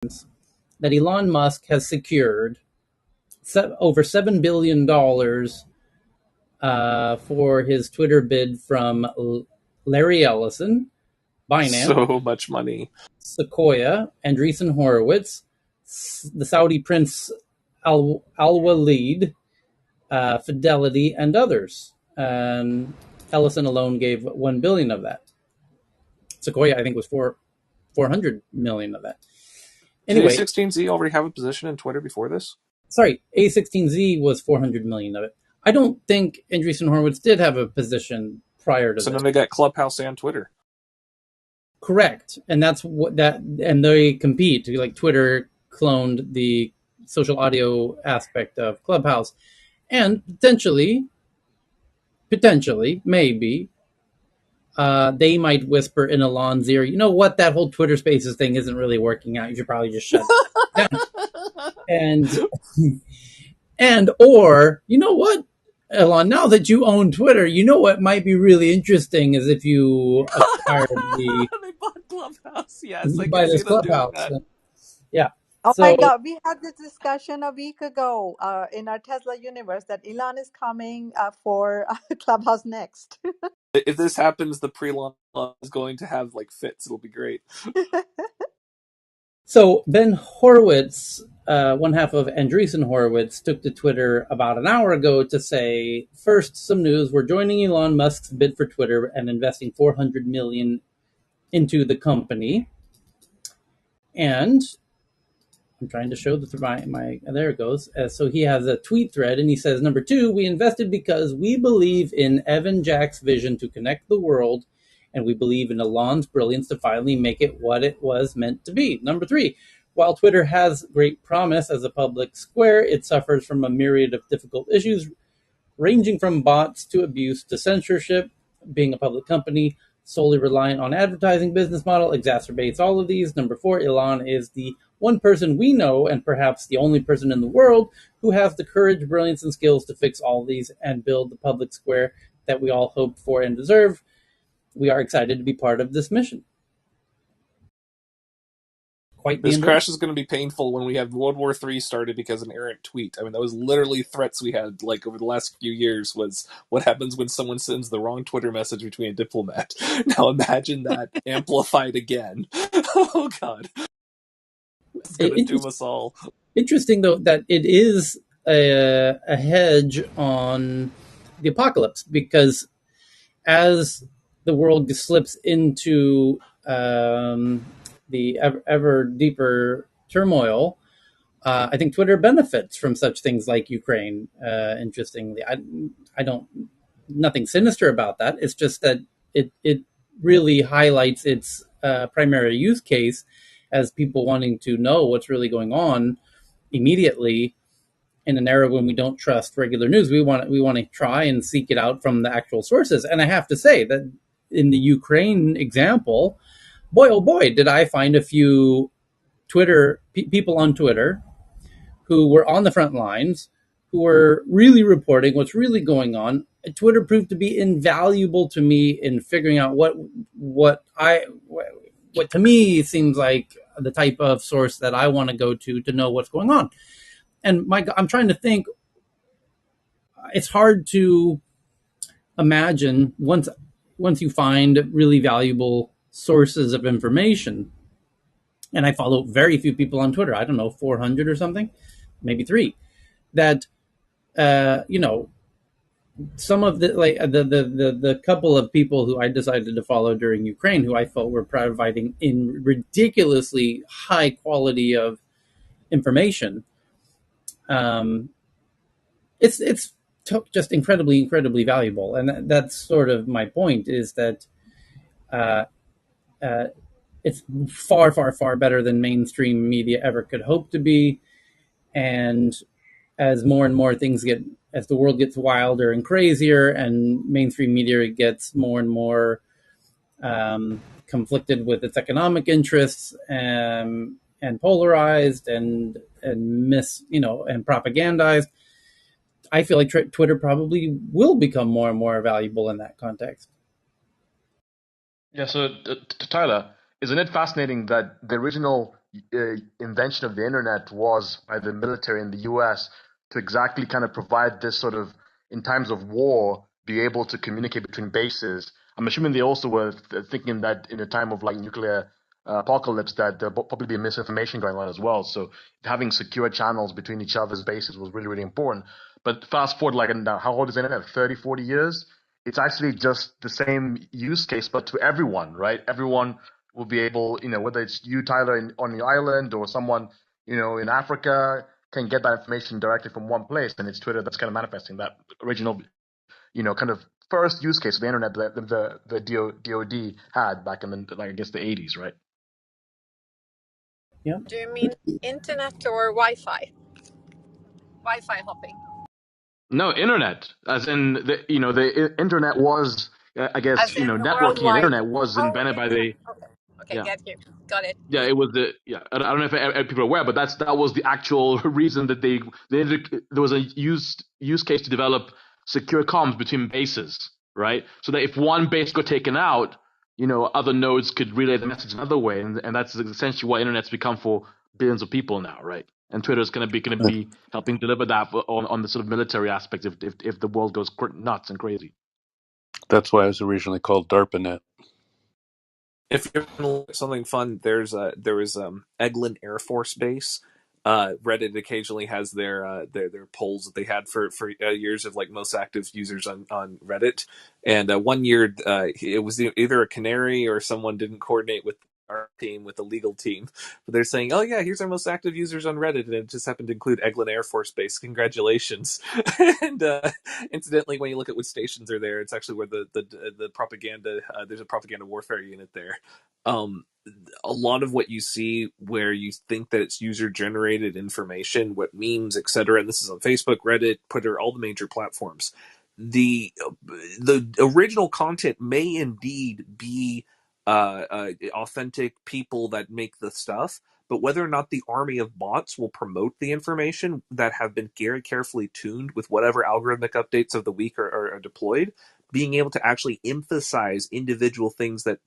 that Elon Musk has secured over $7 billion for his Twitter bid from Larry Ellison, Binance, So much money. Sequoia, Andreessen Horowitz, the Saudi Prince Al Walid, Fidelity, and others. Ellison alone gave 1 billion of that. Sequoia, I think, was 400 million of that. Did Anyway, A16Z already have a position in Twitter before this? sorry, A16Z was 400 million of it. I don't think Andreessen Horowitz did have a position prior to So this. then they got Clubhouse and Twitter. Correct, and that's what that, and they compete. Like Twitter cloned the social audio aspect of Clubhouse, and potentially, maybe, they might whisper in Elon's ear, you know what, that whole Twitter Spaces thing isn't really working out. You should probably just shut it down. And or you know what, Elon, now that you own Twitter, you know what might be really interesting is if you acquired the They bought Clubhouse. Yes, you I buy can see this them doing Clubhouse. that. Yeah. Oh my So God, we had this discussion a week ago in our Tesla universe that Elon is coming for Clubhouse next. If this happens, the pre-launch is going to have like fits. It'll be great. So Ben Horowitz, one half of Andreessen Horowitz, took to Twitter about an hour ago to say, first, some news: we're joining Elon Musk's bid for Twitter and investing 400 million into the company. And I'm trying to show my there it goes. So he has a tweet thread, and he says, number two, we invested because we believe in Evan Jack's vision to connect the world, and we believe in Elon's brilliance to finally make it what it was meant to be. Number three, while Twitter has great promise as a public square, it suffers from a myriad of difficult issues, ranging from bots to abuse to censorship. Being a public company solely reliant on advertising business model exacerbates all of these. Number four, Elon is the one person we know, and perhaps the only person in the world, who has the courage, brilliance, and skills to fix all these and build the public square that we all hoped for and deserve. We are excited to be part of this mission. Quite the This endorsement. crash is going to be painful when we have World War III started because of an errant tweet. I mean, that was literally threats we had like over the last few years. Was what happens when someone sends the wrong Twitter message between a diplomat. Now imagine that amplified again. Oh God, it's going to doom us all. Interesting, though, that it is a hedge on the apocalypse, because as the world slips into the ever deeper turmoil, I think Twitter benefits from such things like Ukraine. Interestingly, I don't, nothing sinister about that. It's just that it really highlights its primary use case as people wanting to know what's really going on immediately. In an era when we don't trust regular news, we want to try and seek it out from the actual sources. And I have to say that in the Ukraine example, boy oh boy, did I find a few people on Twitter who were on the front lines, who were really reporting what's really going on. Twitter proved to be invaluable to me in figuring out what to me seems like the type of source that I want to go to know what's going on. And I'm trying to think. It's hard to imagine once you find really valuable sources of information. And I follow very few people on Twitter. I don't know, 400 or something, maybe 3. That some of the couple of people who I decided to follow during Ukraine, who I felt were providing in ridiculously high quality of information. It's just incredibly valuable, and that's sort of my point. Is that uh, it's far better than mainstream media ever could hope to be, and as more and more things as the world gets wilder and crazier, and mainstream media gets more and more conflicted with its economic interests, and polarized and and propagandized, I feel like Twitter probably will become more and more valuable in that context. Yeah, so Tyler, isn't it fascinating that the original invention of the internet was by the military in the US to exactly kind of provide this sort of, in times of war, be able to communicate between bases. I'm assuming they also were thinking that in a time of like nuclear apocalypse that there'll probably be misinformation going on as well. So having secure channels between each other's bases was really, really important. But fast forward, like, now, how old is the internet? 30, 40 years? It's actually just the same use case, but to everyone, right? Everyone will be able, whether it's you, Tyler, on the island, or someone, in Africa, can get that information directly from one place. And it's Twitter that's kind of manifesting that original, kind of first use case of the internet that the DoD had back in the, like, I guess, the 80s, right? Yeah. Do you mean internet or Wi-Fi? Wi-Fi hopping. No, internet, as in the internet was, I As guess, in networking and worldwide. internet was Oh, invented by internet. the Okay. Okay, yeah. get you. Got it. Yeah, it was the yeah. I don't know if people are aware, but that was the actual reason that there was a use case to develop secure comms between bases, right? So that if one base got taken out, other nodes could relay the message another way, and that's essentially what internet's become for billions of people now, right? And Twitter's gonna be helping deliver that on the sort of military aspect if the world goes nuts and crazy. That's why it was originally called DARPANET. If you're gonna look at something fun, there was Eglin Air Force Base. Reddit occasionally has their polls that they had for years of like most active users on Reddit, and one year it was either a canary or someone didn't coordinate with our team with the legal team, but they're saying, oh yeah, here's our most active users on Reddit, and it just happened to include Eglin Air Force Base. Congratulations. And incidentally, when you look at which stations are there, it's actually where the propaganda, there's a propaganda warfare unit there. um a lot of what you see where you think that it's user generated information, what memes, etc., and this is on Facebook, Reddit, Twitter, all the major platforms, the the original content may indeed be authentic people that make the stuff, but whether or not the army of bots will promote the information that have been very carefully tuned with whatever algorithmic updates of the week are deployed, being able to actually emphasize individual things that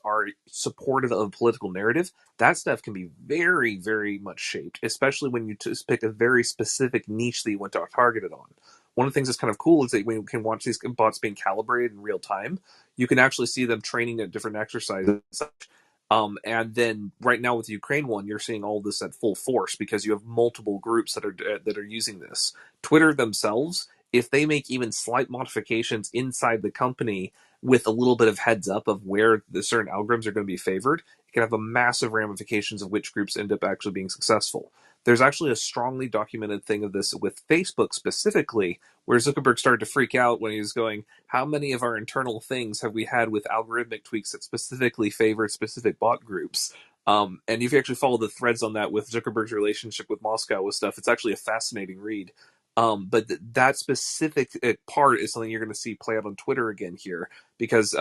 are supportive of a political narrative, that stuff can be very, very much shaped, especially when you just pick a very specific niche that you want to target it on. One of the things that's kind of cool is that when you can watch these bots being calibrated in real time, you can actually see them training at different exercises and such. And then right now with the Ukraine one, you're seeing all this at full force because you have multiple groups that are using this. Twitter themselves, if they make even slight modifications inside the company with a little bit of heads up of where the certain algorithms are going to be favored, it can have a massive ramifications of which groups end up actually being successful. There's actually a strongly documented thing of this with Facebook specifically, where Zuckerberg started to freak out when he was going, how many of our internal things have we had with algorithmic tweaks that specifically favored specific bot groups? And if you actually follow the threads on that with Zuckerberg's relationship with Moscow with stuff, it's actually a fascinating read. But that specific part is something you're going to see play out on Twitter again here, because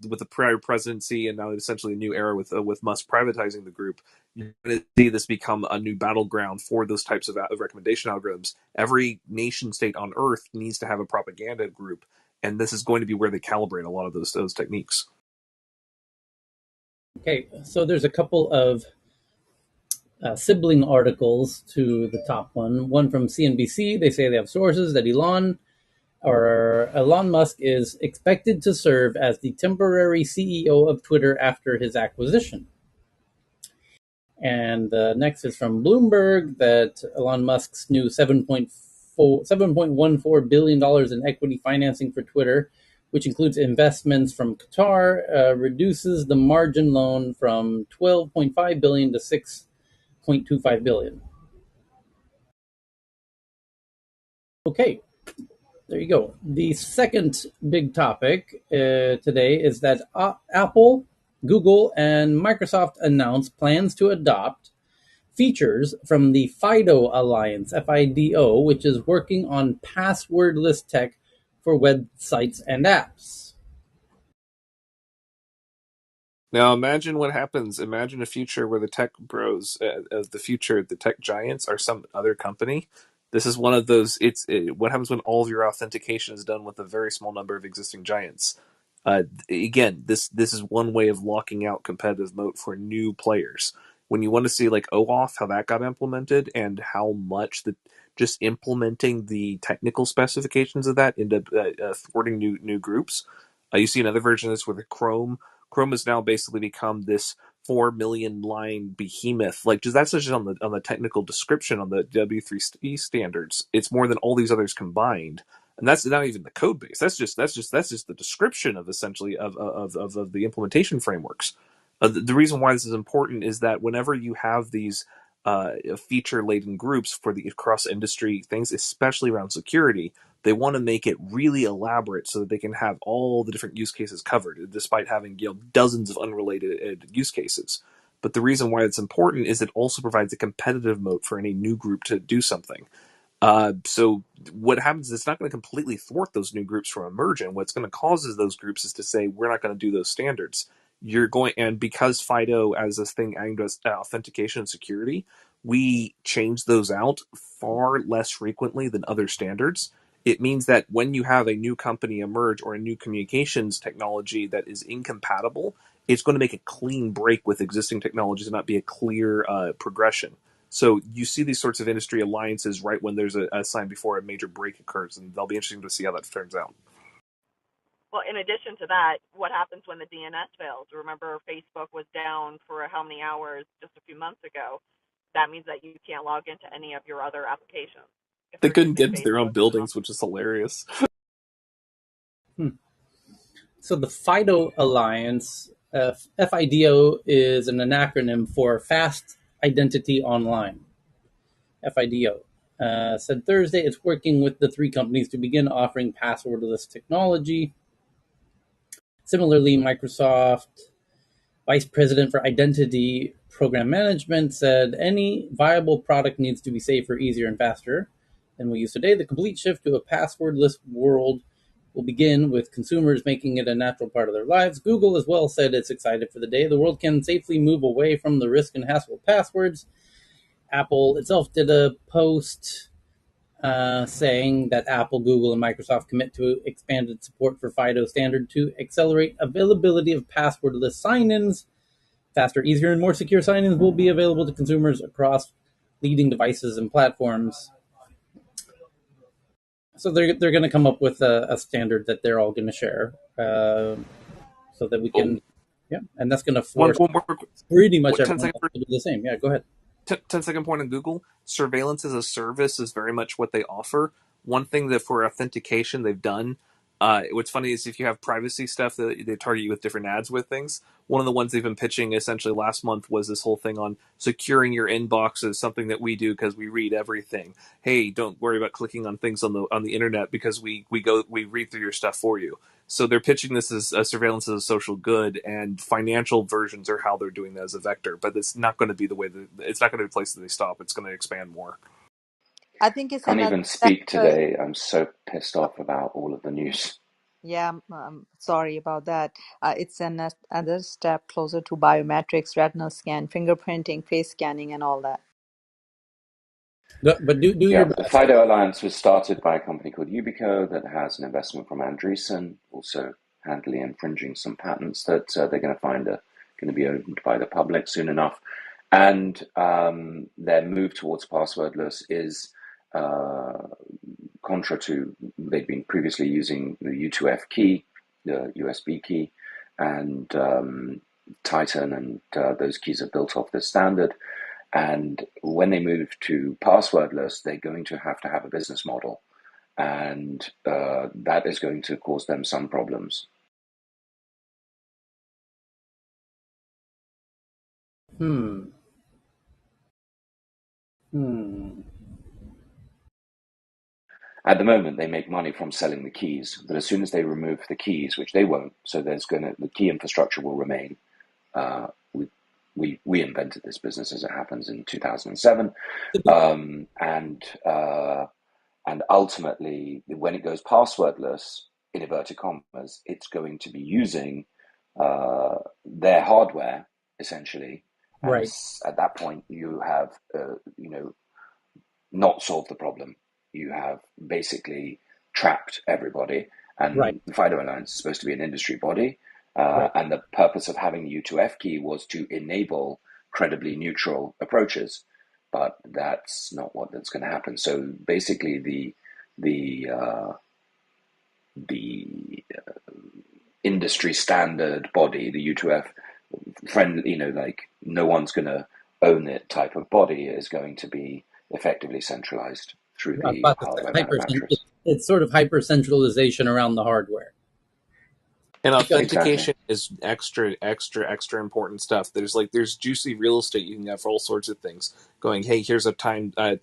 with the prior presidency and now essentially a new era with Musk privatizing the group, you're going to see this become a new battleground for those types of recommendation algorithms. Every nation state on Earth needs to have a propaganda group, and this is going to be where they calibrate a lot of those techniques. Okay, so there's a couple of sibling articles to the top one. One from CNBC. They say they have sources that Elon Musk is expected to serve as the temporary CEO of Twitter after his acquisition. And the next is from Bloomberg that Elon Musk's new $7.14 billion in equity financing for Twitter, which includes investments from Qatar, reduces the margin loan from $12.5 billion to $6.25 billion. Okay, there you go. The second big topic today is that Apple, Google, and Microsoft announced plans to adopt features from the FIDO Alliance, FIDO, which is working on passwordless tech for websites and apps. Now imagine what happens. Imagine a future where the tech bros of the future, the tech giants, are some other company. This is one of those. What happens when all of your authentication is done with a very small number of existing giants. Again, this is one way of locking out competitive moat for new players. when you want to see like OAuth, how that got implemented, and how much the just implementing the technical specifications of that into thwarting new groups. You see another version of this with Chrome. Chrome has now basically become this 4 million line behemoth. Like, just that's just on the technical description on the W3C standards. It's more than all these others combined, and that's not even the code base. That's just the description of essentially of the implementation frameworks. The reason why this is important is that whenever you have these feature laden groups for the cross industry things, especially around security, they want to make it really elaborate so that they can have all the different use cases covered, despite having dozens of unrelated use cases. But the reason why it's important is it also provides a competitive moat for any new group to do something. So what happens is it's not going to completely thwart those new groups from emerging. What's going to cause is those groups is to say, we're not going to do those standards. You're going, and because FIDO as this thing aimed at authentication and security, we change those out far less frequently than other standards. It means that when you have a new company emerge or a new communications technology that is incompatible, it's going to make a clean break with existing technologies and not be a clear progression. So you see these sorts of industry alliances right when there's a sign before a major break occurs, and they'll be interesting to see how that turns out. Well, in addition to that, what happens when the DNS fails? Remember, Facebook was down for how many hours just a few months ago? That means that you can't log into any of your other applications if They you're couldn't using get into their own Facebook. buildings, which is hilarious. So the FIDO Alliance, FIDO, is an acronym for Fast Identity Online. FIDO said Thursday it's working with the three companies to begin offering passwordless technology. Similarly, Microsoft Vice President for Identity Program Management said any viable product needs to be safer, easier, and faster than we use today. The complete shift to a passwordless world will begin with consumers making it a natural part of their lives. Google as well said it's excited for the day the world can safely move away from the risk and hassle of passwords. Apple itself did a post saying that Apple, Google, and Microsoft commit to expanded support for FIDO standard to accelerate availability of passwordless sign-ins. Faster, easier, and more secure sign-ins will be available to consumers across leading devices and platforms. So they're going to come up with a standard that they're all going to share, so that we can, and that's going to force One more pretty much 10 everyone second else to do the same. Yeah, go ahead. 10-second point on Google. Surveillance as a service is very much what they offer. One thing that for authentication they've done, what's funny is if you have privacy stuff that they target you with different ads with things. One of the ones they've been pitching essentially last month was this whole thing on securing your inbox is something that we do because we read everything. Hey, don't worry about clicking on things on the internet because we read through your stuff for you. So they're pitching this as surveillance as a social good, and financial versions are how they're doing that as a vector. But it's not going to be the way that it's not going to be the place that they stop. It's going to expand more. I think it's Can't another even step. speak today. I'm so pissed off about all of the news. Yeah, sorry about that. It's another step closer to biometrics, retinal scan, fingerprinting, face scanning, and all that. But do your Yeah, but the best. FIDO Alliance was started by a company called Yubico that has an investment from Andreessen, also handily infringing some patents that they're going to find are going to be owned by the public soon enough. And their move towards passwordless is contra to they've been previously using the U2F key, the USB key, and Titan, and those keys are built off this standard. And when they move to passwordless, they're going to have a business model, and that is going to cause them some problems. Hmm. Hmm. At the moment, they make money from selling the keys, but as soon as they remove the keys, which they won't, so the key infrastructure will remain. We invented this business as it happens in 2007, and ultimately, when it goes passwordless, in inverted commas, it's going to be using their hardware essentially, and Right. at that point, you have not solved the problem. You have basically trapped everybody. Right. And the FIDO Alliance is supposed to be an industry body. Right. And the purpose of having the U2F key was to enable credibly neutral approaches, but that's not that's going to happen. So basically, the industry standard body, the U2F friendly, like no one's going to own it type of body, is going to be effectively centralized through I was the about to say hardware manufacturers. it's sort of hyper centralization around the hardware And because Exactly. authentication is extra important stuff. There's juicy real estate you can have for all sorts of things. Going, hey, here's a times ad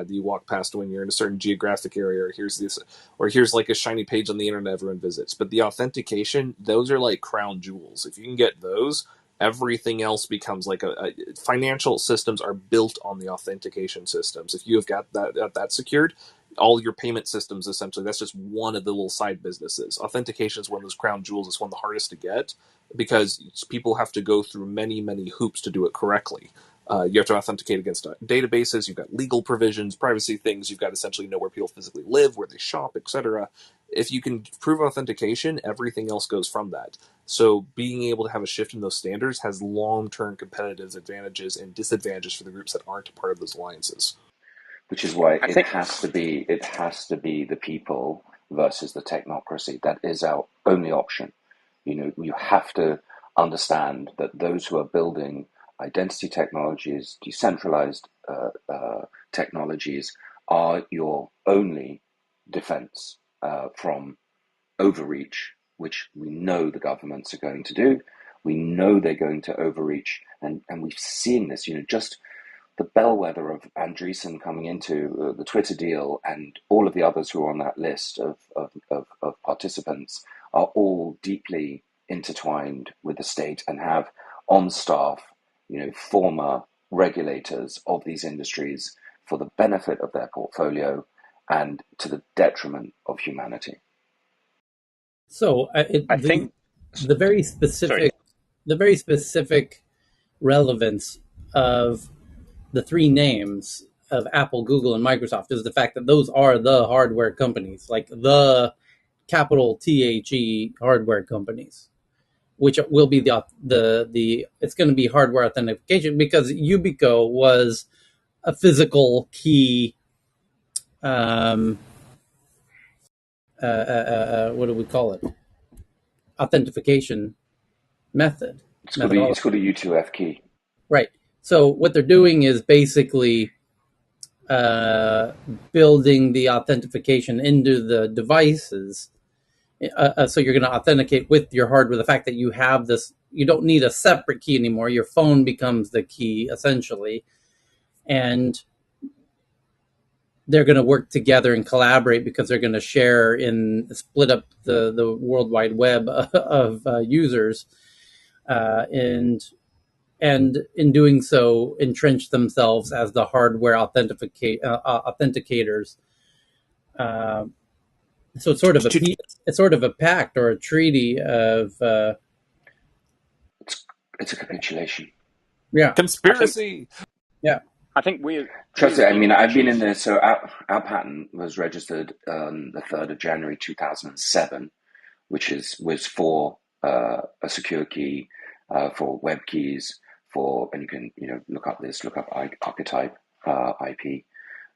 that you walk past when you're in a certain geographic area, or here's this, or here's like a shiny page on the internet everyone visits. But the authentication, those are like crown jewels. If you can get those, everything else becomes like a financial systems are built on the authentication systems. If you have got that secured, all your payment systems, essentially that's just one of the little side businesses. Authentication is one of those crown jewels. It's one of the hardest to get because people have to go through many hoops to do it correctly. You have to authenticate against databases. You've got legal provisions, privacy things. You've got to essentially know where people physically live, where they shop, etc. If you can prove authentication, everything else goes from that. So being able to have a shift in those standards has long-term competitive advantages and disadvantages for the groups that aren't part of those alliances. Which is why I it think has to be the people versus the technocracy. That is our only option. You have to understand that those who are building identity technologies, decentralized technologies, are your only defense from overreach, which we know the governments are going to do. We know they're going to overreach, and we've seen this. Just the bellwether of Andreessen coming into the Twitter deal, and all of the others who are on that list of participants are all deeply intertwined with the state and have on staff, former regulators of these industries for the benefit of their portfolio and to the detriment of humanity. so I think the very sorry. specific relevance of the three names of Apple, Google, and Microsoft is the fact that those are the hardware companies, like the capital THE hardware companies, which will be the it's going to be hardware authentication because Ubico was a physical key. Um, what do we call it? Authentication It's methodology. called a U2F key. Right. So what they're doing is basically uh, building the authentication into the devices. So you're going to authenticate with your hardware. The fact that you have this, you don't need a separate key anymore. Your phone becomes the key essentially, and they're going to work together and collaborate because they're going to share in split up the world wide web of users, and in doing so entrench themselves as the hardware authenticators. Uh, so it's sort of a pact or a treaty of It's a capitulation. yeah, I think Conspiracy. yeah. I think we Trust as it. I mean, I've been in individuals. there. So our patent was registered the 3rd of January 2007, which was for a secure key, for web keys, and you can look up archetype IP,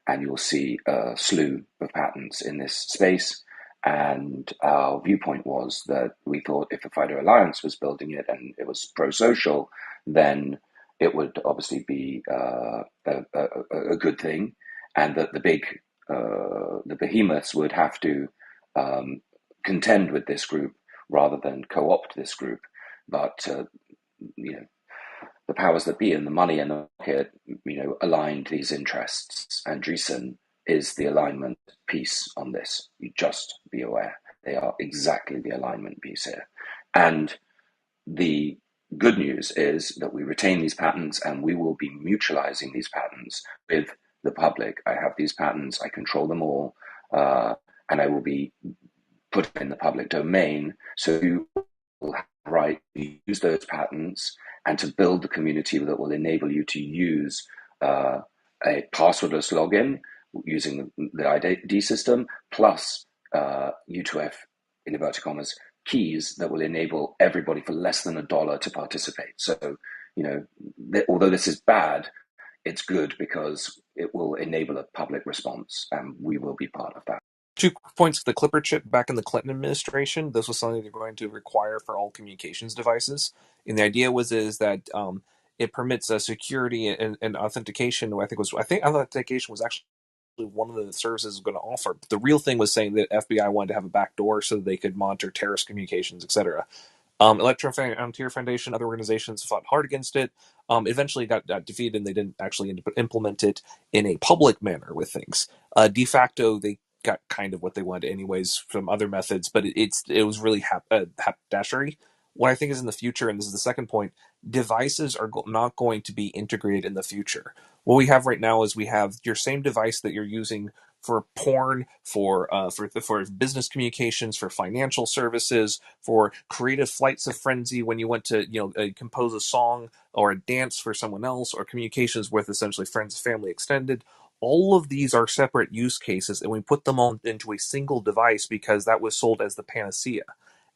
and you'll see a slew of patents in this space. And our viewpoint was that we thought if a fighter alliance was building it and it was pro-social, then it would obviously be a good thing, and that the behemoths would have to um, contend with this group rather than co-opt this group. But you know, the powers that be and the money and the market, aligned these interests. Andreessen is the alignment piece on this. You just be aware. They are exactly the alignment piece here. And the good news is that we retain these patents and we will be mutualizing these patents with the public. I have these patents, I control them all, and I will be put in the public domain. So you will have the right to use those patents and to build the community that will enable you to use a passwordless login using the ID system, plus U2F, in inverted commas, keys that will enable everybody for less than $1 to participate. So although this is bad, it's good because it will enable a public response, and we will be part of that. 2 points: the Clipper chip back in the Clinton administration. This was something they're going to require for all communications devices, and the idea is that it permits security and authentication. I think authentication was actually one of the services going to offer. But the real thing was saying that FBI wanted to have a backdoor so that they could monitor terrorist communications, etc. Electron Frontier Foundation, other organizations fought hard against it. Eventually got defeated, and they didn't actually implement it in a public manner with things. De facto, they got kind of what they wanted anyways from other methods, but it was really haberdashery. What I think is in the future, and this is the second point, devices are not going to be integrated in the future. What we have right now is we have your same device that you're using for porn, for business communications, for financial services, for creative flights of frenzy when you want to compose a song or a dance for someone else, or communications with essentially friends, family, extended. All of these are separate use cases, and we put them all into a single device because that was sold as the panacea.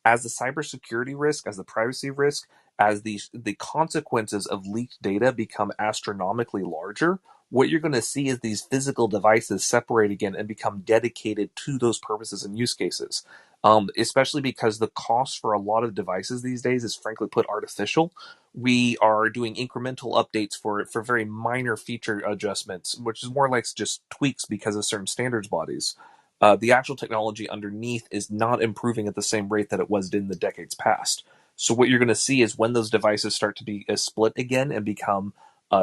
As the cybersecurity risk, as the privacy risk, as the consequences of leaked data become astronomically larger, what you're going to see is these physical devices separate again and become dedicated to those purposes and use cases. Especially because the cost for a lot of devices these days is frankly put artificial. We are doing incremental updates for very minor feature adjustments, which is more like just tweaks because of certain standards bodies. The actual technology underneath is not improving at the same rate that it was in the decades past. So what you're going to see is when those devices start to be split again and become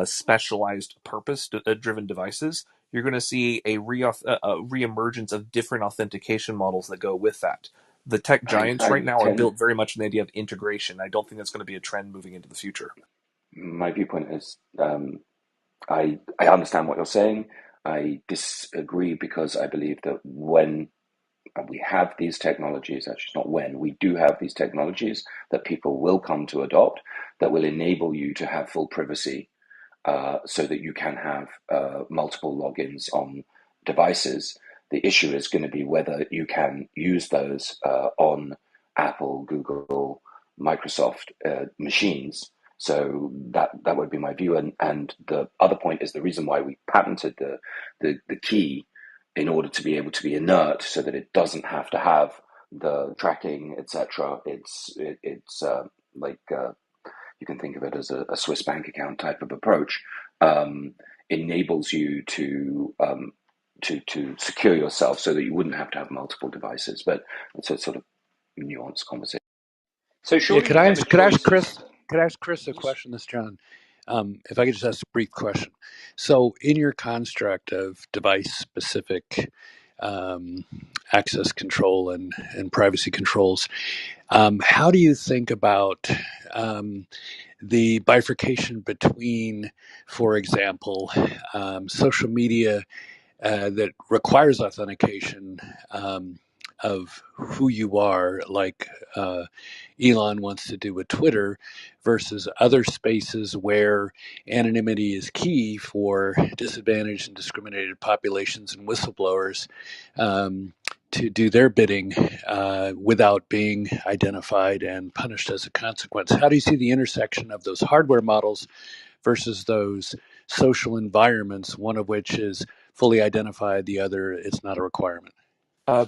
specialized purpose-driven devices, you're going to see a reemergence of different authentication models that go with that. The tech giants right I now are tend built very much on the idea of integration. I don't think that's going to be a trend moving into the future. My viewpoint is I understand what you're saying. I disagree because I believe that when we have these technologies, actually, not when, we do have these technologies that people will come to adopt that will enable you to have full privacy so that you can have multiple logins on devices. The issue is going to be whether you can use those on Apple, Google, Microsoft machines. So that would be my view. And the other point is the reason why we patented the key in order to be able to be inert, so that it doesn't have to have the tracking, etc. It's like you can think of it as a Swiss bank account type of approach, um, enables you to secure yourself so that you wouldn't have to have multiple devices. But it's a sort of nuanced conversation. So Yeah, surely you have a choice as could I ask Chris a yes. question? This John, if I could just ask a brief question. So, in your construct of device-specific um, access control and privacy controls, how do you think about um, the bifurcation between, for example, social media that requires authentication of who you are, like Elon wants to do with Twitter, versus other spaces where anonymity is key for disadvantaged and discriminated populations and whistleblowers to do their bidding without being identified and punished as a consequence. How do you see the intersection of those hardware models versus those social environments, one of which is fully identified, the other it's not a requirement? I'll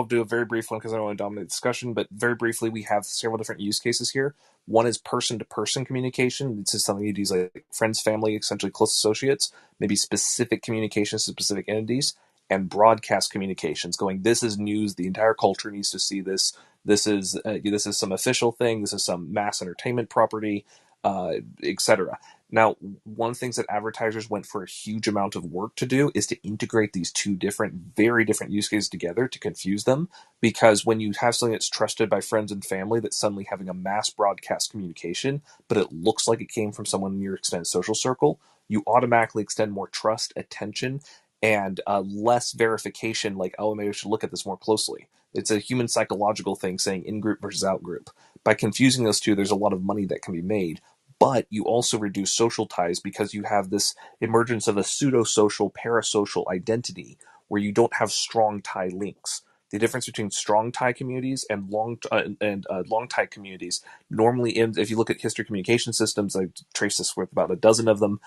do a very brief one because I don't want to dominate the discussion, but very briefly, we have several different use cases here. One is person-to-person communication. This is something you'd use like friends, family, essentially close associates, maybe specific communications to specific entities, and broadcast communications. Going, this is news. The entire culture needs to see this. This is some official thing. This is some mass entertainment property, etc. Now, one of the things that advertisers went for a huge amount of work to do is to integrate these two very different use cases together to confuse them. Because when you have something that's trusted by friends and family that's suddenly having a mass broadcast communication, but it looks like it came from someone in your extended social circle, you automatically extend more trust, attention, and less verification, like, oh, maybe I should look at this more closely. It's a human psychological thing saying in group versus out group. By confusing those two, there's a lot of money that can be made, but you also reduce social ties because you have this emergence of a pseudo-social, parasocial identity where you don't have strong tie links. the difference between strong tie communities and long tie communities. Normally, if you look at history communication systems, I traced this with about a dozen of them.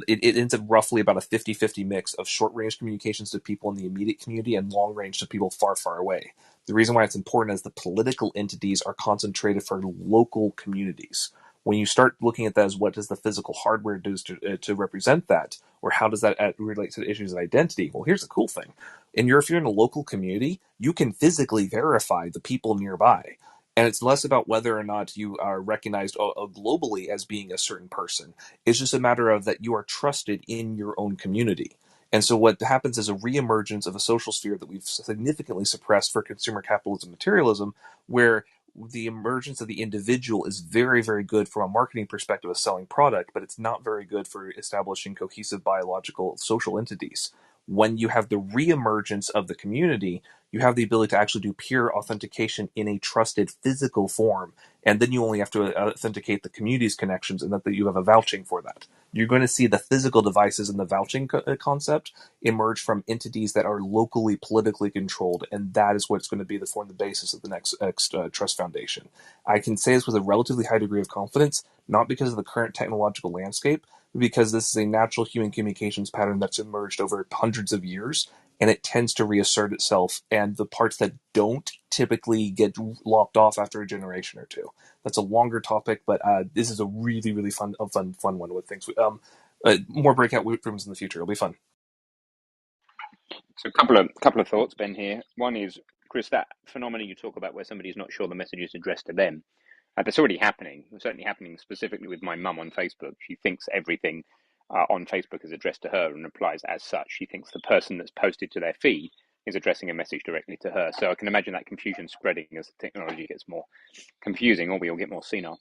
It ends up roughly about a 50-50 mix of short range communications to people in the immediate community and long range to people far, far away. The reason why it's important is the political entities are concentrated for local communities. When you start looking at that as what does the physical hardware do to represent that, or how does that relate to the issues of identity? Well, here's the cool thing. If you're in a local community, you can physically verify the people nearby. And it's less about whether or not you are recognized globally as being a certain person. It's just a matter of that you are trusted in your own community. And so what happens is a reemergence of a social sphere that we've significantly suppressed for consumer capitalism materialism, where the emergence of the individual is very, very good from a marketing perspective of selling product, but it's not very good for establishing cohesive biological social entities. When you have the reemergence of the community, you have the ability to actually do peer authentication in a trusted physical form. And then you only have to authenticate the community's connections and that you have a vouching for that. You're going to see the physical devices and the vouching concept emerge from entities that are locally politically controlled. And that is what's going to be the basis of the next trust foundation. I can say this with a relatively high degree of confidence, not because of the current technological landscape, because this is a natural human communications pattern that's emerged over hundreds of years, and it tends to reassert itself, and the parts that don't typically get lopped off after a generation or two. That's a longer topic, but this is a really, really fun one with things. More breakout rooms in the future. It'll be fun. So a couple of thoughts, Ben, here. One is, Chris, that phenomenon you talk about where somebody's not sure the message is addressed to them, that's already happening. It's certainly happening specifically with my mum on Facebook. She thinks everything on Facebook is addressed to her and replies as such. She thinks the person that's posted to their feed is addressing a message directly to her. So I can imagine that confusion spreading as the technology gets more confusing, or we all get more senile.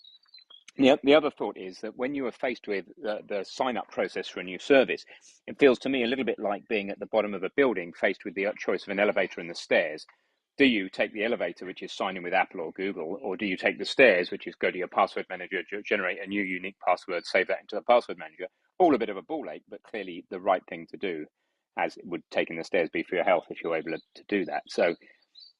The other thought is that when you are faced with the sign-up process for a new service, it feels to me a little bit like being at the bottom of a building faced with the choice of an elevator and the stairs. Do you take the elevator, which is sign in with Apple or Google, or do you take the stairs, which is go to your password manager, generate a new unique password, save that into the password manager? All a bit of a ball ache, but clearly the right thing to do, as it would taking the stairs be for your health if you're able to do that. So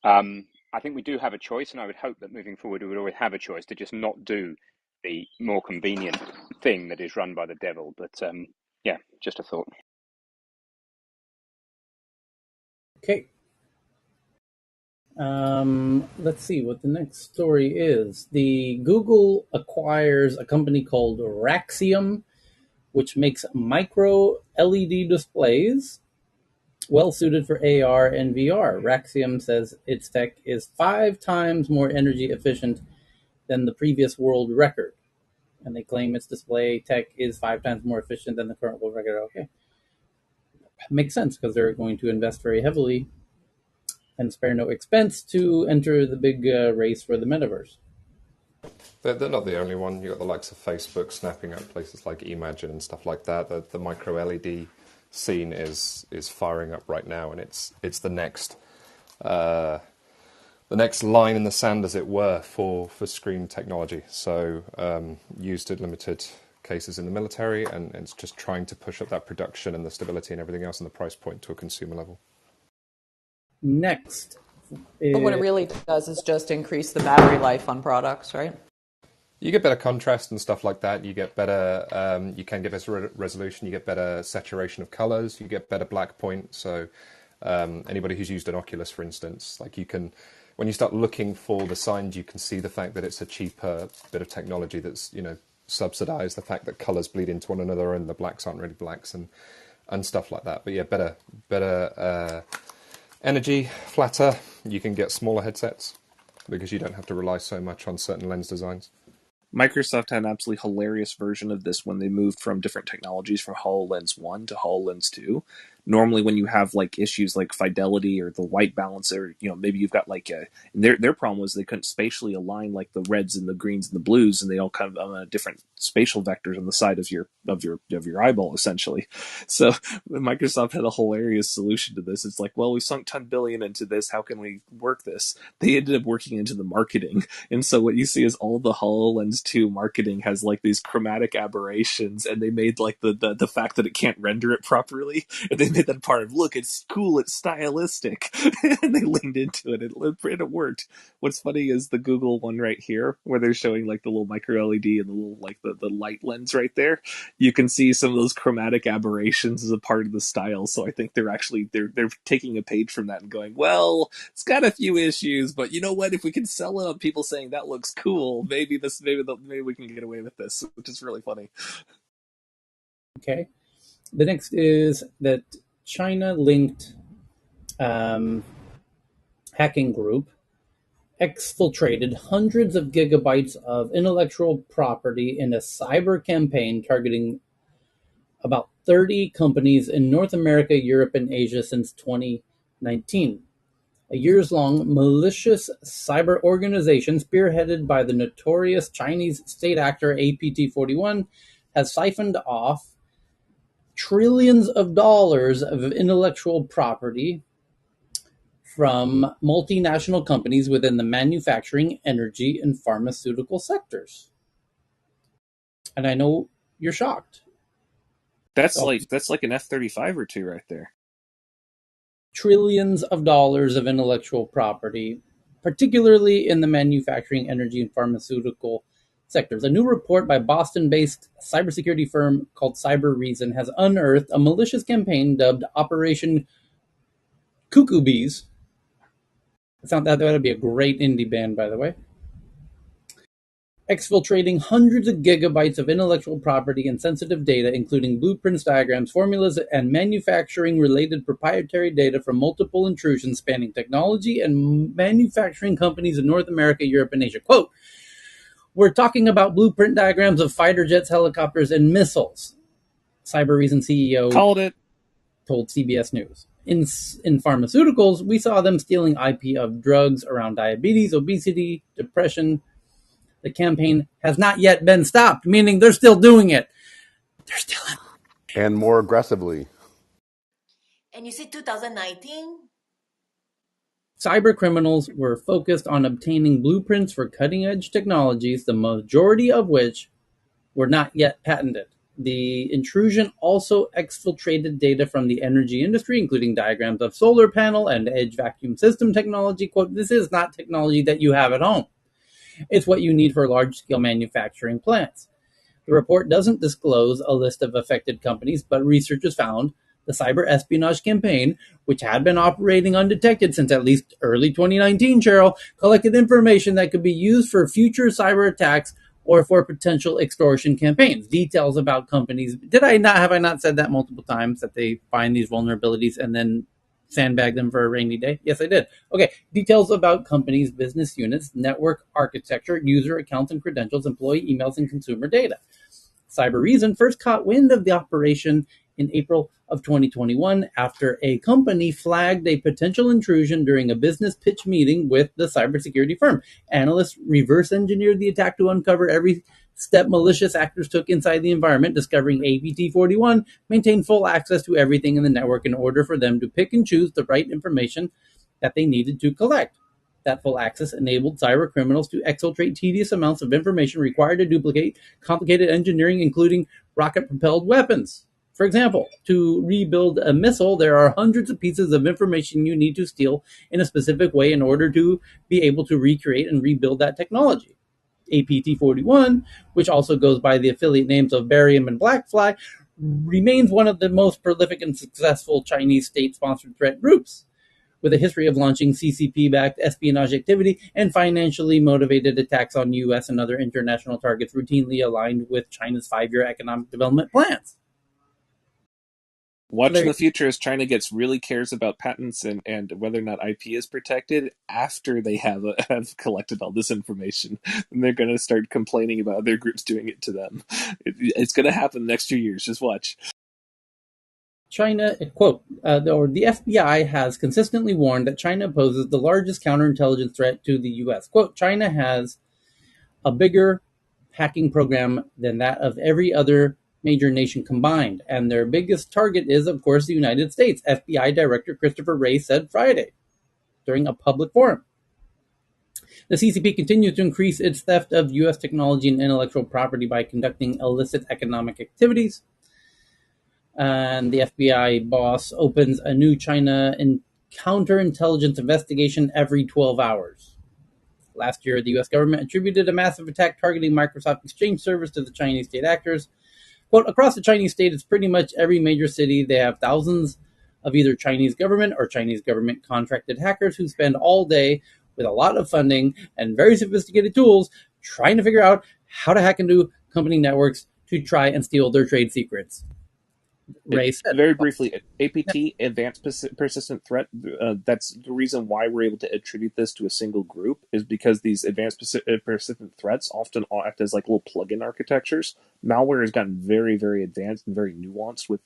I think we do have a choice, and I would hope that moving forward we would always have a choice to just not do the more convenient thing that is run by the devil. But yeah, just a thought. Okay. Let's see what the next story is. The Google acquires a company called Raxium, which makes micro LED displays well suited for AR and VR. Raxium says its tech is 5 times more energy efficient than the previous world record. And they claim its display tech is 5 times more efficient than the current world record. Okay. Makes sense because they're going to invest very heavily and spare no expense to enter the big race for the metaverse. They're not the only one. You've got the likes of Facebook snapping up places like Imagine and stuff like that. The micro LED scene is firing up right now, and it's the next line in the sand, as it were, for screen technology. So used in limited cases in the military, and it's just trying to push up that production and the stability and everything else and the price point to a consumer level. Next. But what it really does is just increase the battery life on products, right? You get better contrast and stuff like that. You get better, you can get better resolution. You get better saturation of colors. You get better black point. So anybody who's used an Oculus, for instance, like you can, when you start looking for the signs, you can see the fact that it's a cheaper bit of technology that's, subsidized, the fact that colors bleed into one another and the blacks aren't really blacks and stuff like that. But yeah, better energy, flatter. You can get smaller headsets because you don't have to rely so much on certain lens designs. Microsoft had an absolutely hilarious version of this when they moved from different technologies from HoloLens 1 to HoloLens 2. Normally when you have like issues like fidelity or the white balance, or maybe you've got like their problem was they couldn't spatially align like the reds and the greens and the blues, and they all kind of on different spatial vectors on the side of your eyeball essentially. So Microsoft had a hilarious solution to this. It's like, well, we sunk $10 billion into this, how can we work this? They ended up working into the marketing, and so what you see is all the HoloLens 2 marketing has like these chromatic aberrations, and they made like the fact that it can't render it properly, and they made that part of, look, it's cool, it's stylistic. And they leaned into it, and it worked. What's funny is the Google one right here, where they're showing like the little micro LED and the little like the light lens right there. You can see some of those chromatic aberrations as a part of the style. So I think they're taking a page from that and going, well, it's got a few issues, but you know what? If we can sell it on people saying that looks cool, maybe we can get away with this, which is really funny. Okay. The next is that China-linked hacking group exfiltrated hundreds of gigabytes of intellectual property in a cyber campaign targeting about 30 companies in North America, Europe, and Asia since 2019. A years-long malicious cyber organization spearheaded by the notorious Chinese state actor APT41 has siphoned off trillions of dollars of intellectual property from multinational companies within the manufacturing, energy, and pharmaceutical sectors. And I know you're shocked. That's like an F-35 or two right there. Trillions of dollars of intellectual property, particularly in the manufacturing, energy, and pharmaceutical sectors. A new report by Boston-based cybersecurity firm called Cyber Reason has unearthed a malicious campaign dubbed Operation Cuckoo Bees. That would be a great indie band, by the way. Exfiltrating hundreds of gigabytes of intellectual property and sensitive data, including blueprints, diagrams, formulas, and manufacturing-related proprietary data from multiple intrusions spanning technology and manufacturing companies in North America, Europe, and Asia. Quote, we're talking about blueprint diagrams of fighter jets, helicopters, and missiles, Cyber Reason CEO Called it. Told CBS News. In pharmaceuticals, we saw them stealing IP of drugs around diabetes, obesity, depression. The campaign has not yet been stopped, meaning they're still doing it. They're still in. And more aggressively. And you said 2019? Cyber criminals were focused on obtaining blueprints for cutting-edge technologies, the majority of which were not yet patented. The intrusion also exfiltrated data from the energy industry, including diagrams of solar panel and edge vacuum system technology. Quote, this is not technology that you have at home. It's what you need for large-scale manufacturing plants. The report doesn't disclose a list of affected companies, but researchers found the cyber espionage campaign, which had been operating undetected since at least early 2019, Cheryl, collected information that could be used for future cyber attacks or for potential extortion campaigns. Details about companies. Have I not said that multiple times, that they find these vulnerabilities and then sandbag them for a rainy day? Yes, I did. Okay. Details about companies, business units, network architecture, user accounts and credentials, employee emails, and consumer data. Cyber Reason first caught wind of the operation in April of 2021 after a company flagged a potential intrusion during a business pitch meeting with the cybersecurity firm. Analysts reverse engineered the attack to uncover every step malicious actors took inside the environment, discovering APT41 maintained full access to everything in the network in order for them to pick and choose the right information that they needed to collect. That full access enabled cyber criminals to exfiltrate tedious amounts of information required to duplicate complicated engineering, including rocket-propelled weapons. For example, to rebuild a missile, there are hundreds of pieces of information you need to steal in a specific way in order to be able to recreate and rebuild that technology. APT41, which also goes by the affiliate names of Barium and Blackfly, remains one of the most prolific and successful Chinese state-sponsored threat groups, with a history of launching CCP-backed espionage activity and financially motivated attacks on U.S. and other international targets routinely aligned with China's 5-year economic development plans. Watch in the future as China really cares about patents and whether or not IP is protected after they have collected all this information. And they're going to start complaining about other groups doing it to them. It's going to happen the next few years. Just watch. China, quote, the FBI has consistently warned that China poses the largest counterintelligence threat to the U.S. Quote, China has a bigger hacking program than that of every other major nation combined, and their biggest target is, of course, the United States, FBI Director Christopher Wray said Friday during a public forum. The CCP continues to increase its theft of U.S. technology and intellectual property by conducting illicit economic activities. and the FBI boss opens a new China counterintelligence investigation every 12 hours. Last year, the U.S. government attributed a massive attack targeting Microsoft Exchange servers to the Chinese state actors. Quote, across the Chinese state, it's pretty much every major city. They have thousands of either Chinese government or Chinese government contracted hackers who spend all day with a lot of funding and very sophisticated tools trying to figure out how to hack into company networks to try and steal their trade secrets. Ray said. Very briefly, APT, Advanced Persistent Threat, that's the reason why we're able to attribute this to a single group, is because these advanced persistent threats often act as like little plugin architectures. Malware has gotten very, very advanced and very nuanced with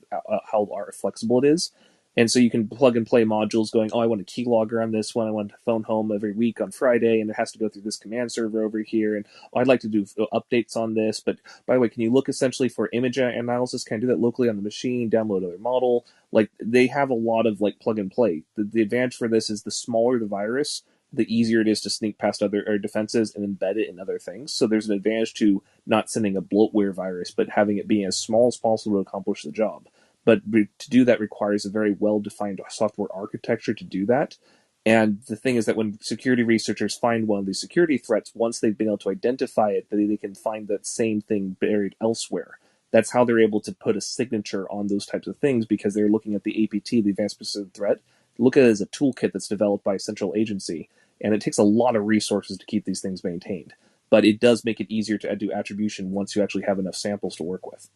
how flexible it is. And so you can plug and play modules going, oh, I want a keylogger on this one. I want to phone home every week on Friday, and it has to go through this command server over here. And oh, I'd like to do updates on this. But by the way, can you look essentially for image analysis? Can I do that locally on the machine, download another model? Like, they have a lot of like plug and play. The advantage for this is the smaller the virus, the easier it is to sneak past other defenses and embed it in other things. So there's an advantage to not sending a bloatware virus, but having it be as small as possible to accomplish the job. But to do that requires a very well-defined software architecture to do that. And the thing is that when security researchers find one of these security threats, once they've been able to identify it, they can find that same thing buried elsewhere. That's how they're able to put a signature on those types of things, because they're looking at the APT, the Advanced Persistent Threat, look at it as a toolkit that's developed by a central agency. And it takes a lot of resources to keep these things maintained. But it does make it easier to do attribution once you actually have enough samples to work with.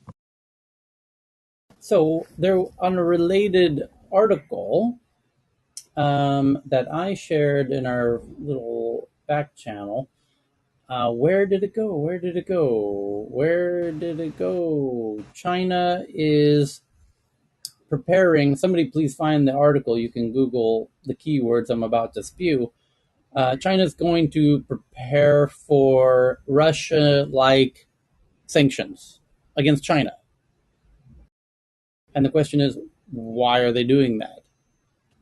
So there, on a related article that I shared in our little back channel, where did it go? Where did it go? Where did it go? China is preparing. Somebody please find the article. You can Google the keywords I'm about to spew. China is going to prepare for Russia-like sanctions against China. And the question is, why are they doing that?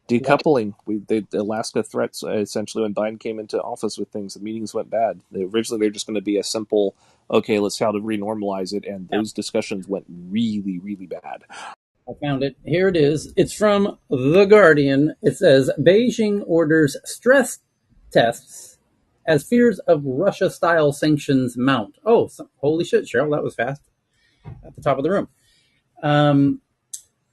Decoupling. The Alaska threats, essentially, when Biden came into office with things, the meetings went bad. Originally, they were just going to be a simple, okay, let's how to renormalize it, and those discussions went really, really bad. I found it. Here it is. It's from The Guardian. It says, Beijing orders stress tests as fears of Russia-style sanctions mount. Oh, holy shit, Cheryl, that was fast. At the top of the room.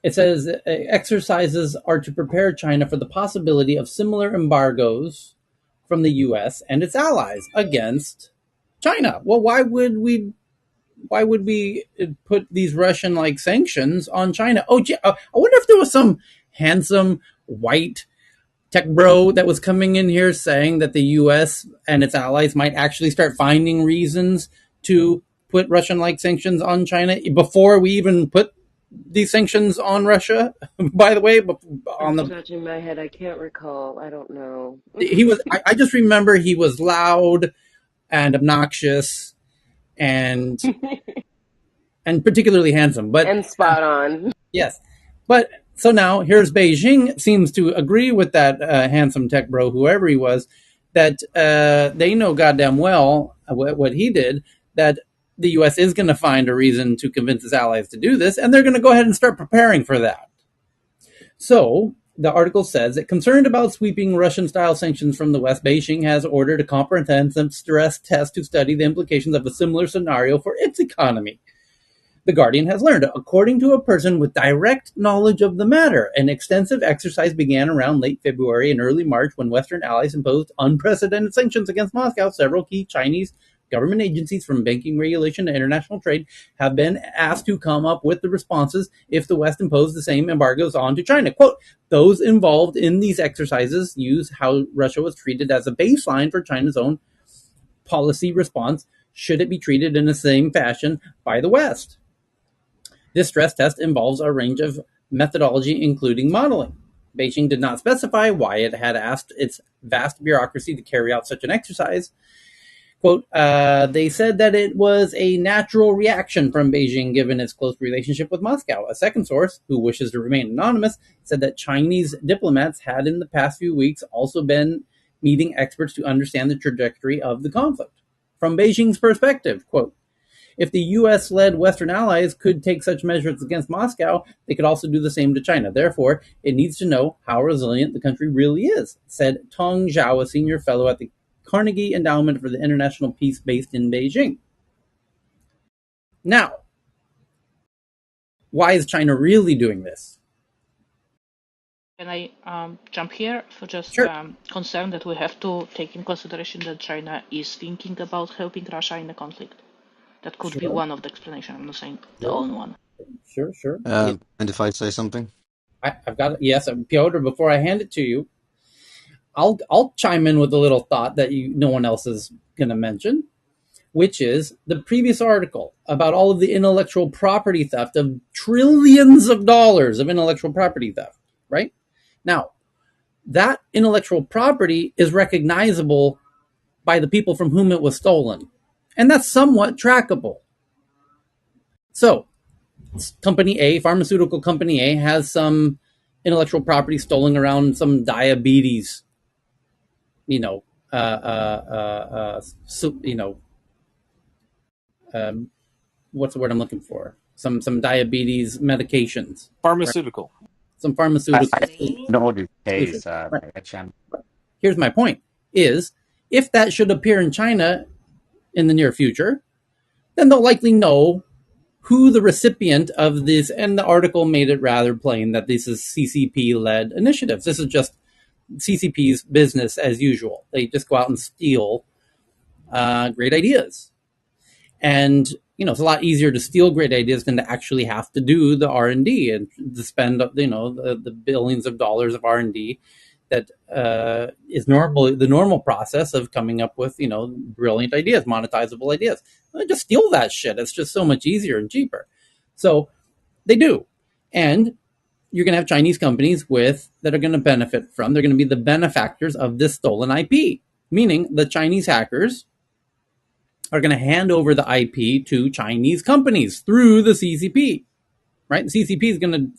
It says exercises are to prepare China for the possibility of similar embargoes from the U.S. and its allies against China. Well, why would we put these Russian-like sanctions on China? Oh, gee, I wonder if there was some handsome white tech bro that was coming in here saying that the U.S. and its allies might actually start finding reasons to put Russian-like sanctions on China before we even put these sanctions on Russia. By the way, I'm scratching my head. I can't recall. I don't know. he was. I just remember he was loud and obnoxious and particularly handsome, but and spot on. yes. But so now here's Beijing seems to agree with that handsome tech bro, whoever he was, that they know goddamn well what he did, that the U.S. is going to find a reason to convince its allies to do this, and they're going to go ahead and start preparing for that. So the article says that concerned about sweeping Russian-style sanctions from the West, Beijing has ordered a comprehensive stress test to study the implications of a similar scenario for its economy. The Guardian has learned, according to a person with direct knowledge of the matter. An extensive exercise began around late February and early March when Western allies imposed unprecedented sanctions against Moscow. Several key Chinese government agencies, from banking regulation to international trade, have been asked to come up with the responses if the West imposed the same embargoes onto China. Quote, those involved in these exercises use how Russia was treated as a baseline for China's own policy response, should it be treated in the same fashion by the West. This stress test involves a range of methodology, including modeling. Beijing did not specify why it had asked its vast bureaucracy to carry out such an exercise. Quote, they said that it was a natural reaction from Beijing given its close relationship with Moscow. A second source, who wishes to remain anonymous, said that Chinese diplomats had in the past few weeks also been meeting experts to understand the trajectory of the conflict. From Beijing's perspective, quote, If the US led Western allies could take such measures against Moscow, they could also do the same to China. Therefore, it needs to know how resilient the country really is, said Tong Zhao, a senior fellow at the Carnegie Endowment for the International Peace based in Beijing. Now, why is China really doing this? Can I jump here for just Sure. concern that we have to take in consideration that China is thinking about helping Russia in the conflict? That could be Sure. one of the explanations. I'm not saying the Sure. only one. Sure. And if I say something? I've got it. Yes, Piotr. Before I hand it to you, I'll chime in with a little thought that no one else is going to mention, which is the previous article about all of the intellectual property theft of trillions of dollars of intellectual property theft. Right now, that intellectual property is recognizable by the people from whom it was stolen, and that's somewhat trackable. So, company A, pharmaceutical company A, has some intellectual property stolen around some diabetes, you know, um, what's the word I'm looking for? Some diabetes medications, right? Pharmaceutical. Some I pharmaceutical Vaseline? ignored his solution. case, Right. Champ. Here's my point: is if that should appear in China in the near future, then they'll likely know who the recipient of this. And the article made it rather plain that this is CCP-led initiatives. This is just CCP's business as usual. They just go out and steal great ideas. And it's a lot easier to steal great ideas than to actually have to do the R&D and to spend the billions of dollars of R&D that is the normal process of coming up with brilliant ideas, monetizable ideas. Just steal that shit. It's just so much easier and cheaper. So they do. And you're going to have Chinese companies that are going to benefit from. They're going to be the benefactors of this stolen IP, meaning the Chinese hackers are going to hand over the IP to Chinese companies through the CCP, right? The CCP is going to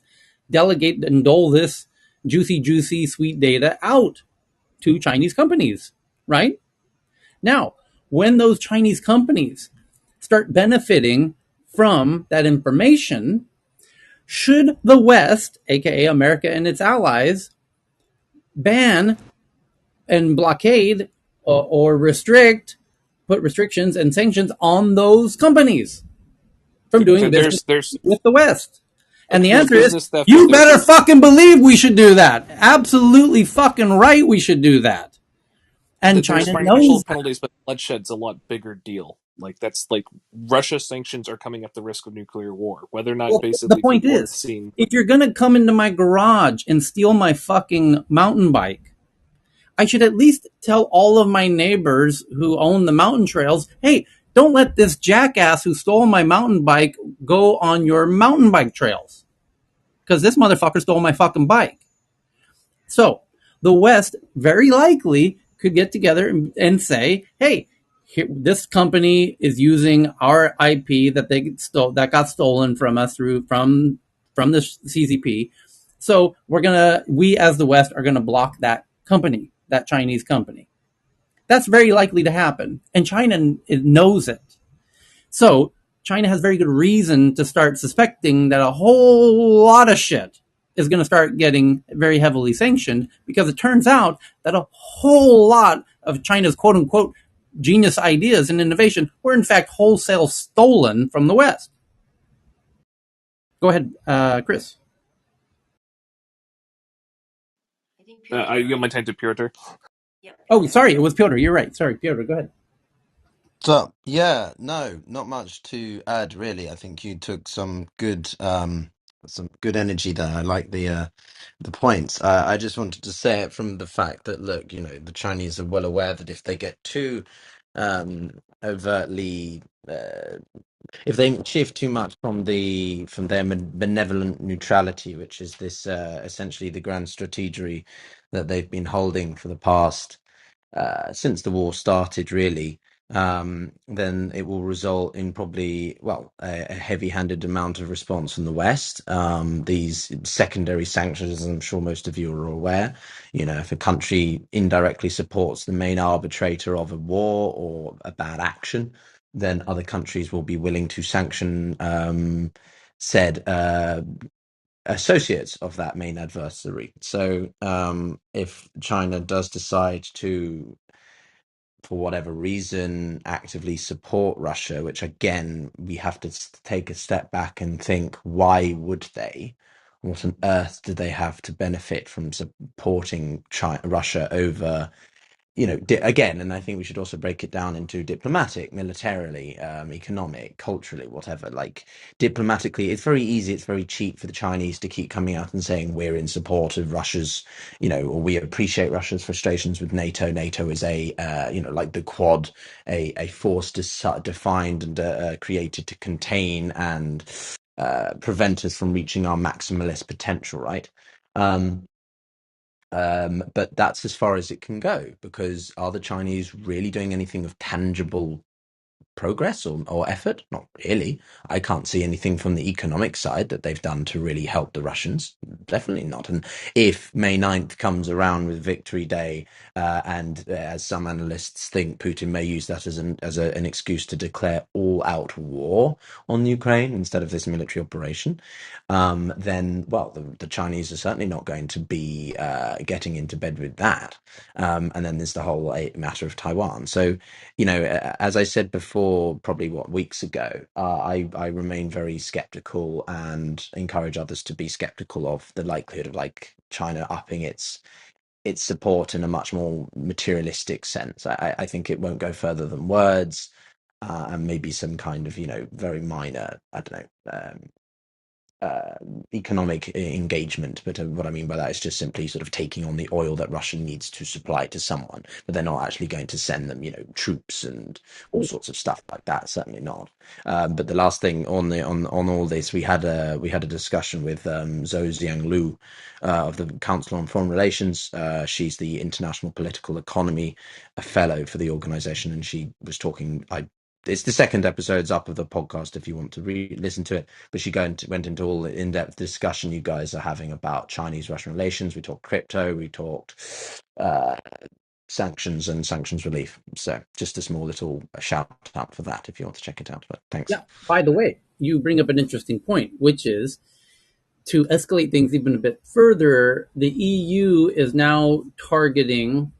delegate and dole this juicy, sweet data out to Chinese companies, right? Now, when those Chinese companies start benefiting from that information, should the West, aka America and its allies, ban and blockade or put restrictions and sanctions on those companies from doing business There's with the West? And the there's answer is, business theft, but you better fucking believe we should do that. Absolutely fucking right, we should do that. And there's China financial knows that. penalties, but bloodshed's a lot bigger deal. Like that's like Russia sanctions are coming at the risk of nuclear war. Whether or not Well, the basically point people are is, seeing if you're going to come into my garage and steal my fucking mountain bike, I should at least tell all of my neighbors who own the mountain trails, hey, don't let this jackass who stole my mountain bike go on your mountain bike trails. Because this motherfucker stole my fucking bike. So the West very likely could get together and say, hey, this company is using our IP that got stolen from us from the CCP. So we as the West are gonna block that company, that Chinese company. That's very likely to happen, and China knows it. So China has very good reason to start suspecting that a whole lot of shit is going to start getting very heavily sanctioned, because it turns out that a whole lot of China's quote unquote genius ideas and innovation were in fact wholesale stolen from the West. Go ahead, Chris. I think I Piotr. give my time to Piotr. Yep, Oh, Piotr. sorry, it was Piotr. You're right. Sorry, Piotr. Go ahead. So, yeah, no, not much to add, really. I think you took some good energy there. I like the points. I just wanted to say it from the fact that, look, the Chinese are well aware that if they get too overtly if they shift too much from their benevolent neutrality, which is this essentially the grand strategy that they've been holding for the past since the war started, really, then it will result in probably, well, a heavy-handed amount of response from the West. These secondary sanctions, as I'm sure most of you are aware, if a country indirectly supports the main arbitrator of a war or a bad action, then other countries will be willing to sanction said associates of that main adversary. So if China does decide to, for whatever reason, actively support Russia, which again, we have to take a step back and think, why would they? What on earth do they have to benefit from supporting Russia over, again, and I think we should also break it down into diplomatic, militarily, economic, culturally, whatever. Like diplomatically, it's very easy, it's very cheap for the Chinese to keep coming out and saying we're in support of Russia's, or we appreciate Russia's frustrations with NATO. NATO is like the Quad, a force defined and created to contain and prevent us from reaching our maximalist potential, right? But that's as far as it can go, because are the Chinese really doing anything of tangible progress or effort? Not really. I can't see anything from the economic side that they've done to really help the Russians. Definitely not. And if May 9th comes around with Victory Day, and as some analysts think, Putin may use that as an excuse to declare all-out war on Ukraine instead of this military operation, then, well, the Chinese are certainly not going to be getting into bed with that. And then there's the whole matter of Taiwan. So, as I said before, probably weeks ago, I remain very skeptical and encourage others to be skeptical of the likelihood of like China upping its support in a much more materialistic sense. I think it won't go further than words, and maybe some kind of very minor, I don't know, economic engagement. But what I mean by that is just simply sort of taking on the oil that Russia needs to supply to someone, but they're not actually going to send them, troops and all sorts of stuff like that. Certainly not. But the last thing on all this, we had a discussion with Zhou Jianglu of the Council on Foreign Relations. She's the International Political Economy fellow for the organization, and she was talking. It's the second episode's up of the podcast if you want to listen to it. But she went into all the in-depth discussion you guys are having about Chinese-Russian relations. We talked crypto, we talked sanctions and sanctions relief. So just a small little shout out for that if you want to check it out. But thanks. Yeah. By the way, you bring up an interesting point, which is to escalate things even a bit further, the EU is now targeting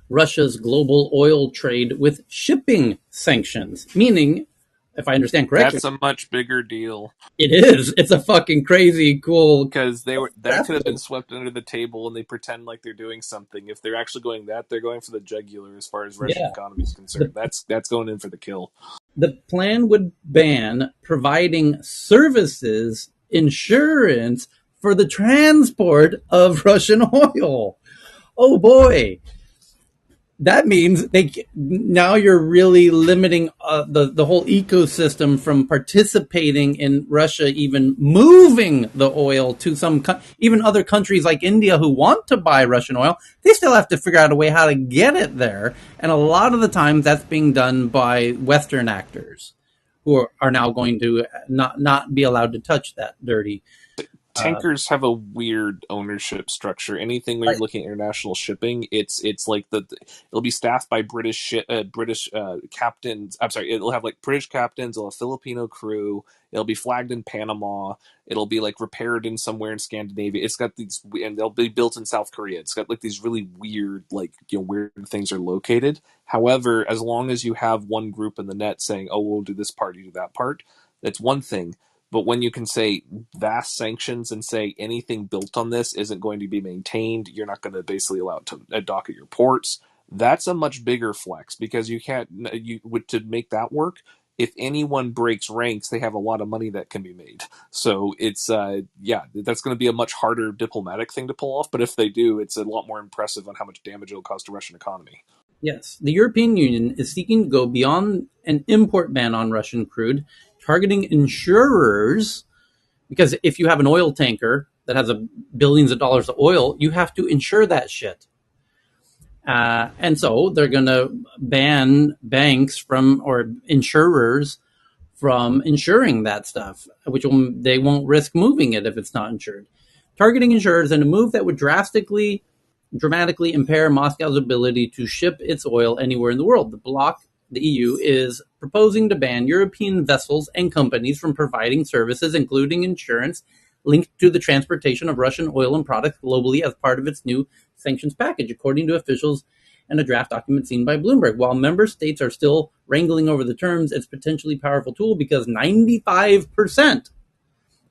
Russia's global oil trade with shipping sanctions, meaning, if I understand correctly, That's a much bigger deal it is. It's a fucking crazy cool. because that could have been swept under the table and they pretend like they're doing something. If they're actually going they're going for the jugular as far as Russian Yeah. economy is concerned. That's going in for the kill. The plan would ban providing services, insurance for the transport of Russian oil. Oh boy. That means now you're really limiting the whole ecosystem from participating in Russia even moving the oil to even other countries like India who want to buy Russian oil. They still have to figure out a way how to get it there, and a lot of the times that's being done by Western actors who are now going to not be allowed to touch that dirty. Tankers have a weird ownership structure. Anything where you're looking at international shipping, it's like it'll be staffed by British captains. I'm sorry, it'll have like British captains. It'll have Filipino crew. It'll be flagged in Panama. It'll be like repaired in somewhere in Scandinavia. It's got these, and they'll be built in South Korea. It's got like these really weird, weird things are located. However, as long as you have one group in the net saying, "Oh, we'll do this part, you do that part," that's one thing. But when you can say vast sanctions and say anything built on this isn't going to be maintained, you're not going to basically allow it to dock at your ports. That's a much bigger flex because you can't. To make that work, if anyone breaks ranks, they have a lot of money that can be made. So it's that's going to be a much harder diplomatic thing to pull off. But if they do, it's a lot more impressive on how much damage it'll cause the Russian economy. Yes, the European Union is seeking to go beyond an import ban on Russian crude, targeting insurers, because if you have an oil tanker that has billions of dollars of oil, you have to insure that shit. And so they're going to ban banks or insurers from insuring that stuff, they won't risk moving it if it's not insured. Targeting insurers in a move that would dramatically impair Moscow's ability to ship its oil anywhere in the world. The bloc the EU is proposing to ban European vessels and companies from providing services, including insurance, linked to the transportation of Russian oil and products globally as part of its new sanctions package, according to officials and a draft document seen by Bloomberg. While member states are still wrangling over the terms, it's a potentially powerful tool because 95%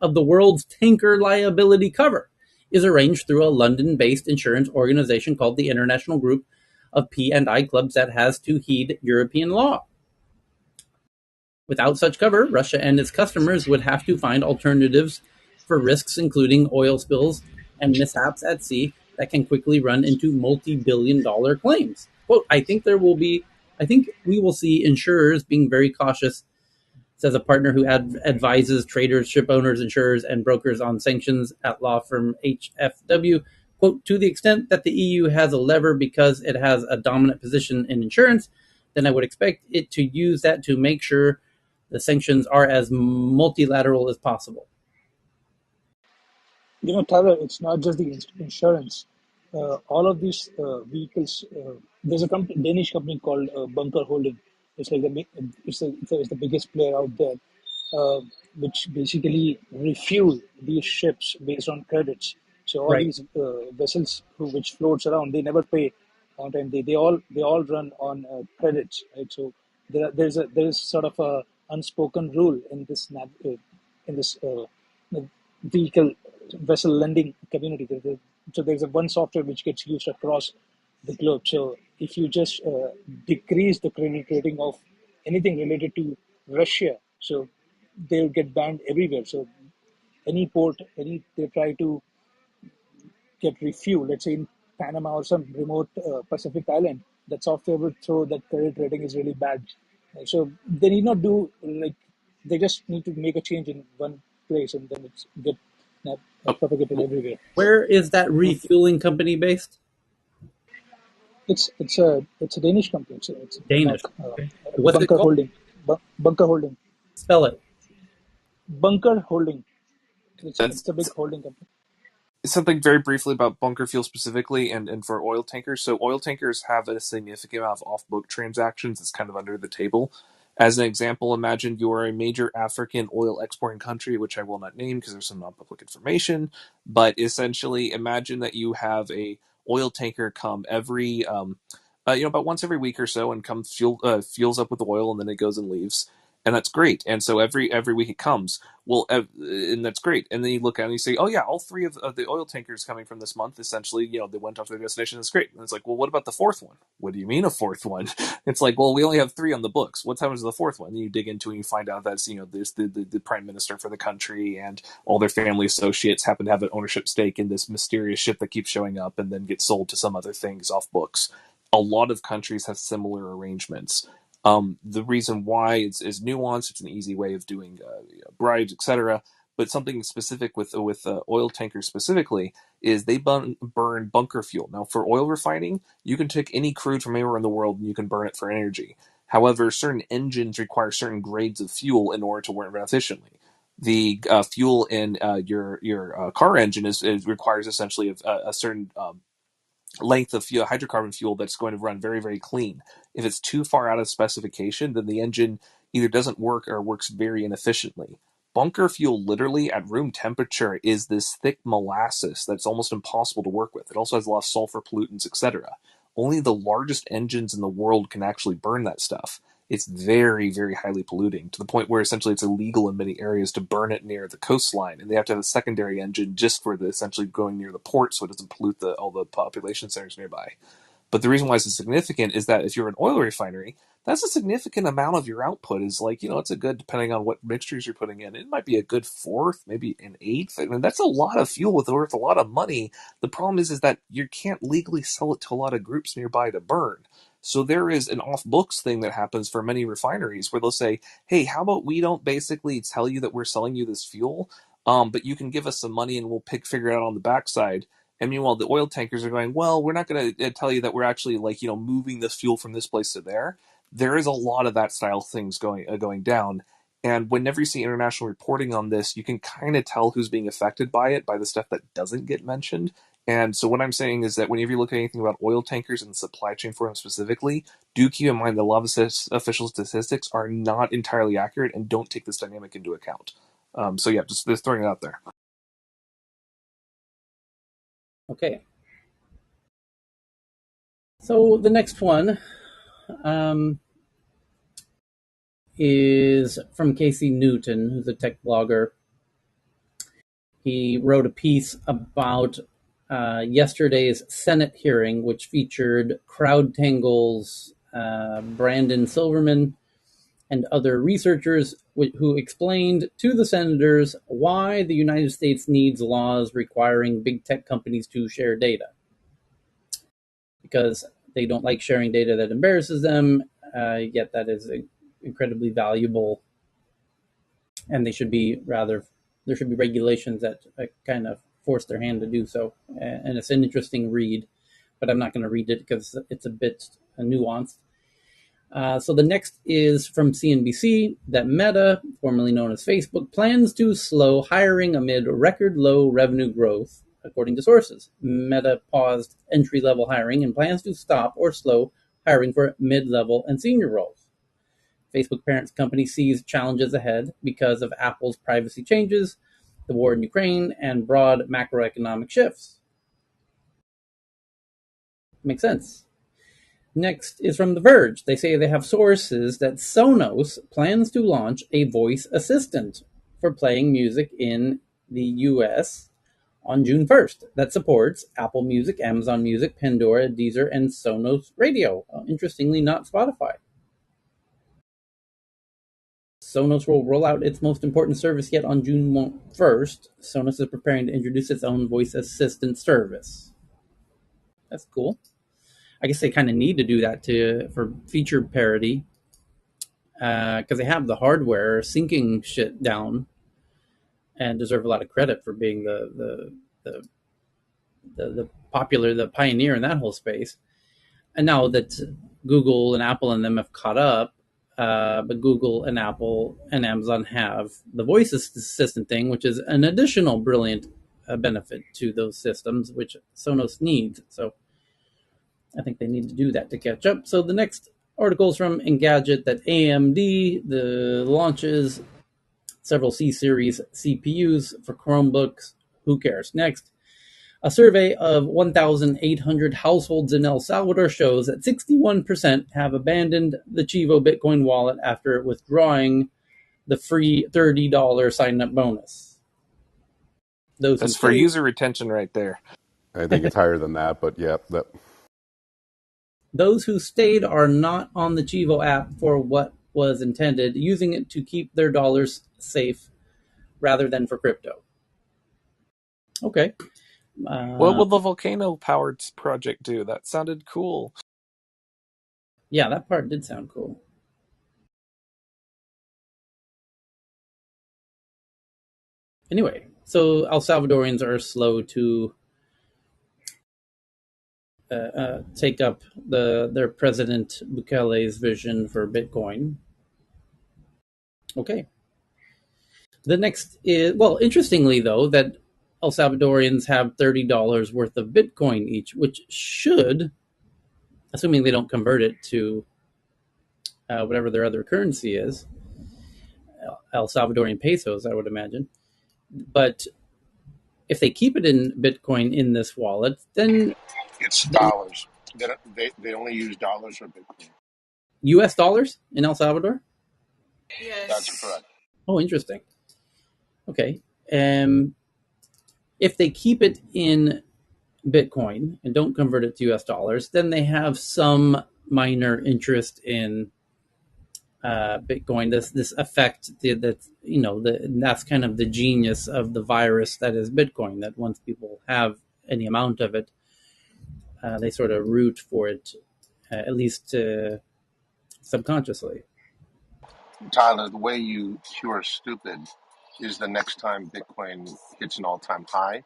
of the world's tanker liability cover is arranged through a London-based insurance organization called the International Group of P&I Clubs that has to heed European law. Without such cover, Russia and its customers would have to find alternatives for risks, including oil spills and mishaps at sea that can quickly run into multi-billion-dollar claims. Quote, I think we will see insurers being very cautious, says a partner who advises traders, ship owners, insurers, and brokers on sanctions at law firm HFW. Quote, to the extent that the EU has a lever because it has a dominant position in insurance, then I would expect it to use that to make sure the sanctions are as multilateral as possible. Tyler, it's not just the insurance. All of these vehicles. There's a Danish company called Bunker Holding. It's like it's the biggest player out there, uh, which basically refuel these ships based on credits. So all Right. these vessels which floats around, they never pay on time. They all run on credits, right? So there's sort of a unspoken rule in this vehicle vessel lending community. So there's a one software which gets used across the globe. So if you just decrease the credit rating of anything related to Russia, so they'll get banned everywhere. So any port, they try to get refuel, let's say in Panama or some remote Pacific island, that software will throw that credit rating is really bad. So they need not do like they just need to make a change in one place and then it's get propagated everywhere. Where is that refueling company based? It's a Danish company. It's Danish. not Okay. What's it Bunker called? Holding. Bunker Holding. Spell it. Bunker Holding. That's It's a big holding company. something very briefly about bunker fuel specifically and for oil tankers. So oil tankers have a significant amount of off-book transactions that's kind of under the table. As an example, imagine you are a major African oil exporting country, which I will not name because there's some non-public information. But essentially, imagine that you have a oil tanker come every, about once every week or so, and come fuels up with oil, and then it goes and leaves, and that's great. And so every week it comes. Well, and that's great. And then you look at it and you say, oh yeah, all three of the oil tankers coming from this month, essentially, they went off to their destination. That's great. And it's like, well, what about the fourth one? What do you mean a fourth one? It's like, well, we only have three on the books. What happens to the fourth one? And you dig into it and you find out that's, there's the prime minister for the country and all their family associates happen to have an ownership stake in this mysterious ship that keeps showing up and then gets sold to some other things off books. A lot of countries have similar arrangements. The reason why is nuanced. It's an easy way of doing bribes, etc. But something specific with oil tankers specifically is they burn bunker fuel. Now, for oil refining, you can take any crude from anywhere in the world and you can burn it for energy. However, certain engines require certain grades of fuel in order to run efficiently. The fuel in your car engine requires essentially a certain length of fuel, hydrocarbon fuel that's going to run very, very clean. If it's too far out of specification, then the engine either doesn't work or works very inefficiently. Bunker fuel, literally at room temperature, is this thick molasses that's almost impossible to work with. It also has a lot of sulfur pollutants, etc. Only the largest engines in the world can actually burn that stuff. It's very, very highly polluting to the point where essentially it's illegal in many areas to burn it near the coastline, and they have to have a secondary engine just for the essentially going near the port so it doesn't pollute all the population centers nearby. But the reason why it's significant is that if you're an oil refinery, that's a significant amount of your output. Is like, it's a good, depending on what mixtures you're putting in, it might be a good fourth, maybe an eighth. I mean, that's a lot of fuel worth a lot of money. The problem is that you can't legally sell it to a lot of groups nearby to burn. So there is an off books thing that happens for many refineries where they'll say, hey, how about we don't basically tell you that we're selling you this fuel, but you can give us some money and we'll figure it out on the backside. And meanwhile, the oil tankers are going, well, we're not going to tell you that we're actually moving this fuel from this place to there. There is a lot of that style things going down. And whenever you see international reporting on this, you can kind of tell who's being affected by it by the stuff that doesn't get mentioned. And so what I'm saying is that whenever you look at anything about oil tankers and the supply chain for them specifically, do keep in mind that a lot of official statistics are not entirely accurate and don't take this dynamic into account. So yeah, just throwing it out there. Okay. So the next one is from Casey Newton, who's a tech blogger. He wrote a piece about yesterday's Senate hearing, which featured CrowdTangle's Brandon Silverman and other researchers who explained to the senators why the United States needs laws requiring big tech companies to share data. Because they don't like sharing data that embarrasses them, yet that is incredibly valuable, and there should be regulations that kind of force their hand to do so. And it's an interesting read, but I'm not going to read it because it's a bit nuanced. So the next is from CNBC that Meta, formerly known as Facebook, plans to slow hiring amid record low revenue growth, according to sources. Meta paused entry-level hiring and plans to stop or slow hiring for mid-level and senior roles. Facebook parent company sees challenges ahead because of Apple's privacy changes, the war in Ukraine, and broad macroeconomic shifts. Makes sense. Next is from The Verge. They say they have sources that Sonos plans to launch a voice assistant for playing music in the US on June 1st that supports Apple Music, Amazon Music, Pandora, Deezer, and Sonos Radio. Interestingly, not Spotify. Sonos will roll out its most important service yet on June 1st. Sonos is preparing to introduce its own voice assistant service. That's cool. I guess they kind of need to do that for feature parity, because they have the hardware syncing shit down, and deserve a lot of credit for being the popular, the pioneer in that whole space. And now that Google and Apple and them have caught up, but Google and Apple and Amazon have the voice assistant thing, which is an additional brilliant benefit to those systems, which Sonos needs. So I think they need to do that to catch up. So the next article is from Engadget that AMD launches several C-series CPUs for Chromebooks. Who cares? Next, a survey of 1,800 households in El Salvador shows that 61% have abandoned the Chivo Bitcoin wallet after withdrawing the free $30 sign-up bonus. That's for user retention right there. I think it's higher than that, but yeah. Those who stayed are not on the Chivo app for what was intended, using it to keep their dollars safe rather than for crypto. Okay. What will the volcano-powered project do? That sounded cool. Yeah, that part did sound cool. Anyway, so El Salvadorians are slow to take up their President Bukele's vision for Bitcoin. Okay. The next is, well, interestingly, though, that El Salvadorians have $30 worth of Bitcoin each, which should, assuming they don't convert it to whatever their other currency is, El Salvadorian pesos, I would imagine. But if they keep it in Bitcoin in this wallet, then it's dollars. They only use dollars or Bitcoin. US dollars in El Salvador? Yes. That's correct. Oh, interesting. Okay. If they keep it in Bitcoin and don't convert it to US dollars, then they have some minor interest in Bitcoin. This effect that's kind of the genius of the virus that is Bitcoin. That once people have any amount of it, they sort of root for it, at least subconsciously. Tyler, the way you cure stupid is the next time Bitcoin hits an all-time high,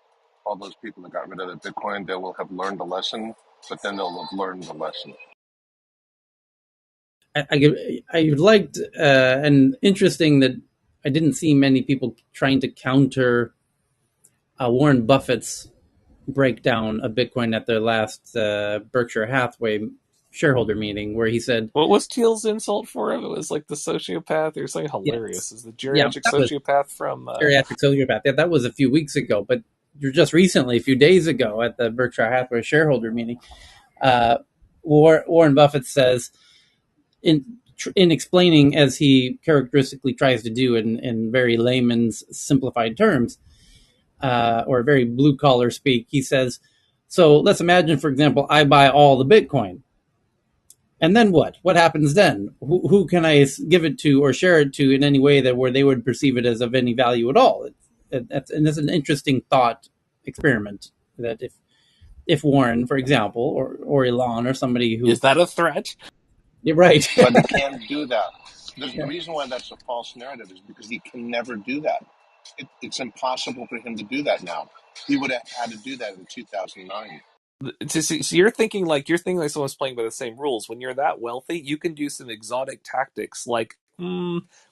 all those people that got rid of the Bitcoin, they will have learned a lesson, but then they'll have learned the lesson. I liked and interesting that I didn't see many people trying to counter Warren Buffett's breakdown of Bitcoin at their last Berkshire Hathaway shareholder meeting, where he said, What was Teal's insult for him? It was like the sociopath or something hilarious. "Yes, Is the yeah, geriatric that was sociopath from? geriatric sociopath." Yeah, that was a few weeks ago, but just recently, a few days ago, at the Berkshire Hathaway shareholder meeting, uh, Warren Buffett says, in explaining, as he characteristically tries to do in very layman's simplified terms, or very blue collar speak, he says, "So let's imagine, for example, I buy all the Bitcoin. And then what? What happens then? Who can I give it to or share it to in any way that where they would perceive it as of any value at all?" And it's an interesting thought experiment, that if Warren, for example, or Elon, or somebody Is who, that a threat? you're right. But he can't do that. The Yeah. reason why that's a false narrative is because he can never do that. It's impossible for him to do that now. He would have had to do that in 2009. So you're thinking like someone's playing by the same rules. When you're that wealthy, you can do some exotic tactics, like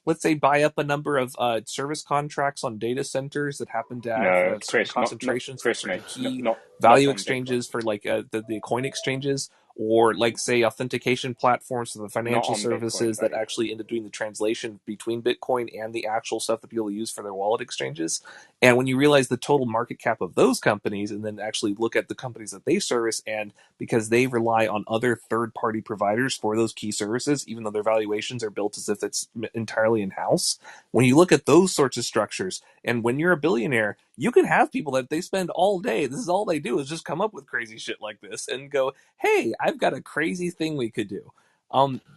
let's say buy up a number of service contracts on data centers that happen to have No, certain Chris, not concentrations for Chris, certain mate, not key not not value on Bitcoin, exchanges, for like the coin exchanges, or like say authentication platforms for the not financial on Bitcoin, services that buddy. actually end up doing the translation between Bitcoin and the actual stuff that people use for their wallet exchanges. And when you realize the total market cap of those companies, and then actually look at the companies that they service, and because they rely on other third party providers for those key services, even though their valuations are built as if it's entirely in house, when you look at those sorts of structures, and when you're a billionaire, you can have people that they spend all day, this is all they do is just come up with crazy shit like this and go, hey, I've got a crazy thing we could do.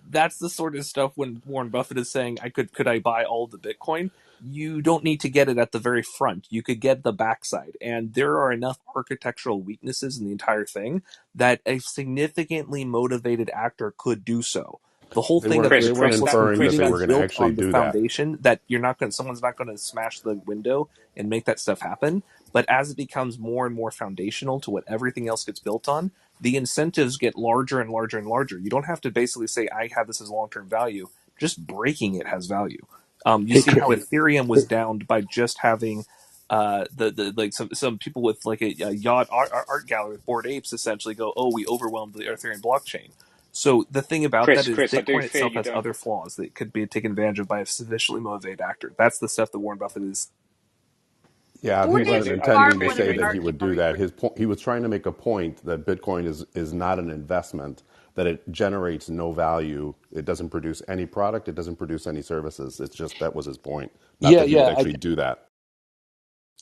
That's the sort of stuff when Warren Buffett is saying, could I buy all the Bitcoin? You don't need to get it at the very front. You could get the backside. And there are enough architectural weaknesses in the entire thing that a significantly motivated actor could do so. The whole thing of They the weren't Chris, trustless that inferring that Chris, computing they is were that's going to built actually on the do that. foundation that someone's not going to smash the window and make that stuff happen. But as it becomes more and more foundational to what everything else gets built on, the incentives get larger and larger and larger. You don't have to basically say, I have this as long term value. Just breaking it has value. You Hey, see how Ethereum was downed by just having the like some people with like a yacht art gallery with bored apes essentially go, oh, we overwhelmed the Ethereum blockchain. So the thing about that is Chris, I do Bitcoin fear itself you has don't. other flaws that could be taken advantage of by a sufficiently motivated actor. That's the stuff that Warren Buffett is. Yeah, he Bored I apes wasn't do, is I do far intending to fear more you than say an may that do. he art would do gallery. that. He was trying to make a point that Bitcoin is not an investment, that it generates no value. It doesn't produce any product. It doesn't produce any services. It's just that was his point. Not yeah, that he would yeah, actually do that.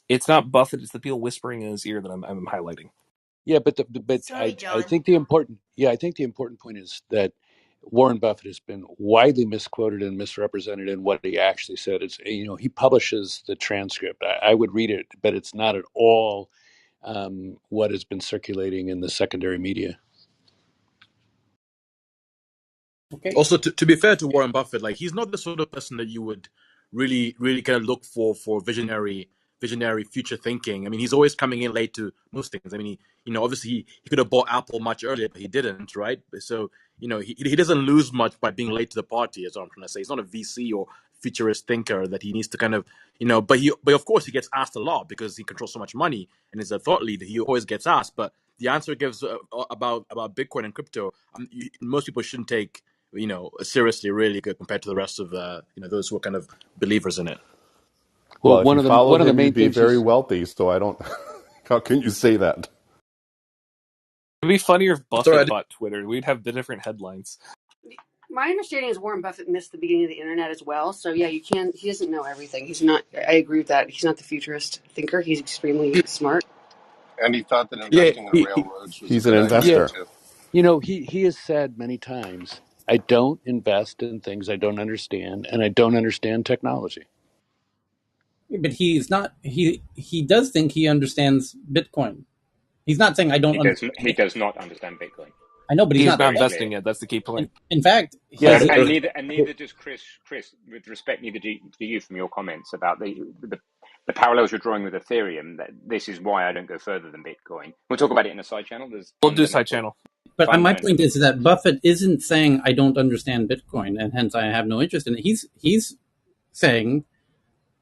It's not Buffett; it's the people whispering in his ear that I'm highlighting. yeah, but Sorry, I John. think the important I think the important point is that Warren Buffett has been widely misquoted and misrepresented in what he actually said. It's he publishes the transcript. I would read it, but it's not at all what has been circulating in the secondary media. Okay. Also, to be fair to Warren Buffett, like he's not the sort of person that you would really kind of look for visionary future thinking. I mean, he's always coming in late to most things. I mean, obviously he could have bought Apple much earlier, but he didn't, right? So he doesn't lose much by being late to the party. Is what I'm trying to say. He's not a VC or futurist thinker that he needs to kind of but of course he gets asked a lot because he controls so much money and is a thought leader. He always gets asked, but the answer he gives about Bitcoin and crypto, most people shouldn't take seriously, really good compared to the rest of those who are kind of believers in it. Well, Well, if you one followed of the him, main you'd be things very he's wealthy. So I don't. How can you say that? It'd be funnier if Sorry, Buffett bought Twitter. We'd have the different headlines. My understanding is Warren Buffett missed the beginning of the internet as well. So yeah, you can't. He doesn't know everything. He's not. I agree with that. He's not the futurist thinker. He's extremely smart. And he thought that yeah investing in railroads was a He's an good idea yeah investor. too. he has said many times, I don't invest in things I don't understand, and I don't understand technology. But he's not. He does think he understands Bitcoin. He's not saying I don't understand He it. does not understand Bitcoin. I know, but he's He's not not Very saying. clear. investing yet. That's the key point. In fact, Yeah, he's And okay. neither does Chris. Chris, with respect, neither do you from your comments about the parallels you're drawing with Ethereum. That this is why I don't go further than Bitcoin. We'll talk about it in a side channel. There's We'll do side channel. But my point fundamental. is that Buffett isn't saying I don't understand Bitcoin and hence I have no interest in it. He's saying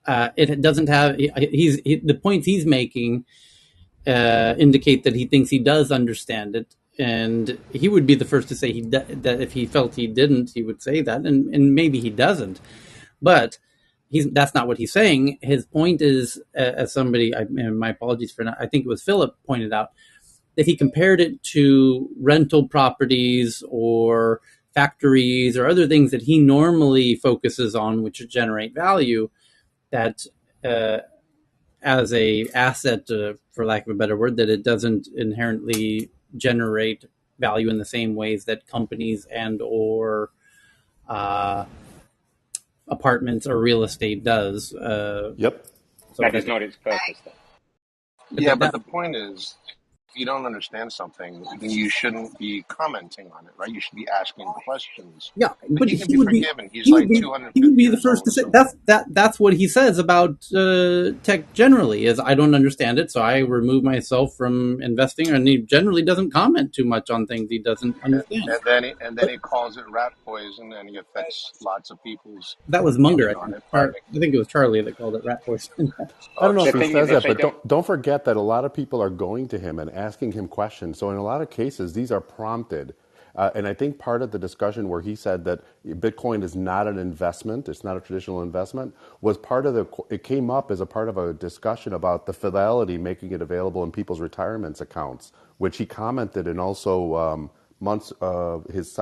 it doesn't have. The points he's making indicate that he thinks he does understand it, and he would be the first to say that if he felt he didn't, he would say that, and maybe he doesn't. But that's not what he's saying. His point is, as somebody, and my apologies for not, I think it was Philip pointed out, that he compared it to rental properties or factories or other things that he normally focuses on, which generate value. That as a asset, for lack of a better word, that it doesn't inherently generate value in the same ways that companies and or uh, apartments or real estate does. Yep. So That is that, not its purpose, though. Yeah, but that the point is, if you don't understand something, then you shouldn't be commenting on it, right? You should be asking questions. yeah, But but he can be forgiven. He's he would like be he would 250 be the years first to old, say so that's what he says about tech generally is I don't understand it, so I remove myself from investing, and he generally doesn't comment too much on things he doesn't understand. and then But he calls it rat poison, and he affects lots of people's that was Munger, I opinion on think. it by making. I think it was Charlie that called it rat poison. I Oh, don't know The if he thing Charlie. is, says if that, they but don't, don't forget that a lot of people are going to him and asking him questions. So in a lot of cases, these are prompted. And I think part of the discussion where he said that Bitcoin is not an investment, it's not a traditional investment, was part of it came up as a part of a discussion about the Fidelity making it available in people's retirement accounts, which he commented, and also months his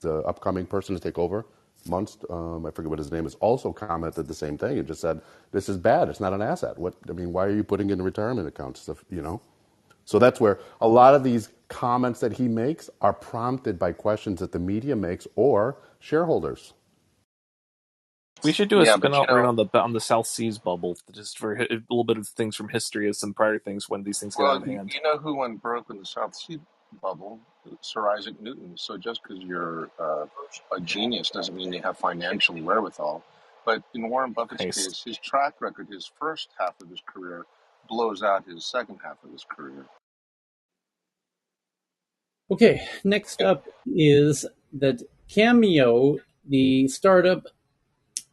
upcoming person to take over. Munst, I forget what his name is, also commented the same thing and just said, "This is bad. It's not an asset. What I mean, why are you putting it in retirement accounts? You know." So that's where a lot of these comments that he makes are prompted by questions that the media makes or shareholders. We should do a Yeah, spin but you out right know, on the South Seas bubble, just for a little bit of things from history of some prior things when these things get out well, of hand. you know who went broke in the South Sea bubble? Sir Isaac Newton. So just because you're a genius doesn't mean you have financial wherewithal. But in Warren Buffett's Nice. case, his track record, his first half of his career, blows out his second half of his career. Okay, next up is that Cameo, the startup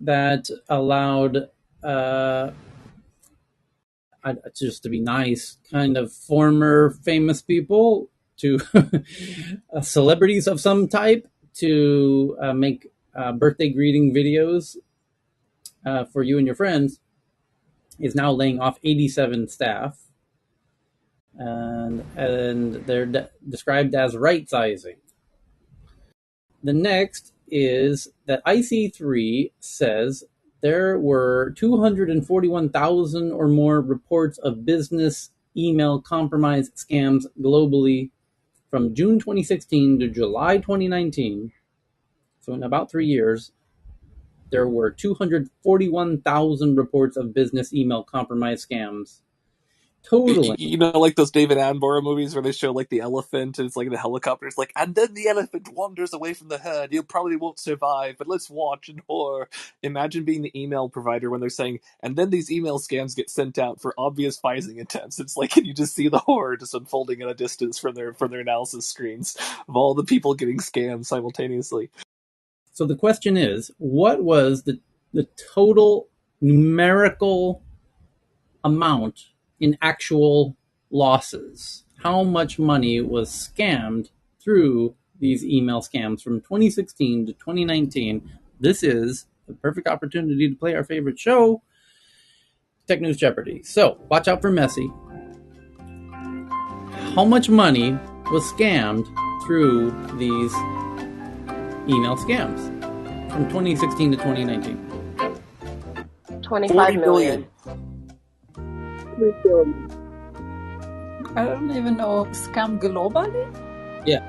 that allowed just to be nice, kind of former famous people to celebrities of some type to make birthday greeting videos for you and your friends, is now laying off 87 staff, and they're described as right sizing. The next is that IC3 says there were 241,000 or more reports of business email compromise scams globally from June 2016 to July 2019. So, in about 3 years, there were 241,000 reports of business email compromise scams, totaling. You know, like those David Attenborough movies where they show like the elephant and it's like the helicopter. It's like, and then the elephant wanders away from the herd. You probably won't survive, but let's watch in horror. Imagine being the email provider when they're saying, and then these email scams get sent out for obvious phishing attempts. It's like, can you just see the horror just unfolding at a distance from their analysis screens of all the people getting scammed simultaneously? So the question is, what was the total numerical amount in actual losses? How much money was scammed through these email scams from 2016 to 2019? This is the perfect opportunity to play our favorite show, Tech News Jeopardy. So watch out for Messi. How much money was scammed through these email scams from 2016 to 2019? 25 40 million. billion. I don't even know. Scam globally? Yeah.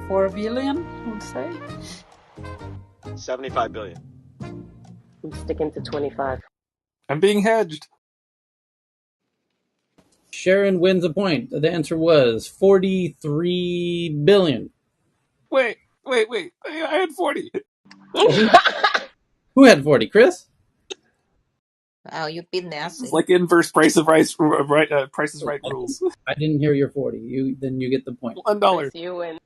4 billion, I would say. 75 billion. I'm sticking to 25. I'm being hedged. Sharon wins a point. The answer was 43 billion. Wait. I had 40. Who had 40? Chris? Wow, you've been It's nasty. like inverse price of rice, Price is Right rules. I didn't hear your 40. Then you get the point. Chris, $1. you win.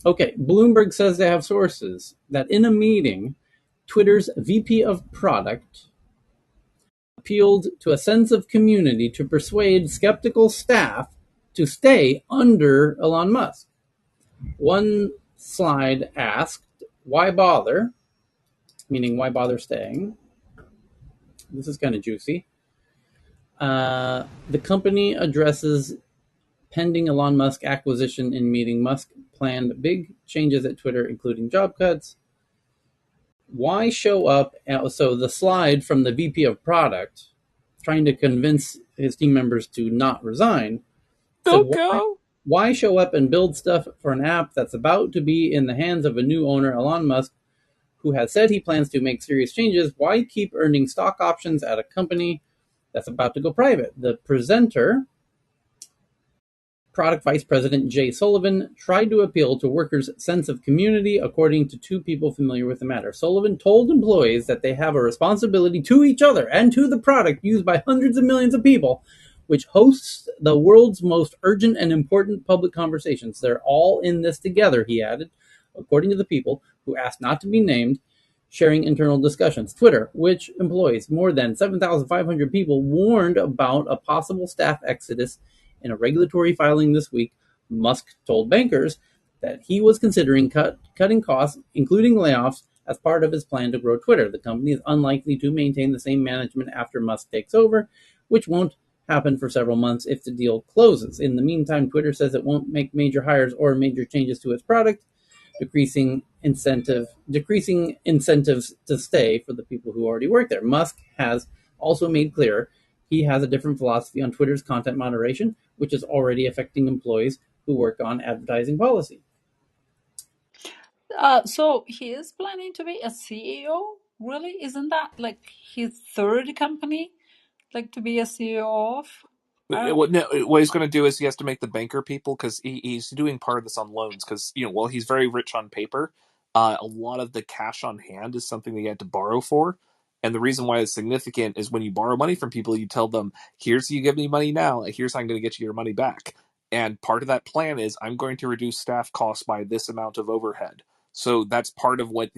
Okay, Bloomberg says they have sources that in a meeting Twitter's VP of Product appealed to a sense of community to persuade skeptical staff to stay under Elon Musk. One slide asked, why bother? Meaning, why bother staying? This is kind of juicy. The company addresses pending Elon Musk acquisition in meeting. Musk planned big changes at Twitter, including job cuts. Why show up? So the slide from the VP of Product trying to convince his team members to not resign said, Don't go. why show up and build stuff for an app that's about to be in the hands of a new owner, Elon Musk, who has said he plans to make serious changes? Why keep earning stock options at a company that's about to go private? The presenter, Product Vice President Jay Sullivan, tried to appeal to workers' sense of community, according to two people familiar with the matter. Sullivan told employees that they have a responsibility to each other and to the product used by hundreds of millions of people, which hosts the world's most urgent and important public conversations. They're all in this together, he added, according to the people who asked not to be named, sharing internal discussions. Twitter, which employs more than 7,500 people, warned about a possible staff exodus in a regulatory filing this week. Musk told bankers that he was considering cutting costs, including layoffs, as part of his plan to grow Twitter. The company is unlikely to maintain the same management after Musk takes over, which won't happen for several months if the deal closes. In the meantime, Twitter says it won't make major hires or major changes to its product, decreasing incentives to stay for the people who already work there. Musk has also made clear he has a different philosophy on Twitter's content moderation, which is already affecting employees who work on advertising policy. So he is planning to be a CEO? Really? Isn't that like his third company, like to be a CEO of? What he's going to do is he has to make the banker people, because he's doing part of this on loans, because while he's very rich on paper, a lot of the cash on hand is something that he had to borrow for. And the reason why it's significant is when you borrow money from people, you tell them, here's you give me money now, here's how I'm going to get you your money back. And part of that plan is I'm going to reduce staff costs by this amount of overhead. So that's part of what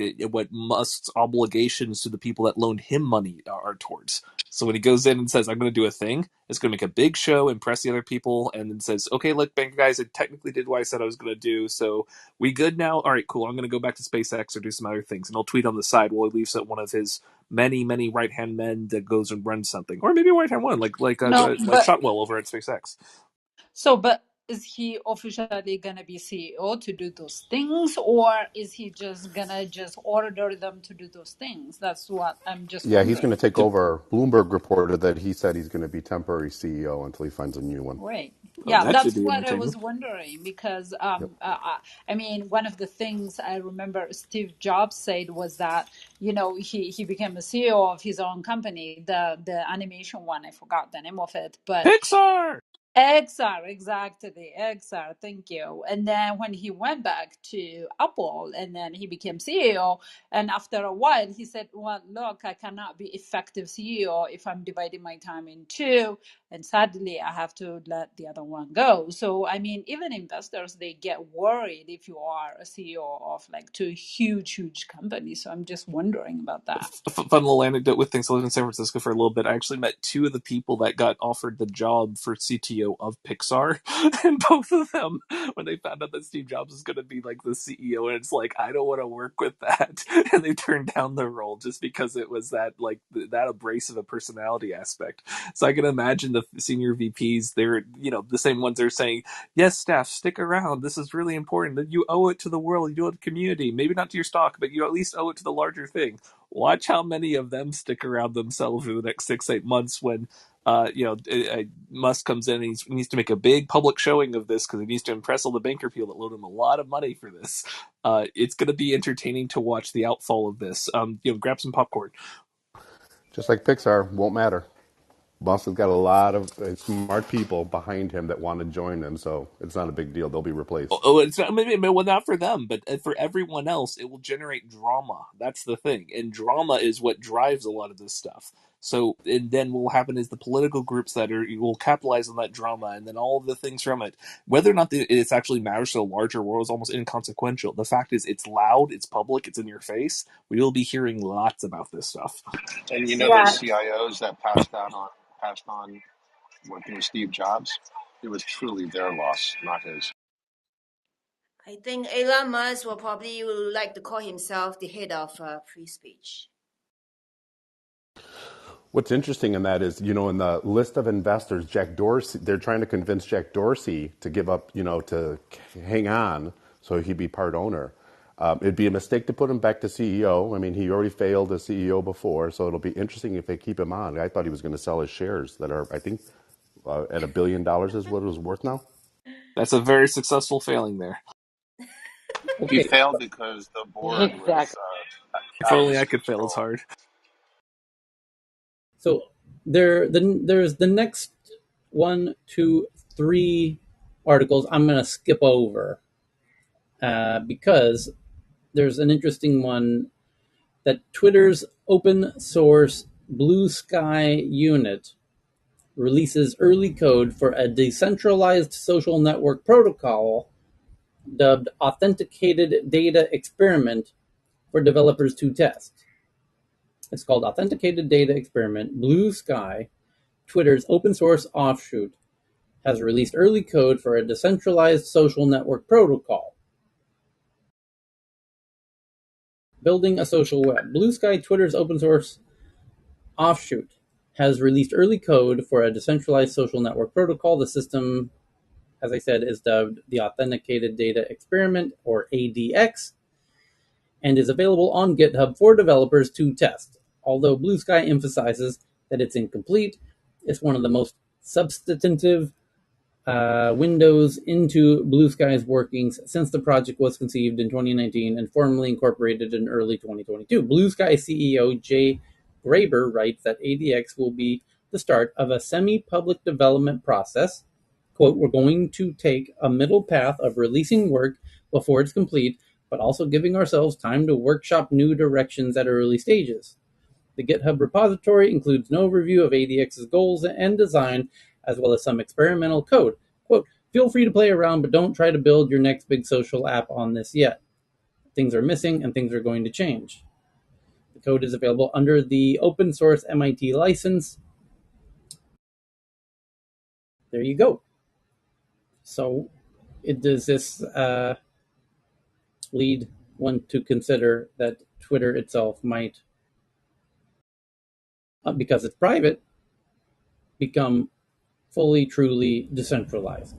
Musk's obligations to the people that loaned him money are towards. So when he goes in and says, I'm going to do a thing, it's going to make a big show, impress the other people, and then says, okay, look, banker guys, I technically did what I said I was going to do, so we good now? All right, cool, I'm going to go back to SpaceX or do some other things. And he'll tweet on the side while he leaves at one of his many, many right-hand men that goes and runs something. Or maybe a right-hand one, like No, but Shotwell over at SpaceX. but is he officially gonna be CEO to do those things, or is he just gonna just order them to do those things? That's what I'm just Yeah, he's going to wondering. take over. Bloomberg reported that he said he's going to be temporary CEO until he finds a new one. Right. Oh, Yeah, that should that's be what I entertaining. was wondering because Yep. I mean, one of the things I remember Steve Jobs said was that, he became a CEO of his own company, the animation one, I forgot the name of it, but Pixar! XR, exactly. XR, thank you. And then when he went back to Apple and then he became CEO, and after a while he said, well, look, I cannot be effective CEO if I'm dividing my time in two. And sadly, I have to let the other one go. So, I mean, even investors, they get worried if you are a CEO of like two huge, huge companies. So I'm just wondering about that. Fun little anecdote with things. I lived in San Francisco for a little bit. I actually met two of the people that got offered the job for CTO of Pixar, and both of them, when they found out that Steve Jobs was going to be like the CEO, and it's like, I don't want to work with that, and they turned down the role just because it was that that abrasive a personality aspect. So I can imagine the senior VPs. They're the same ones that are saying, yes, staff, stick around. This is really important. That you owe it to the world. You owe it to the community. Maybe not to your stock, but you at least owe it to the larger thing. Watch how many of them stick around themselves for the next 6-8 months when Musk comes in and he needs to make a big public showing of this because he needs to impress all the banker people that loaned him a lot of money for this. It's going to be entertaining to watch the outfall of this. Grab some popcorn. Just like Pixar, won't matter. Musk has got a lot of smart people behind him that want to join him, so it's not a big deal. They'll be replaced. It's not, maybe, well, not for them, but for everyone else, it will generate drama. That's the thing, and drama is what drives a lot of this stuff. So, and then what will happen is the political groups that will capitalize on that drama, and then all of the things from it. Whether or not it's actually matters to the larger world is almost inconsequential. The fact is, it's loud, it's public, it's in your face. We will be hearing lots about this stuff. And you know Yeah. those CIOs that passed on working with Steve Jobs? It was truly their loss, not his. I think Elon Musk will probably would like to call himself the head of free speech. What's interesting in that is, in the list of investors, Jack Dorsey, they're trying to convince Jack Dorsey to give up, to hang on so he'd be part owner. It'd be a mistake to put him back to CEO. I mean, he already failed as CEO before, so it'll be interesting if they keep him on. I thought he was going to sell his shares that are, I think, at $1 billion is what it was worth now. That's a very successful failing there. He Okay, failed because the board was Exactly. If out of only his I could fail as control. hard. so there's the next one, two, three articles I'm going to skip over because there's an interesting one that Twitter's open source Blue Sky unit releases early code for a decentralized social network protocol dubbed Authenticated Data Experiment for developers to test. It's called Authenticated Data Experiment. Blue Sky, Twitter's open source offshoot, has released early code for a decentralized social network protocol. Building a social web. Blue Sky, Twitter's open source offshoot, has released early code for a decentralized social network protocol. The system, as I said, is dubbed the Authenticated Data Experiment, or ADX, and is available on GitHub for developers to test. Although Blue Sky emphasizes that it's incomplete, it's one of the most substantive windows into Blue Sky's workings since the project was conceived in 2019 and formally incorporated in early 2022. Blue Sky CEO Jay Graber writes that ADX will be the start of a semi-public development process. Quote, we're going to take a middle path of releasing work before it's complete, but also giving ourselves time to workshop new directions at early stages. The GitHub repository includes an overview of ADX's goals and design, as well as some experimental code. Quote, feel free to play around, but don't try to build your next big social app on this yet. Things are missing and things are going to change. The code is available under the open source MIT license. There you go. So, does this lead one to consider that Twitter itself might, because it's private, become fully, truly decentralized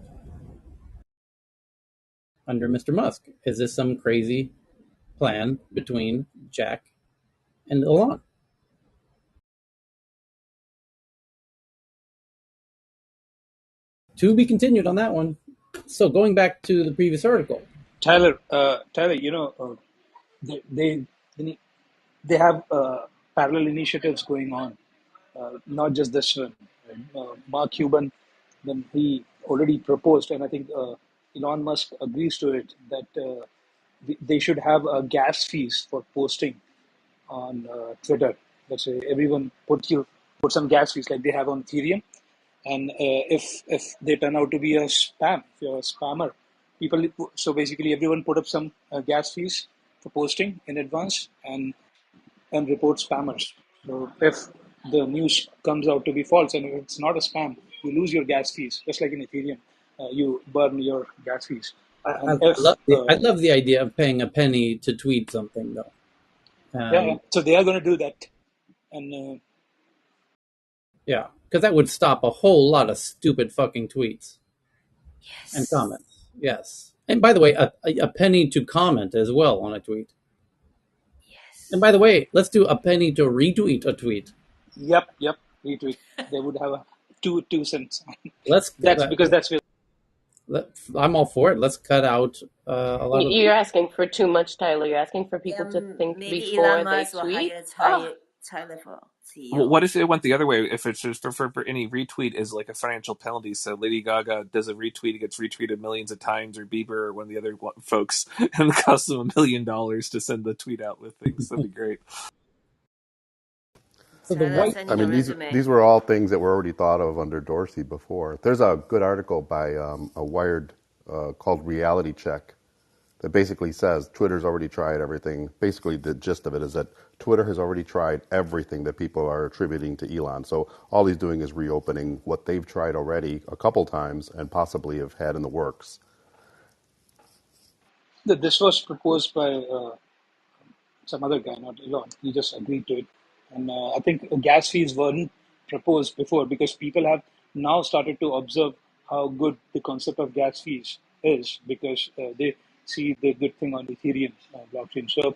under Mr. Musk? Is this some crazy plan between Jack and Elon? To be continued on that one. So going back to the previous article. Tyler, they they have parallel initiatives going on, not just this one. Mark Cuban, then he already proposed, and I think Elon Musk agrees to it, that they should have gas fees for posting on Twitter. Let's say everyone put some gas fees like they have on Ethereum, and if they turn out to be a spam, if you're a spammer, people, so basically everyone put up some gas fees for posting in advance, and report spammers. So if the news comes out to be false and if it's not a spam, you lose your gas fees, just like in Ethereum, you burn your gas fees. And if I love the idea of paying a penny to tweet something, though. yeah, so they are going to do that, and Yeah, because that would stop a whole lot of stupid fucking tweets and Yes. comments. Yes. And by the way, a penny to comment as well on a tweet. And Yes. by the way, let's do a penny to retweet a tweet. yep, retweet. They would have a two cents. Let's. That's because that's where. I'm all for it. Let's cut out a lot of. You're asking for too much, Tyler. You're asking for people to think Maybe Elon before they Musk will tweet. hire Oh, Tyler for Well, CEO. what if it went the other way? If it's just for any retweet is like a financial penalty. So Lady Gaga does a retweet, it gets retweeted millions of times, or Bieber or one of the other folks, and it costs them $1 million to send the tweet out with things. That'd be great. So the Tyler, white send I in your mean, resume. these were all things that were already thought of under Dorsey before. There's a good article by a Wired called Reality Check that basically says Twitter's already tried everything. Basically, the gist of it is that Twitter has already tried everything that people are attributing to Elon. So all he's doing is reopening what they've tried already a couple times and possibly have had in the works. This was proposed by some other guy, not Elon. He just agreed to it. And I think gas fees weren't proposed before because people have now started to observe how good the concept of gas fees is because they see the good thing on Ethereum blockchain. So,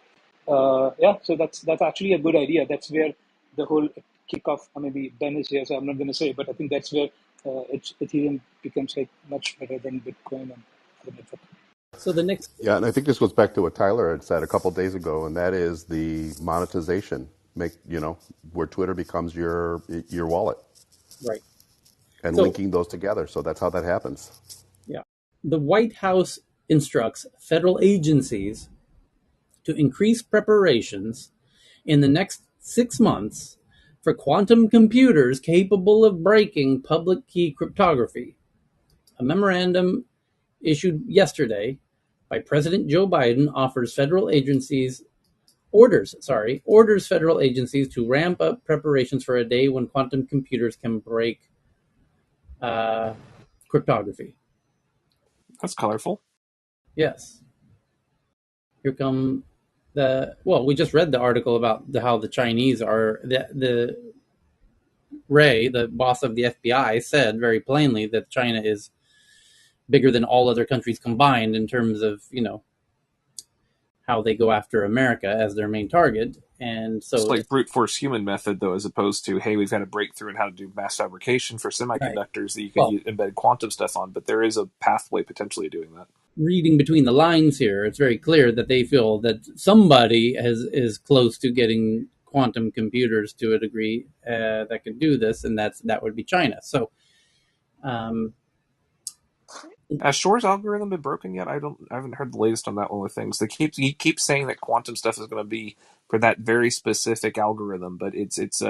yeah, so that's actually a good idea. That's where the whole kickoff, maybe Ben is here, so I'm not going to say, but I think that's where Ethereum becomes like much better than Bitcoin and other networks. so the next Yeah, and I think this goes back to what Tyler had said a couple days ago, and that is the monetization. Where Twitter becomes your wallet right. and So linking those together. So that's how that happens. yeah, the White House instructs federal agencies to increase preparations in the next 6 months for quantum computers capable of breaking public key cryptography. A memorandum issued yesterday by President Joe Biden orders federal agencies to ramp up preparations for a day when quantum computers can break uh, cryptography. That's colorful. Yes, here come we just read the article about how the Chinese are the Ray, the boss of the FBI, said very plainly that China is bigger than all other countries combined in terms of how they go after America as their main target, and It's so like brute force human method, though, as opposed to, hey, we've had a breakthrough in how to do mass fabrication for right. semiconductors that you can Well, embed quantum stuff on. But there is a pathway potentially doing that. reading between the lines here, it's very clear that they feel that somebody is close to getting quantum computers to a degree that can do this, and that would be China. So, um, Has Shor's algorithm been broken yet? I haven't heard the latest on that one with things. He keeps saying that quantum stuff is going to be for that very specific algorithm, but it's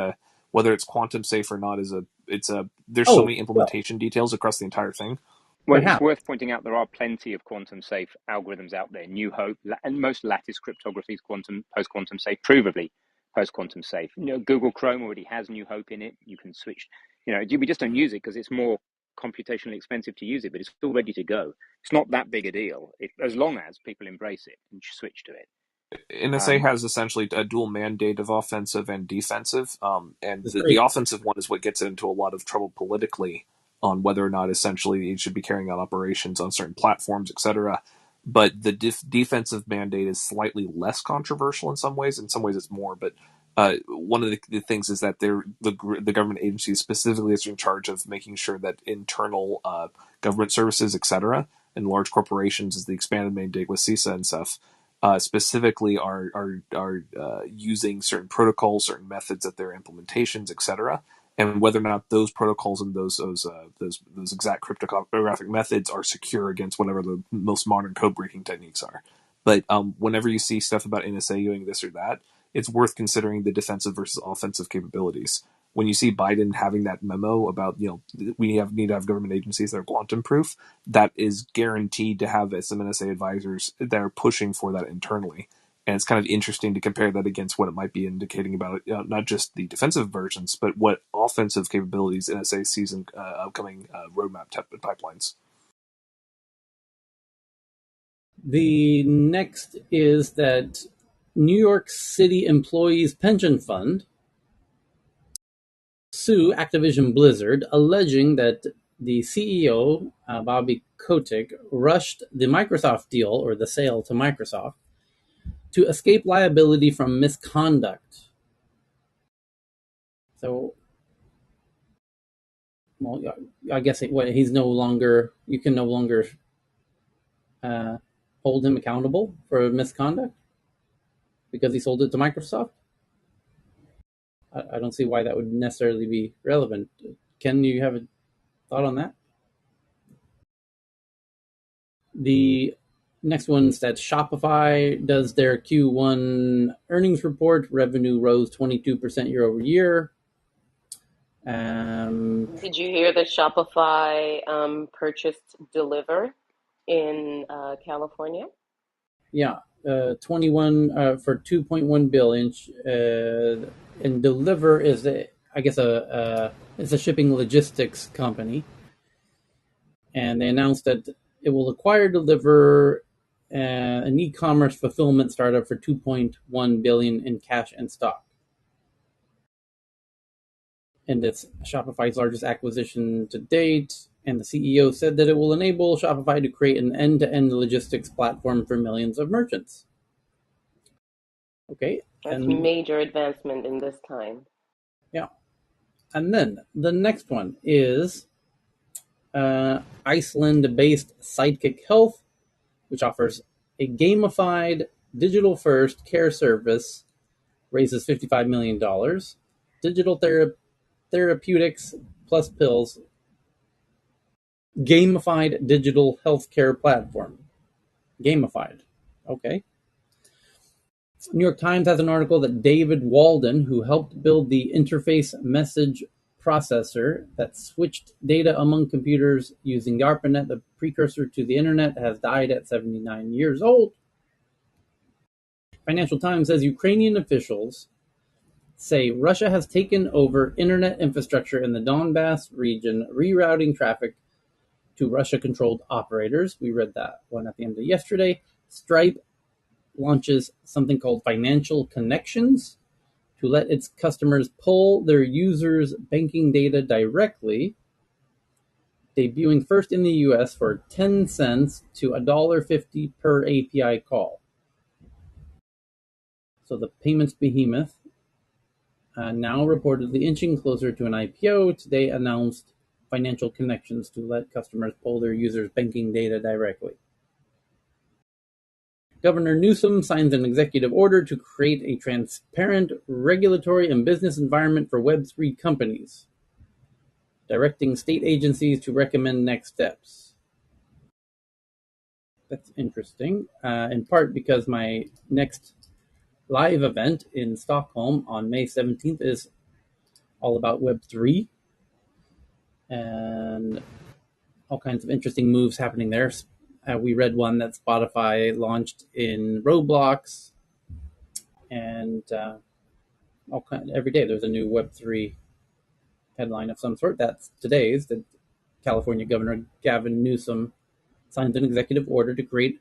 whether it's quantum safe or not is there's so oh many well, implementation details across the entire thing. Well, it's perhaps worth pointing out there are plenty of quantum safe algorithms out there. New Hope and most lattice cryptography is post quantum safe, provably post quantum safe. Google Chrome already has New Hope in it. You can switch. We just don't use it because it's more computationally expensive to use it, but it's still ready to go. It's not that big a deal as long as people embrace it and switch to it. NSA has essentially a dual mandate of offensive and defensive, and it's the great. offensive one is what gets it into a lot of trouble politically on whether or not essentially it should be carrying out operations on certain platforms, etc. But the defensive mandate is slightly less controversial in some ways. In some ways, it's more. But one of the things is that the government agencies specifically is in charge of making sure that internal government services, etc., and large corporations, is the expanded mandate with CISA and stuff specifically are using certain protocols, certain methods at their implementations, etc. And whether or not those protocols and those exact cryptographic methods are secure against whatever the most modern code breaking techniques are. But whenever you see stuff about NSA doing this or that, it's worth considering the defensive versus offensive capabilities. When you see Biden having that memo about need to have government agencies that are quantum proof, that is guaranteed to have some NSA advisors that are pushing for that internally. And it's kind of interesting to compare that against what it might be indicating about not just the defensive versions, but what offensive capabilities NSA sees in upcoming roadmap pipelines. The next is that New York City Employees Pension Fund sue Activision Blizzard, alleging that the CEO, Bobby Kotick, rushed the Microsoft deal or the sale to Microsoft to escape liability from misconduct. So, well, I guess he's no longer. You can no longer uh, hold him accountable for misconduct because he sold it to Microsoft. I don't see why that would necessarily be relevant. Ken, you have a thought on that? The Next one is that Shopify does their Q1 earnings report. Revenue rose 22% year over year. Did you hear that Shopify purchased Deliver in California? Yeah, 21 for 2.1 billion. And Deliver is I guess it's a shipping logistics company, and they announced that it will acquire Deliver, an e-commerce fulfillment startup, for 2.1 billion in cash and stock. And it's Shopify's largest acquisition to date. And the CEO said that it will enable Shopify to create an end-to-end logistics platform for millions of merchants. Okay, That's and major advancement in this time. yeah, and then the next one is Iceland-based Sidekick Health, which offers a gamified, digital-first care service, raises $55 million. Digital therapeutics plus pills, gamified digital healthcare platform. Gamified. Okay. New York Times has an article that David Walden, who helped build the interface message processor that switched data among computers using the ARPANET, the precursor to the internet, has died at 79 years old. Financial Times says Ukrainian officials say Russia has taken over internet infrastructure in the Donbass region, rerouting traffic to Russia-controlled operators. We read that one at the end of yesterday. Stripe launches something called Financial Connections to let its customers pull their users' banking data directly, debuting first in the US for 10 cents to $1.50 per API call. So the payments behemoth, now reportedly inching closer to an IPO, today announced Financial Connections to let customers pull their users' banking data directly. Governor Newsom signs an executive order to create a transparent regulatory and business environment for Web3 companies, directing state agencies to recommend next steps. That's interesting, in part because my next live event in Stockholm on May 17th is all about Web3 and all kinds of interesting moves happening there. We read one that Spotify launched in Roblox, and every day there's a new Web3 headline of some sort. That's today's. The California Governor Gavin Newsom signed an executive order to create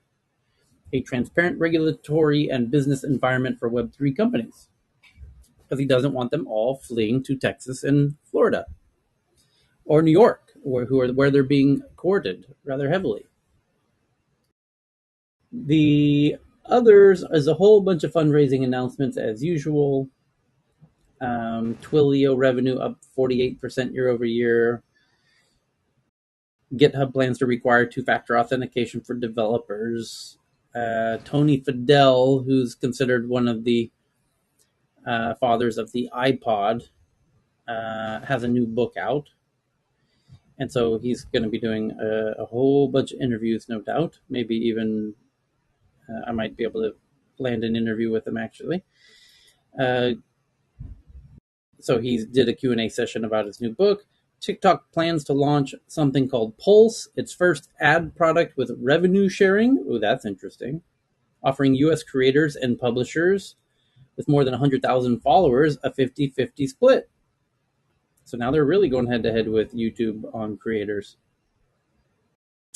a transparent regulatory and business environment for Web3 companies, because he doesn't want them all fleeing to Texas and Florida or New York, where they're being courted rather heavily. The others is a whole bunch of fundraising announcements as usual. Twilio revenue up 48% year over year. GitHub plans to require two-factor authentication for developers. Tony Fadell, who's considered one of the fathers of the iPod, has a new book out. And so he's going to be doing a whole bunch of interviews, no doubt. Maybe even I might be able to land an interview with him, actually. So he did a Q&A session about his new book. TikTok plans to launch something called Pulse, its first ad product with revenue sharing. Oh, that's interesting. Offering U.S. creators and publishers with more than 100,000 followers a 50-50 split. So now they're really going head-to-head with YouTube on creators,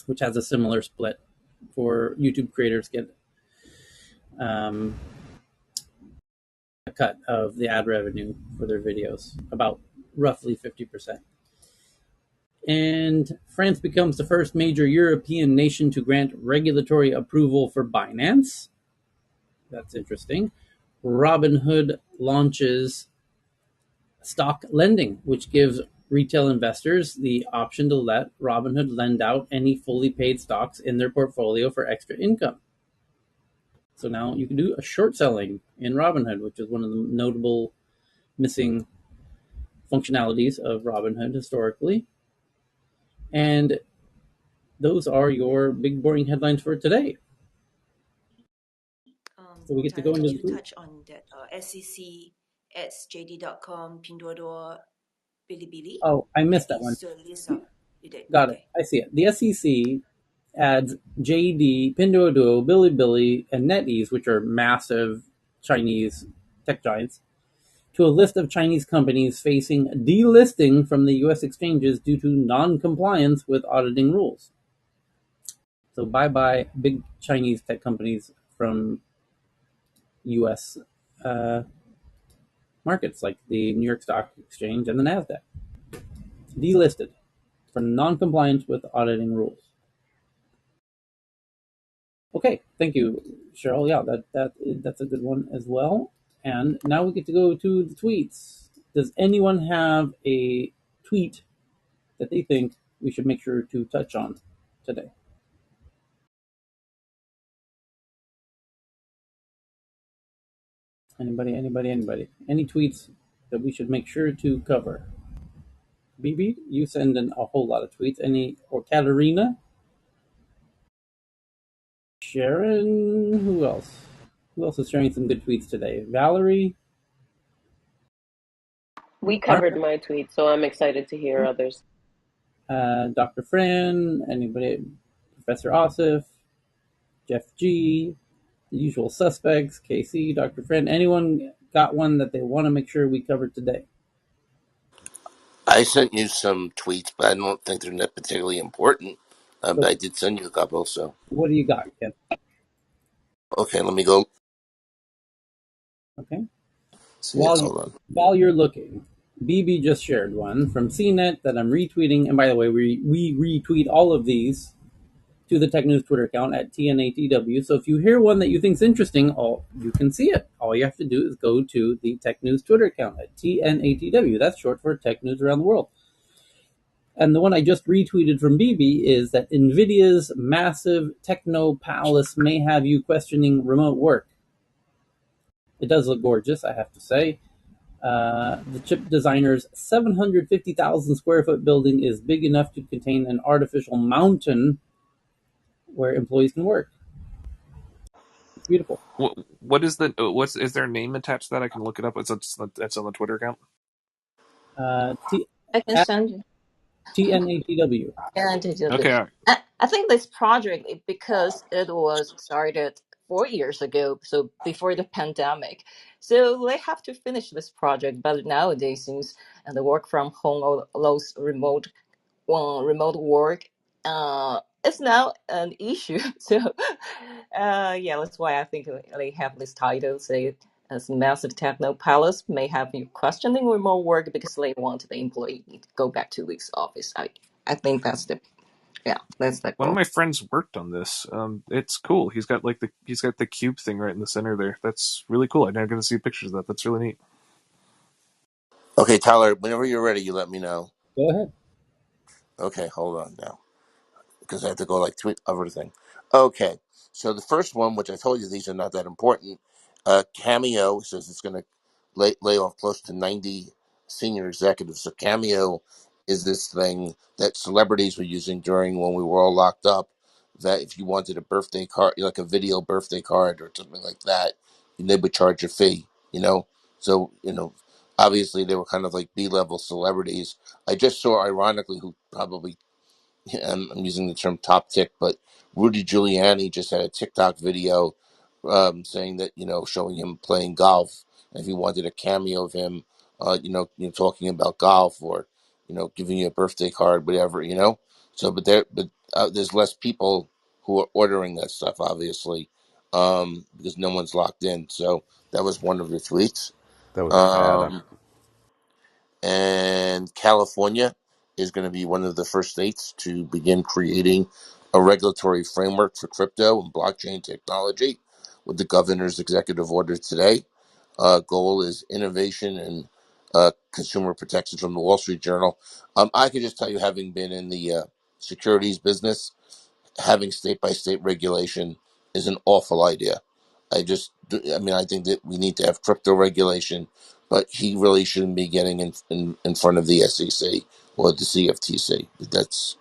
which has a similar split. For YouTube creators get a cut of the ad revenue for their videos, about roughly 50%. And France becomes the first major European nation to grant regulatory approval for Binance. That's interesting. Robinhood launches stock lending, which gives retail investors the option to let Robinhood lend out any fully paid stocks in their portfolio for extra income. So now you can do a short selling in Robinhood, which is one of the notable missing functionalities of Robinhood historically. And those are your big boring headlines for today. So we get to Tyler, go into could the you tweets. touch on that SEC at JD.com, Pinduoduo, Bilibili? Oh, I That missed that one. is the list of you did. Got it. Okay. I see it. The SEC adds JD, Pinduoduo, Bilibili, and NetEase, which are massive Chinese tech giants, to a list of Chinese companies facing delisting from the U.S. exchanges due to non-compliance with auditing rules. So bye bye big Chinese tech companies from U.S. Uh, markets like the New York Stock Exchange and the Nasdaq, delisted for non-compliance with auditing rules. Okay, thank you, Cheryl. Yeah, that's a good one as well. And now we get to go to the tweets. Does anyone have a tweet that they think we should make sure to touch on today? Anybody? Anybody? Anybody? Any tweets that we should make sure to cover? BB, you send in a whole lot of tweets. Any or Katerina, Sharon? Who else? Who else is sharing some good tweets today? Valerie, We Mark, covered my tweet, so I'm excited to hear others. Dr. Fran, anybody? Professor Osif, Jeff G, the usual suspects, KC, Dr. Fran. Anyone got one that they want to make sure we cover today? I sent you some tweets, but I don't think they're not particularly important. But So, I did send you a couple, so what do you got, Ken? okay. Let me go Okay. see it. While you Hold on. while you're looking, BB just shared one from CNET that I'm retweeting. And by the way, we retweet all of these to the Tech News Twitter account at TNATW. So if you hear one that you think is interesting, you can see it. All you have to do is go to the Tech News Twitter account at TNATW. That's short for Tech News Around the World. And the one I just retweeted from BB is that NVIDIA's massive techno palace may have you questioning remote work. It does look gorgeous, I have to say. The chip designer's 750,000 square foot building is big enough to contain an artificial mountain where employees can work. It's beautiful. What is the what's is there a name attached to that? I can look it up. It's on the Twitter account. T I can at send you. TNATW. Yeah, digital. Okay, all right. I think this project, because it was started 4 years ago, so before the pandemic, so they have to finish this project. But nowadays, since the work from home or those remote work, it's now an issue. So, yeah, that's why I think they have this title. Say, as massive techno palace may have you questioning remote work because they want the employee to go back to this office. I think that's the One of goal. my friends worked on this. It's cool. He's got the cube thing right in the center there. That's really cool. I'm going to see pictures of that. That's really neat. Okay, Tyler. Whenever you're ready, you let me know. Go ahead. Okay, hold on now, because I have to go like tweet everything. Okay, so the first one, which I told you these are not that important, Cameo says it's going to lay off close to 90 senior executives. So Cameo is this thing that celebrities were using during when we were all locked up. That if you wanted a birthday card, like a video birthday card or something like that, they would charge a fee. So obviously they were kind of like B-level celebrities. I just saw, ironically, who probably I'm using the term top tick, but Rudy Giuliani just had a TikTok video saying that, showing him playing golf. And if you wanted a cameo of him, talking about golf or, giving you a birthday card, whatever. So, but there's less people who are ordering that stuff, obviously, because no one's locked in. So that was one of the tweets. That was a fad. Um, and California is going to be one of the first states to begin creating a regulatory framework for crypto and blockchain technology with the governor's executive order today. Goal is innovation and consumer protection from the Wall Street Journal. I could just tell you, having been in the securities business, having state by state regulation is an awful idea. I think that we need to have crypto regulation, but he really shouldn't be getting in front of the SEC or the CFTC. That's,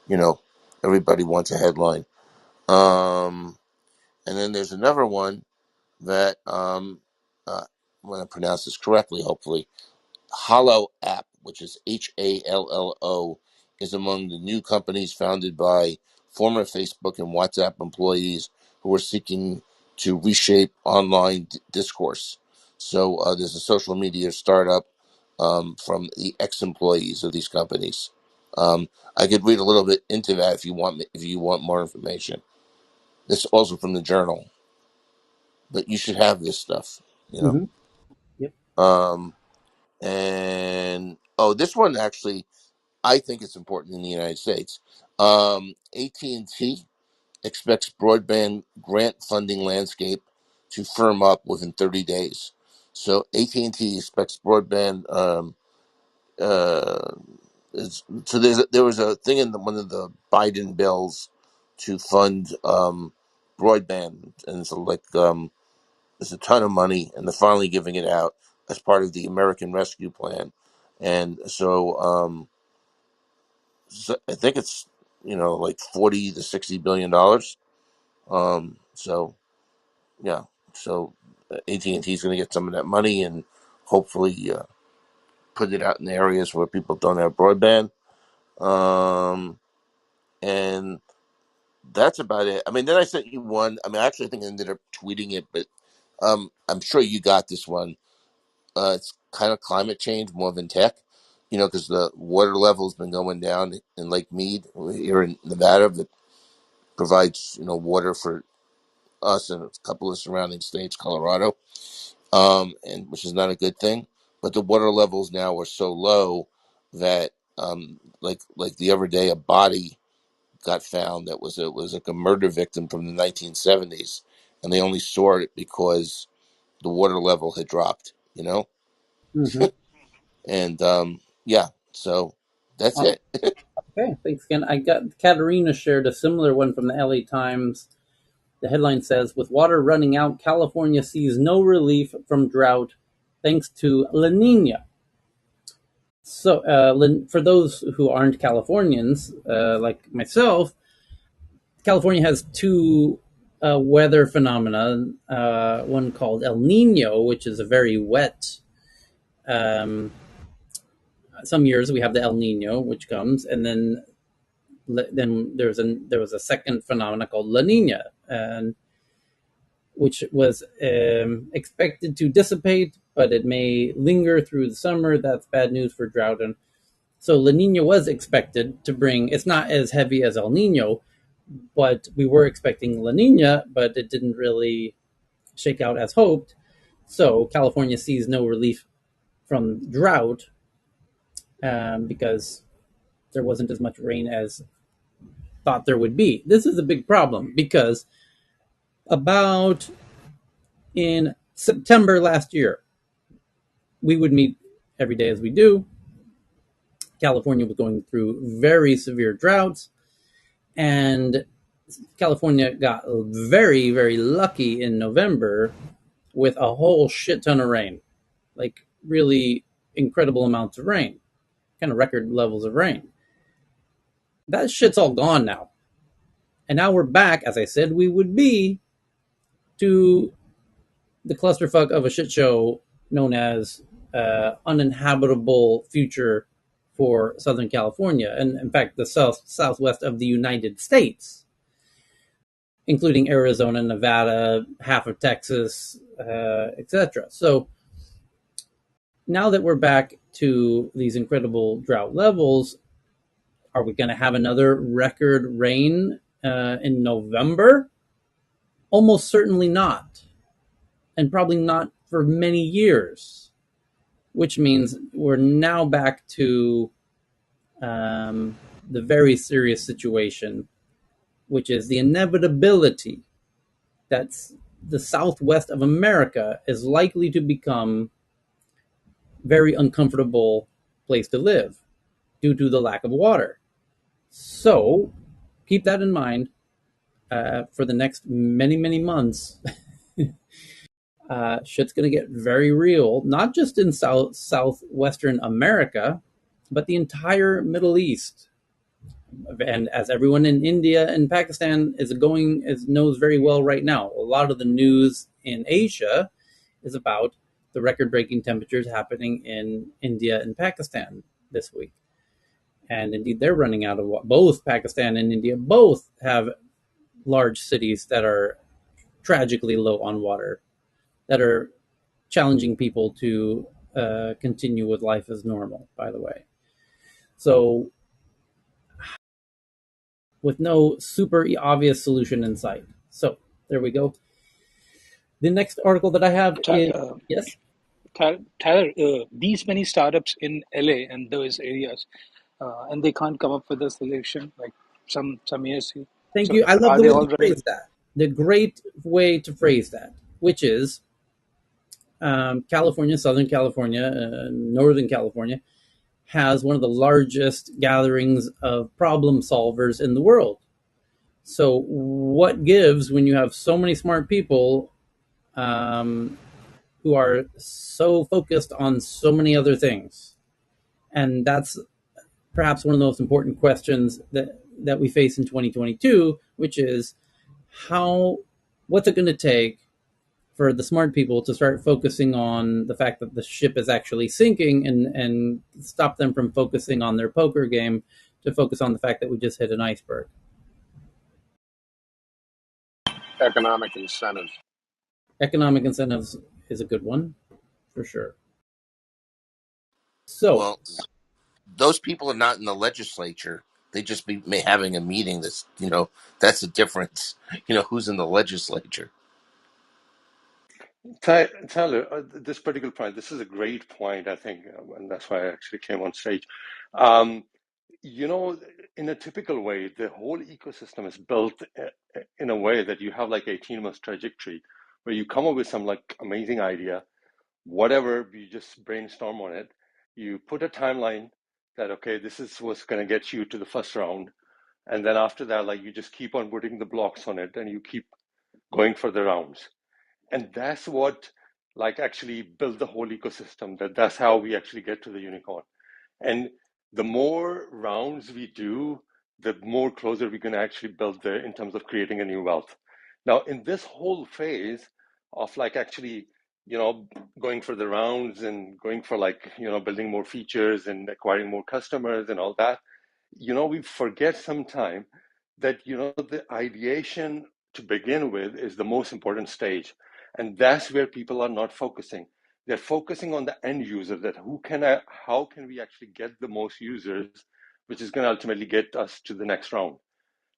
you know, everybody wants a headline. And then there's another one that I'm going to pronounce this correctly, hopefully. Hollow App, which is HALLO, is among the new companies founded by former Facebook and WhatsApp employees who are seeking to reshape online discourse. So there's a social media startup from the ex-employees of these companies. I could read a little bit into that if you want more information. This is also from the journal, but you should have this stuff, you know. Mm-hmm. Yep. And this one actually, I think it's important in the United States. AT&T expects broadband grant funding landscape to firm up within 30 days. So AT&T expects broadband. Uh, there was a thing in one of the Biden bills to fund broadband, and so there's a ton of money, and they're finally giving it out as part of the American Rescue Plan, and so I think it's like 40 to 60 billion dollars. So yeah, so AT&T is going to get some of that money and hopefully put it out in areas where people don't have broadband. And that's about it. I mean, then I sent you one. I mean, actually, I think I ended up tweeting it, but I'm sure you got this one. It's kind of climate change more than tech, because the water level has been going down in Lake Mead here in Nevada that provides, water for us and a couple of surrounding states, Colorado, and which is not a good thing. But the water levels now are so low that, like the other day, a body got found that was like a murder victim from the 1970s, and they only saw it because the water level had dropped. Mm-hmm. And yeah, so that's it. Okay, thanks again. I got Katerina shared a similar one from the LA Times. The headline says, "With water running out, California sees no relief from drought thanks to La Nina." So, for those who aren't Californians, like myself, California has two weather phenomena. One called El Nino, which is a very wet. Um, some years we have the El Nino, which comes, and then there was a second phenomena called La Nina, and which was expected to dissipate, but it may linger through the summer. That's bad news for drought. And so La Nina was expected to bring. It's not as heavy as El Nino, but we were expecting La Nina, but it didn't really shake out as hoped. So California sees no relief from drought because there wasn't as much rain as thought there would be. This is a big problem because about in September last year, we would meet every day as we do. California was going through very severe droughts, and California got very, very lucky in November with a whole shit ton of rain, like really incredible amounts of rain, kind of record levels of rain. That shit's all gone now. And now we're back, as I said, we would be to the clusterfuck of a shit show known as uninhabitable future for Southern California, and in fact, the southwest of the United States, including Arizona, Nevada, half of Texas, etc. So now that we're back to these incredible drought levels, are we going to have another record rain in November? Almost certainly not, and probably not for many years, which means we're now back to the very serious situation, which is the inevitability that the southwest of America is likely to become a very uncomfortable place to live due to the lack of water. So keep that in mind for the next many, many months. Shit's going to get very real, not just in southwestern America, but the entire Middle East. And as everyone in India and Pakistan knows very well right now, a lot of the news in Asia is about the record-breaking temperatures happening in India and Pakistan this week. And indeed, they're running out of water. Both Pakistan and India both have large cities that are tragically low on water, that are challenging people to continue with life as normal, by the way. So, with no super obvious solution in sight. So, there we go. The next article that I have is yes. Tyler, these many startups in LA and those areas, and they can't come up with a solution like some years. Thank So you. I love are the they way you all running? phrase that. The great way to phrase that, which is California, Southern California, Northern California, has one of the largest gatherings of problem solvers in the world. So, what gives when you have so many smart people who are so focused on so many other things? And that's perhaps one of the most important questions that we face in 2022, which is how what's it going to take for the smart people to start focusing on the fact that the ship is actually sinking and stop them from focusing on their poker game to focus on the fact that we just hit an iceberg. Economic incentives. Economic incentives is a good one for sure. So, Well, those people are not in the legislature. They just be having a meeting. That's the difference. Who's in the legislature? Tyler, this particular point, this is a great point, I think, and that's why I actually came on stage. Um, you know, in a typical way, the whole ecosystem is built in a way that you have like 18 months trajectory where you come up with some like amazing idea, whatever, you just brainstorm on it. You put a timeline that, okay, this is what's going to get you to the first round. And then after that, like you just keep on putting the blocks on it and you keep going for the rounds. And that's what like actually build the whole ecosystem. That's how we actually get to the unicorn. And the more rounds we do, the more closer we can actually build there in terms of creating a new wealth. Now, in this whole phase of like actually, going for the rounds and going for like, building more features and acquiring more customers and all that, we forget sometime that, the ideation to begin with is the most important stage. And that's where people are not focusing. They're focusing on the end user, that how can we actually get the most users, which is going to ultimately get us to the next round.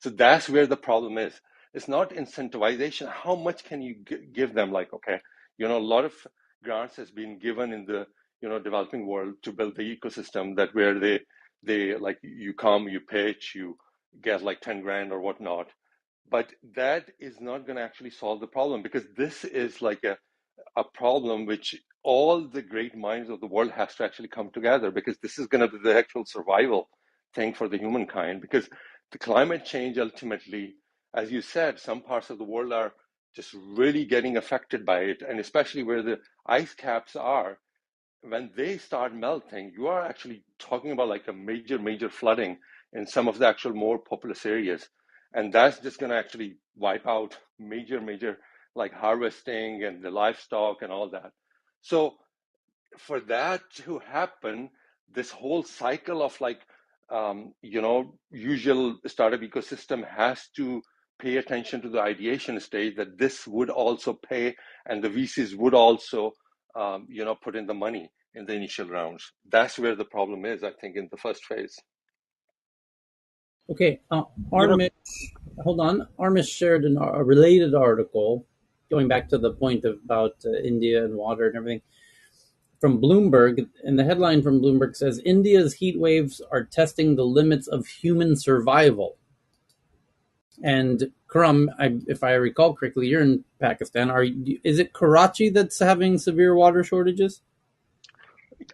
So that's where the problem is. It's not incentivization. How much can you give them? Like, okay, a lot of grants has been given in the, developing world to build the ecosystem that where they like you come, you pitch, you get like 10 grand or whatnot. But that is not going to actually solve the problem, because this is like a problem which all the great minds of the world has to actually come together, because this is going to be the actual survival thing for the humankind. Because the climate change ultimately, as you said, some parts of the world are just really getting affected by it, and especially where the ice caps are, when they start melting, you are actually talking about like a major flooding in some of the actual more populous areas. And that's just going to actually wipe out major like harvesting and the livestock and all that. So for that to happen, this whole cycle of like, usual startup ecosystem has to pay attention to the ideation stage, that this would also pay, and the VCs would also, put in the money in the initial rounds. That's where the problem is, I think, in the first phase. okay, Armish, hold on. Armish shared a related article going back to the point about India and water and everything from Bloomberg, and the headline from Bloomberg says India's heat waves are testing the limits of human survival. And Karam, if I recall correctly, you're in Pakistan. Is it Karachi that's having severe water shortages?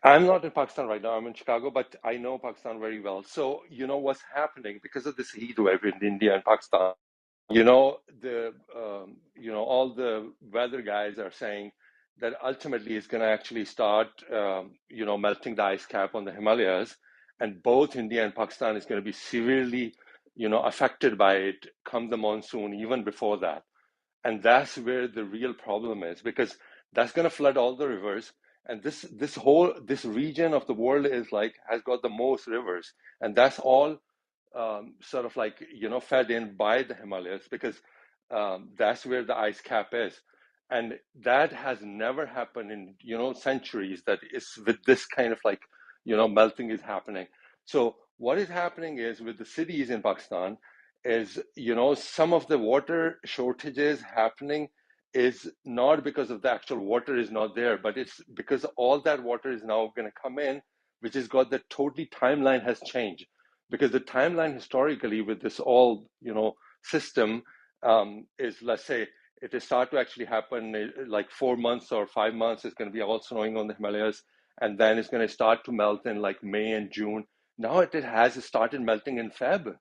I'm not in Pakistan right now. I'm in Chicago, but I know Pakistan very well. So, what's happening because of this heat wave in India and Pakistan. All the weather guys are saying that ultimately it's going to actually start, melting the ice cap on the Himalayas, and both India and Pakistan is going to be severely, affected by it come the monsoon, even before that. And that's where the real problem is, because that's going to flood all the rivers. And this region of the world is like has got the most rivers, and that's all sort of like fed in by the Himalayas, because that's where the ice cap is, and that has never happened in centuries. That is with this kind of like melting is happening. So what is happening is with the cities in Pakistan is some of the water shortages happening is not because of the actual water is not there, but it's because all that water is now going to come in, which has got the totally timeline has changed, because the timeline historically with this all system is, let's say it is start to actually happen like 4 months or 5 months is going to be all snowing on the Himalayas, and then it's going to start to melt in like May and June. Now it has started melting in Feb.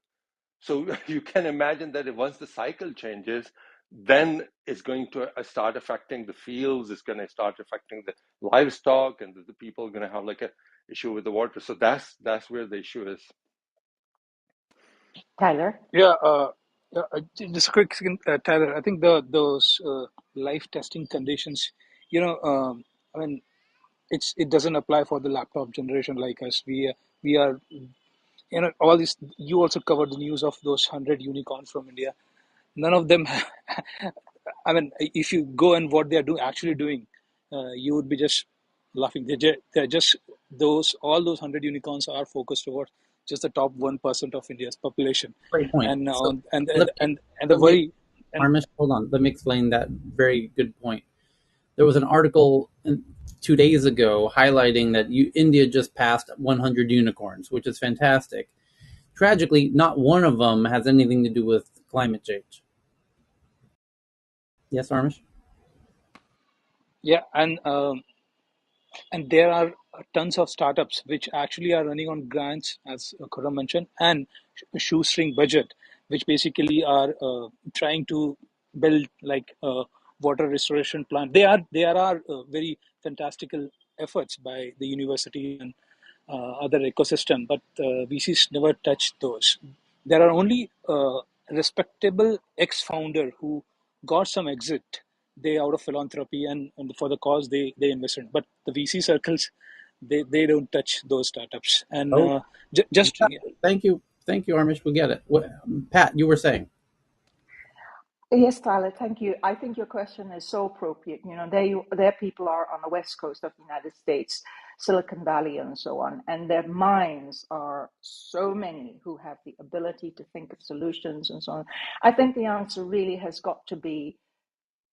So you can imagine that once the cycle changes, then it's going to start affecting the fields, it's going to start affecting the livestock, and the people are going to have like a issue with the water. So that's where the issue is. Tyler? Yeah, just a quick second, Tyler. I think those life testing conditions, I mean, it doesn't apply for the laptop generation like us. We are, all this. You also covered the news of those 100 unicorns from India. None of them. I mean, if you go and what they are actually doing, you would be just laughing. They're just those. All those 100 unicorns are focused towards just the top 1% of India's population, Great point. and So on and let and me and, and the let me worry. And Armish, hold on. Let me explain that very good point. There was an article 2 days ago highlighting that India just passed 100 unicorns, which is fantastic. Tragically, not one of them has anything to do with climate change. Yes, Armish? yeah, and there are tons of startups which actually are running on grants, as Khurram mentioned, and shoestring budget, which basically are trying to build like a water restoration plant. There are very fantastical efforts by the university and other ecosystem, but VCs never touch those. There are only respectable ex-founder who got some exit, they out of philanthropy and for the cause they invested. But the VC circles, they don't touch those startups. And Oh, just thank you. Thank you, Armish. We get it. Pat, you were saying. Yes, Tyler, thank you. I think your question is so appropriate. Their people are on the west coast of the United States, Silicon Valley, and so on, and their minds are so many who have the ability to think of solutions and so on. I think the answer really has got to be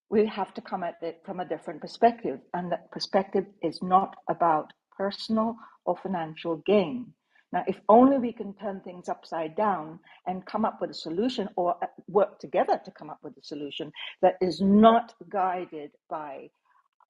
we have to come at it from a different perspective, and that perspective is not about personal or financial gain. Now, if only we can turn things upside down and come up with a solution, or work together to come up with a solution that is not guided by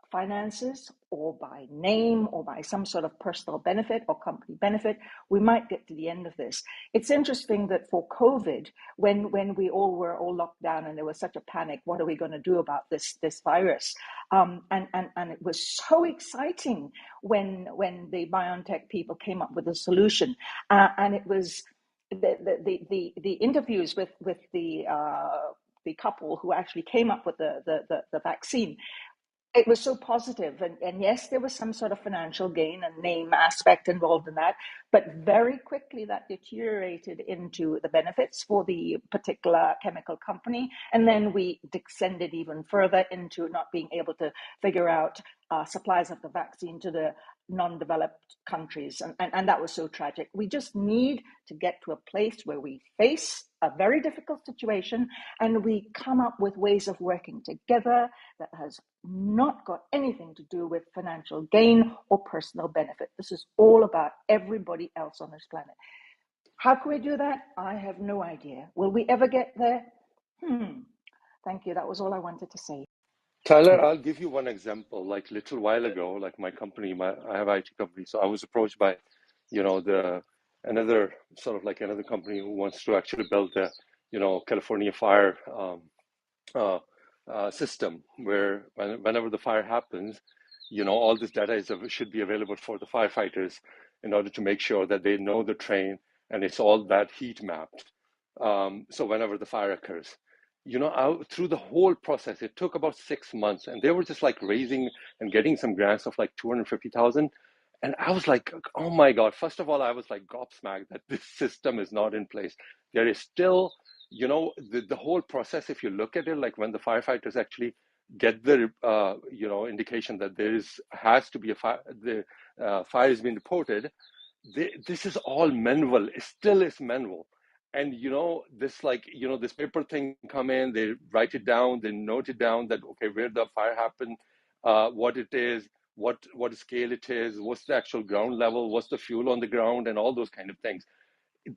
finances or by name or by some sort of personal benefit or company benefit, we might get to the end of this. It's interesting that for COVID, when we all were all locked down and there was such a panic, what are we going to do about this virus? And it was so exciting when the BioNTech people came up with a solution, and it was the interviews with the couple who actually came up with the vaccine. It was so positive, and yes, there was some sort of financial gain and name aspect involved in that, but very quickly that deteriorated into the benefits for the particular chemical company, and then we descended even further into not being able to figure out supplies of the vaccine to the non-developed countries, and that was so tragic. We just need to get to a place where we face a very difficult situation and we come up with ways of working together that has not got anything to do with financial gain or personal benefit. This is all about everybody else on this planet. How can we do that? I have no idea. Will we ever get there? Thank you. That was all I wanted to say. Tyler, I'll give you one example. Like little while ago, like my company, I have an IT company, so I was approached by, another sort of like another company who wants to actually build a, California fire system where whenever the fire happens, all this data should be available for the firefighters in order to make sure that they know the terrain and it's all that heat mapped. So whenever the fire occurs, through the whole process, it took about 6 months, and they were just like raising and getting some grants of like 250,000. And I was like, oh my God. First of all, I was like gobsmacked that this system is not in place. There is still, the whole process, if you look at it, like when the firefighters actually get the, indication that has to be a fire, the fire has been reported, this is all manual. It still is manual. And this paper thing come in, they write it down, they note it down that okay, where the fire happened, what it is, what scale it is, what's the actual ground level, what's the fuel on the ground, and all those kind of things.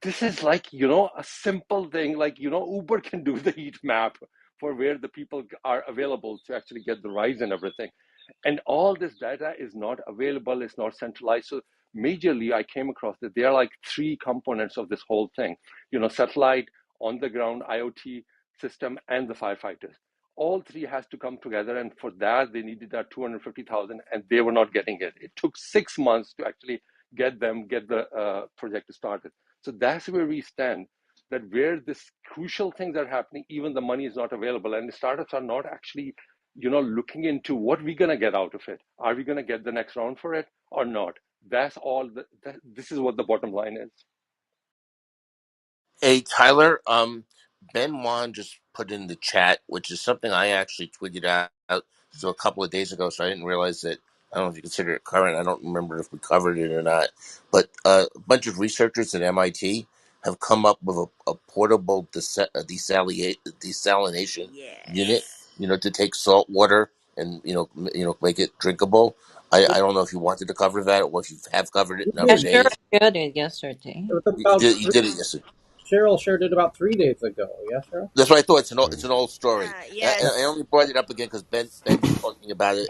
This is like a simple thing, like Uber can do the heat map for where the people are available to actually get the rides and everything. And all this data is not available, it's not centralized. So majorly I came across that there are like three components of this whole thing, satellite, on the ground IoT system, and the firefighters. All three has to come together, and for that they needed that 250,000, and they were not getting it. It took 6 months to actually get the project started. So that's where we stand, that where this crucial things are happening, even the money is not available, and the startups are not actually looking into what we're going to get out of it. Are we going to get the next round for it or not? That's all. This is what the bottom line is. Hey, Tyler, Ben Wan just put in the chat, which is something I actually tweeted out so a couple of days ago, so I didn't realize that. I don't know if you consider it current. I don't remember if we covered it or not. But a bunch of researchers at MIT have come up with a portable desalination unit, Yes. to take salt water and make it drinkable. I don't know if you wanted to cover that or if you have covered it We in I other did. sure days. shared it yesterday. It was You about did. You did it yesterday. Cheryl shared it about 3 days ago. Yeah, Cheryl. That's what I thought. It's an old story. And I Yes. only brought it up again because Ben was talking about it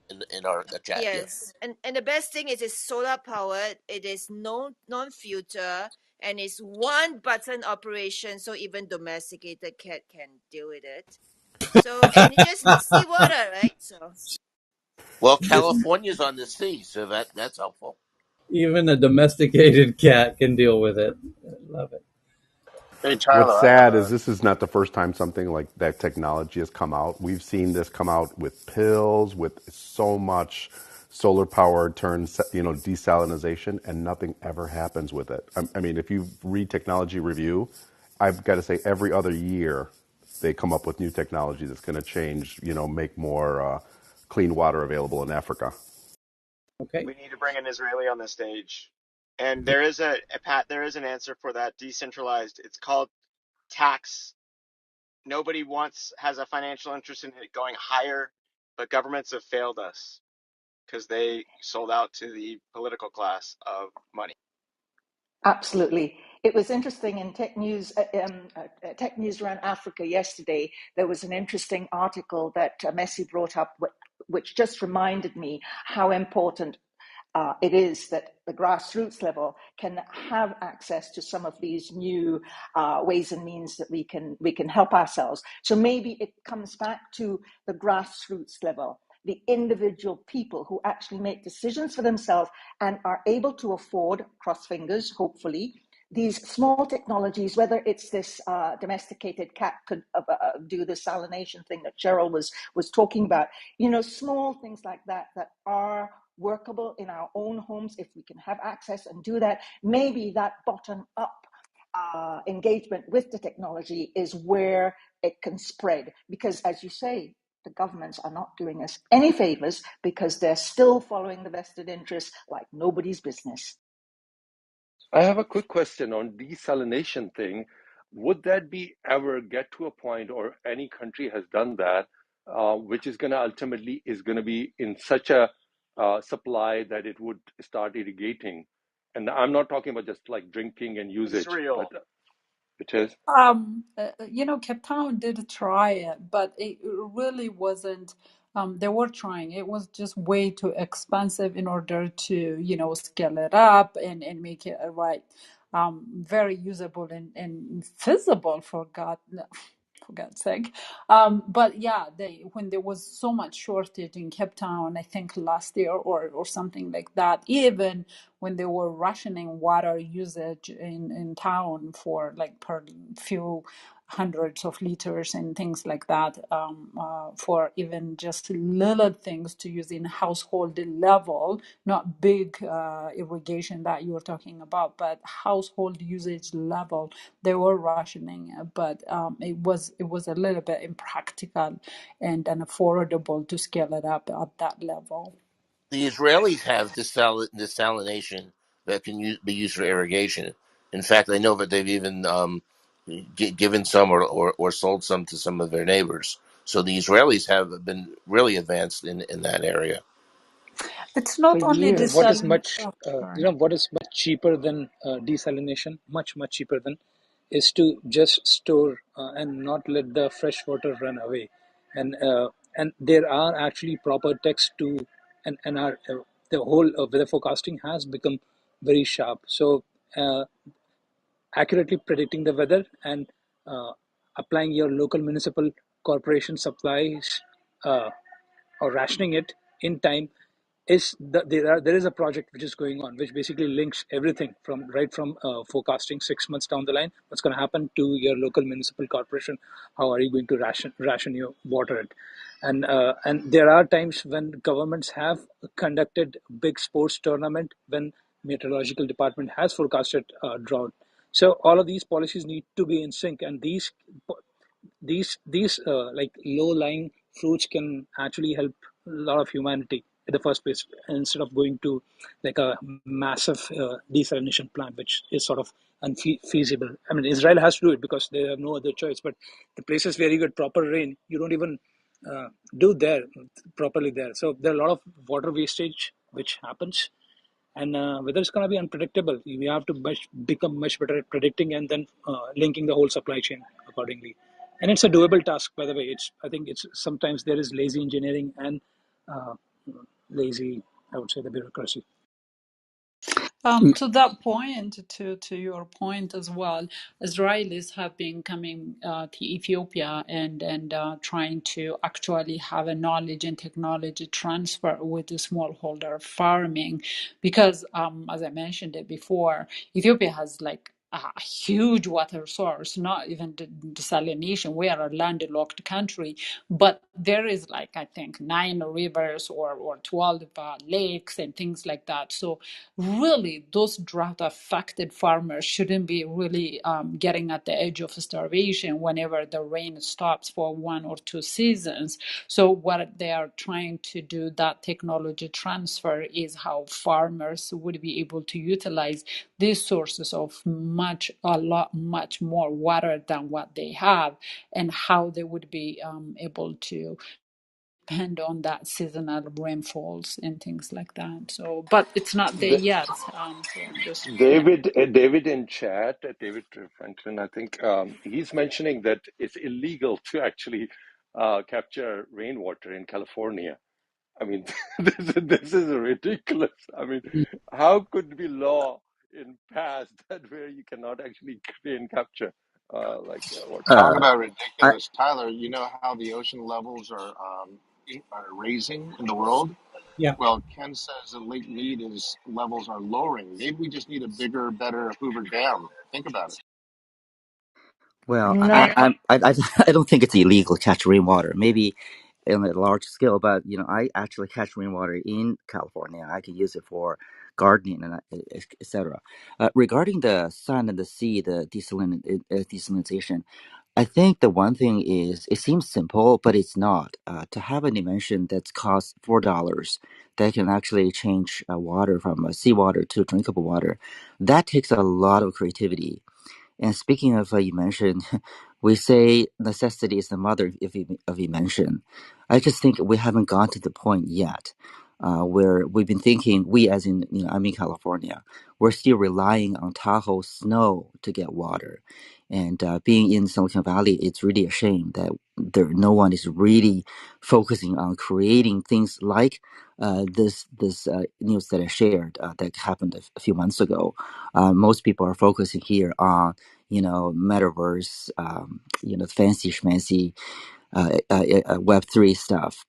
in our chat. Yeah. Yes. And the best thing is it's solar powered. It is non-filter, and it's one button operation, so even domesticated cat can deal with it. So and it just needs seawater, right? So Well, This California's on the sea, so that's helpful. even a domesticated cat can deal with it. I love it. Hey, What's Tyler, I have sad is a. this is not the first time something like that technology has come out. We've seen this come out with pills, with so much solar power turns, desalinization, and nothing ever happens with it. I mean, if you read Technology Review, I've got to say every other year they come up with new technology that's going to change, make more clean water available in Africa. Okay. We need to bring an Israeli on the stage. And there is there is an answer for that decentralized. It's called tax. Nobody has a financial interest in it going higher, but governments have failed us because they sold out to the political class of money. Absolutely. It was interesting in Tech News around Africa yesterday. There was an interesting article that Messi brought up, which just reminded me how important it is that the grassroots level can have access to some of these new ways and means that we can help ourselves. So maybe it comes back to the grassroots level, the individual people who actually make decisions for themselves and are able to afford, cross fingers, hopefully, these small technologies, whether it's this domesticated cat could do the salination thing that Cheryl was talking about, small things like that that are workable in our own homes. If we can have access and do that, maybe that bottom up engagement with the technology is where it can spread. Because as you say, the governments are not doing us any favors because they're still following the vested interests like nobody's business. I have a quick question on desalination thing. Would that be ever get to a point, or any country has done that, which is going to ultimately is going to be in such a supply that it would start irrigating? And I'm not talking about just like drinking and usage, but Israel. it is. Cape Town did try it, but it really wasn't. They were trying. It was just way too expensive in order to, scale it up and make it right, very usable and feasible for for God's sake. But yeah, when there was so much shortage in Cape Town, I think last year or something like that, even when they were rationing water usage in town for like per few hundreds of liters and things like that, for even just little things to use in household level, not big irrigation that you were talking about, but household usage level. They were rationing, but it was a little bit impractical and unaffordable to scale it up at that level. The Israelis have desalination that can be used for irrigation. In fact, I know that they've even given some or sold some to some of their neighbors. So the Israelis have been really advanced in that area. It's not only What is desalination. much, Oh, sorry. what is much cheaper than desalination, much cheaper than, is to just store and not let the fresh water run away. And there are actually proper texts to, and the whole weather forecasting has become very sharp. So uh, accurately predicting the weather and uh, applying your local municipal corporation supplies, uh, or rationing it in time, there is a project which is going on which basically links everything from right from forecasting 6 months down the line what's going to happen to your local municipal corporation. How are you going to ration your water it? And there are times when governments have conducted big sports tournament when meteorological department has forecasted drought. So all of these policies need to be in sync, and these like low lying fruits can actually help a lot of humanity in the first place, instead of going to like a massive desalination plant which is sort of unfeasible. I mean, Israel has to do it because they have no other choice, but the places where you get proper rain, you don't even uh, do there properly there. So there are a lot of water wastage which happens, and weather is going to be unpredictable. We have to become much better at predicting and then linking the whole supply chain accordingly. And it's a doable task, by the way. I think it's sometimes there is lazy engineering and uh, lazy, I would say, the bureaucracy. To that point, to your point as well, Israelis have been coming to Ethiopia and trying to actually have a knowledge and technology transfer with the smallholder farming, because as I mentioned it before, Ethiopia has like a huge water source, not even the desalination. We are a landlocked country, but there is like I think 9 rivers or 12 lakes and things like that. So really those drought affected farmers shouldn't be really getting at the edge of starvation whenever the rain stops for 1 or 2 seasons. So what they are trying to do, that technology transfer, is how farmers would be able to utilize these sources of much more water than what they have, and how they would be able to depend on that seasonal rainfalls and things like that. So, but it's not there The, yet. So just yeah. David in chat, David Franklin, I think he's mentioning that it's illegal to actually capture rainwater in California. I mean, this is ridiculous. I mean, how could be law in past that where you cannot actually rain capture water? Talk Uh, about I, ridiculous, Tyler. You know how the ocean levels are raising in the world? Yeah. Well, Ken says that Lake Mead is levels are lowering. Maybe we just need a bigger, better Hoover Dam. Think about it. well, No, I don't think it's illegal to catch rainwater. Maybe on a large scale, but I actually catch rainwater in California. I can use it for gardening and etc. Regarding the sun and the sea, the desalinization, I think the one thing is it seems simple, but it's not. To have an invention that's cost $4 that can actually change water from seawater to drinkable water, that takes a lot of creativity. And speaking of you mentioned, we say necessity is the mother of invention. I just think we haven't gone to the point yet where we've been thinking, we as in, I'm in California, we're still relying on Tahoe snow to get water. And being in Silicon Valley, it's really a shame that no one is really focusing on creating things like this news that I shared that happened a few months ago. Most people are focusing here on metaverse, fancy schmancy Web3 stuff.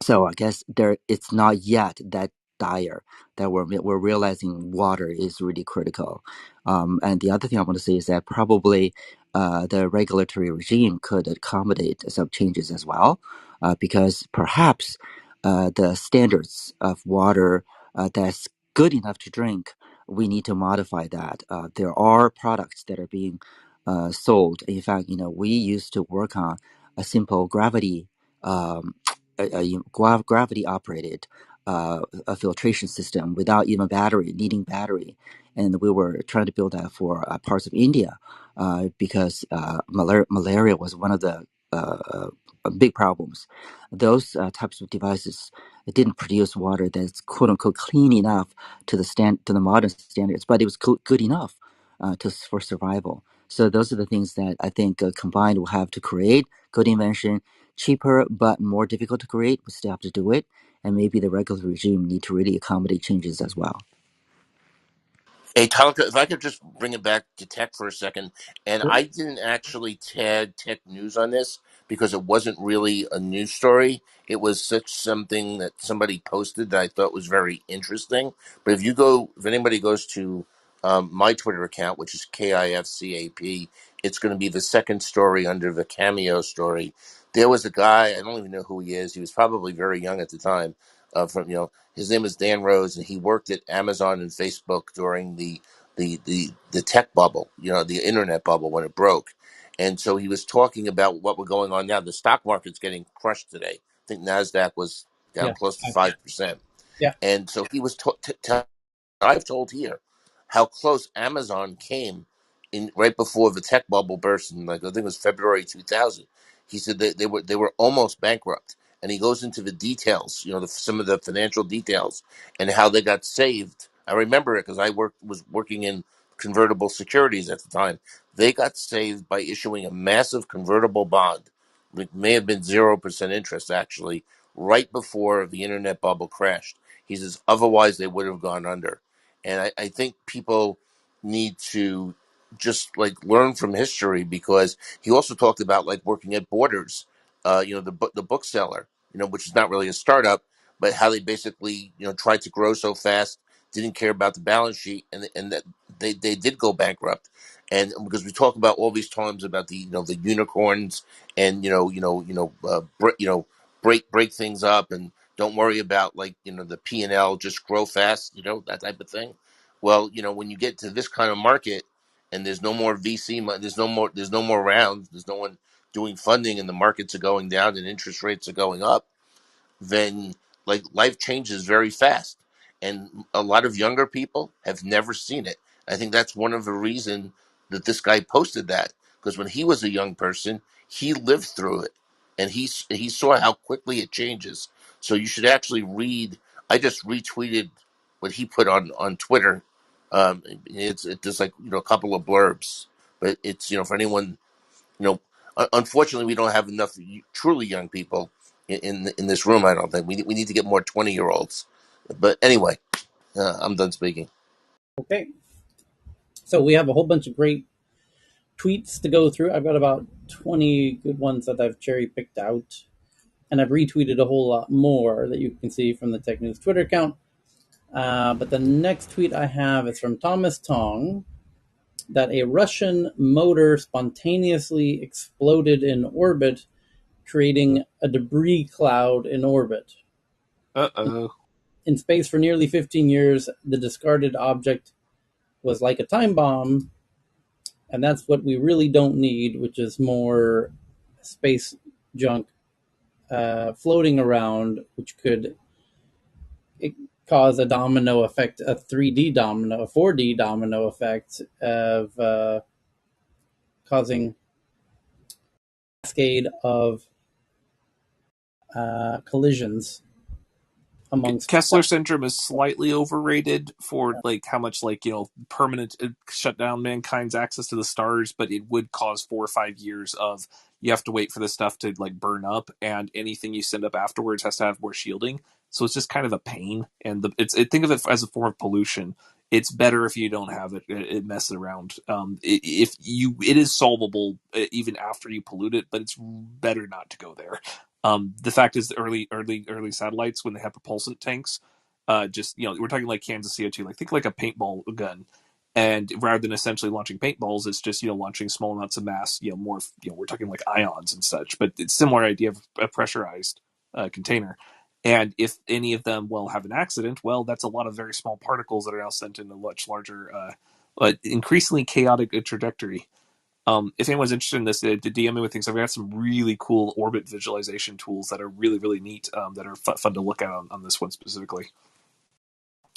So I guess it's not yet that dire that we're realizing water is really critical. And the other thing I want to say is that probably the regulatory regime could accommodate some changes as well, because perhaps the standards of water that's good enough to drink, we need to modify that. There are products that are being sold. In fact, we used to work on a simple gravity, gravity operated a filtration system without even needing battery, and we were trying to build that for parts of India, because malaria was one of the big problems. Those types of devices didn't produce water that's quote unquote clean enough to the modern standards, but it was good enough for survival. So those are the things that I think combined will have to create good invention, cheaper but more difficult to create. We still have to do it, and maybe the regulatory regime need to really accommodate changes as well. Hey, Talika, if I could just bring it back to tech for a second, and Sure. I didn't actually tag tech news on this because it wasn't really a news story. It was such something that somebody posted that I thought was very interesting. But if anybody goes to my Twitter account, which is KIFCAP, it's going to be the second story under the Cameo story. There was a guy, I don't even know who he is. He was probably very young at the time. His name is Dan Rose, and he worked at Amazon and Facebook during the tech bubble, the internet bubble when it broke. And so he was talking about what we're going on now. The stock market's getting crushed today. I think Nasdaq was down Yeah. close to 5%. Yeah. And so he was I've told here how close Amazon came in right before the tech bubble burst in, like, I think it was February 2000. He said that they were almost bankrupt, and he goes into the details, some of the financial details and how they got saved. I remember it because was working in convertible securities at the time. They got saved by issuing a massive convertible bond. It may have been 0% interest actually, right before the internet bubble crashed. He says otherwise they would have gone under. And I think people need to just like learn from history, because he also talked about like working at Borders, the bookseller, which is not really a startup, but how they basically tried to grow so fast, didn't care about the balance sheet, and that they did go bankrupt. And because we talk about all these times about the unicorns, and break things up, and don't worry about like the P&L, just grow fast, that type of thing. Well, when you get to this kind of market, and there's no more VC money, there's no more rounds, there's no one doing funding, and the markets are going down and interest rates are going up, then like life changes very fast. And a lot of younger people have never seen it. I think that's one of the reason that this guy posted that, because when he was a young person, he lived through it, and he saw how quickly it changes. So you should actually read. I just retweeted what he put on Twitter. It's just like a couple of blurbs, but it's for anyone. Unfortunately, we don't have enough truly young people in this room. I don't think we need to get more 20-year-olds. But anyway, I'm done speaking. Okay. So we have a whole bunch of great tweets to go through. I've got about 20 good ones that I've cherry picked out, and I've retweeted a whole lot more that you can see from the Tech News Twitter account. But the next tweet I have is from Thomas Tong, that a Russian motor spontaneously exploded in orbit, creating a debris cloud in orbit. Uh-oh. In space for nearly 15 years, the discarded object was like a time bomb, and that's what we really don't need, which is more space junk floating around, which could cause a domino effect, a 3D domino, a 4D domino effect of causing a cascade of collisions amongst Kessler syndrome is slightly overrated for like how much permanent shut down mankind's access to the stars, but it would cause 4 or 5 years of you have to wait for the stuff to like burn up, and anything you send up afterwards has to have more shielding. So it's just kind of a pain, and think of it as a form of pollution. It's better if you don't have it mess it around. It is solvable even after you pollute it, but it's better not to go there. The fact is, the early satellites, when they have propulsant tanks, just we're talking like cans of CO2, like think like a paintball gun. And rather than essentially launching paintballs, it's just launching small amounts of mass. More we're talking like ions and such, but it's similar idea of a pressurized container. And if any of them have an accident, that's a lot of very small particles that are now sent in a much larger, increasingly chaotic trajectory. If anyone's interested in this, DM me with things. I've got some really cool orbit visualization tools that are really, really neat, that are fun to look at on this one specifically.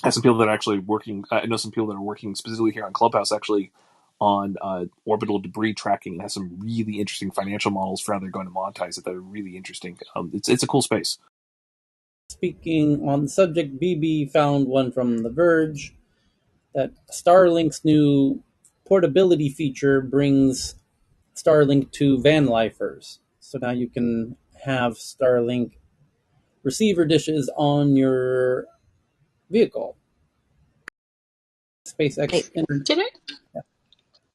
I have some people that are actually working. I know some people that are working specifically here on Clubhouse actually on orbital debris tracking, and has some really interesting financial models for how they're going to monetize it that are really interesting. It's a cool space. Speaking on the subject, BB found one from The Verge that Starlink's new portability feature brings Starlink to van lifers. So now you can have Starlink receiver dishes on your vehicle. Hey, SpaceX. didn't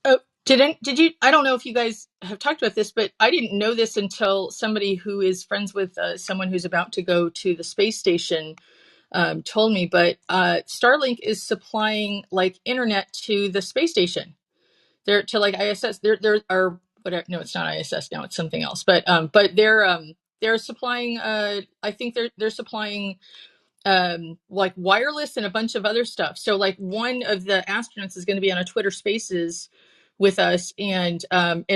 oh did you? I don't know if you guys have talked about this, but I didn't know this until somebody who is friends with someone who's about to go to the space station told me. But Starlink is supplying like internet to the space station. They're to like ISS. There are whatever. No, it's not ISS now. It's something else. But they're supplying. I think they're supplying like wireless and a bunch of other stuff. So like one of the astronauts is going to be on a Twitter Spaces with us, and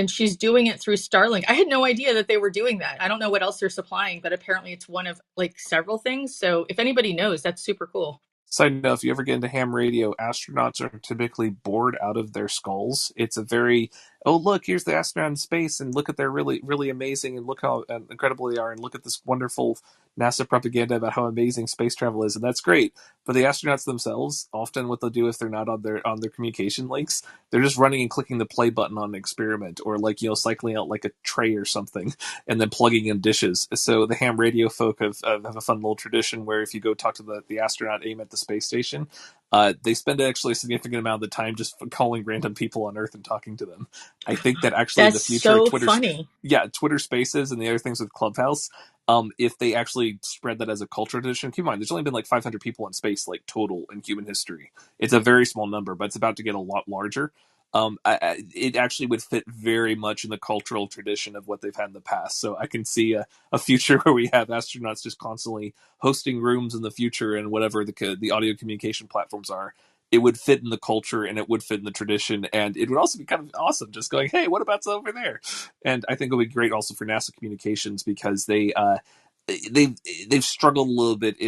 she's doing it through Starlink. I had no idea that they were doing that. I don't know what else they're supplying, but apparently it's one of like several things. So if anybody knows, that's super cool. Side note, if you ever get into ham radio, astronauts are typically bored out of their skulls. It's a very, oh, look, here's the astronaut in space, and look at they're really, really amazing, and look how incredible they are, and look at this wonderful NASA propaganda about how amazing space travel is, and that's great. But the astronauts themselves, often what they'll do if they're not on their communication links, they're just running and clicking the play button on an experiment, or like cycling out like a tray or something, and then plugging in dishes. So the ham radio folk have a fun little tradition where if you go talk to the astronaut aim at the space station, they spend actually a significant amount of the time just calling random people on Earth and talking to them. I think that actually in the That's future, so funny. Twitter Spaces and the other things with Clubhouse, if they actually spread that as a cultural tradition, keep in mind, there's only been like 500 people in space, like total in human history. It's a very small number, but it's about to get a lot larger. It actually would fit very much in the cultural tradition of what they've had in the past. So I can see a future where we have astronauts just constantly hosting rooms in the future and whatever the audio communication platforms are. It would fit in the culture and it would fit in the tradition, and it would also be kind of awesome just going, hey, what about over there? And I think it would be great also for NASA communications because they've struggled a little bit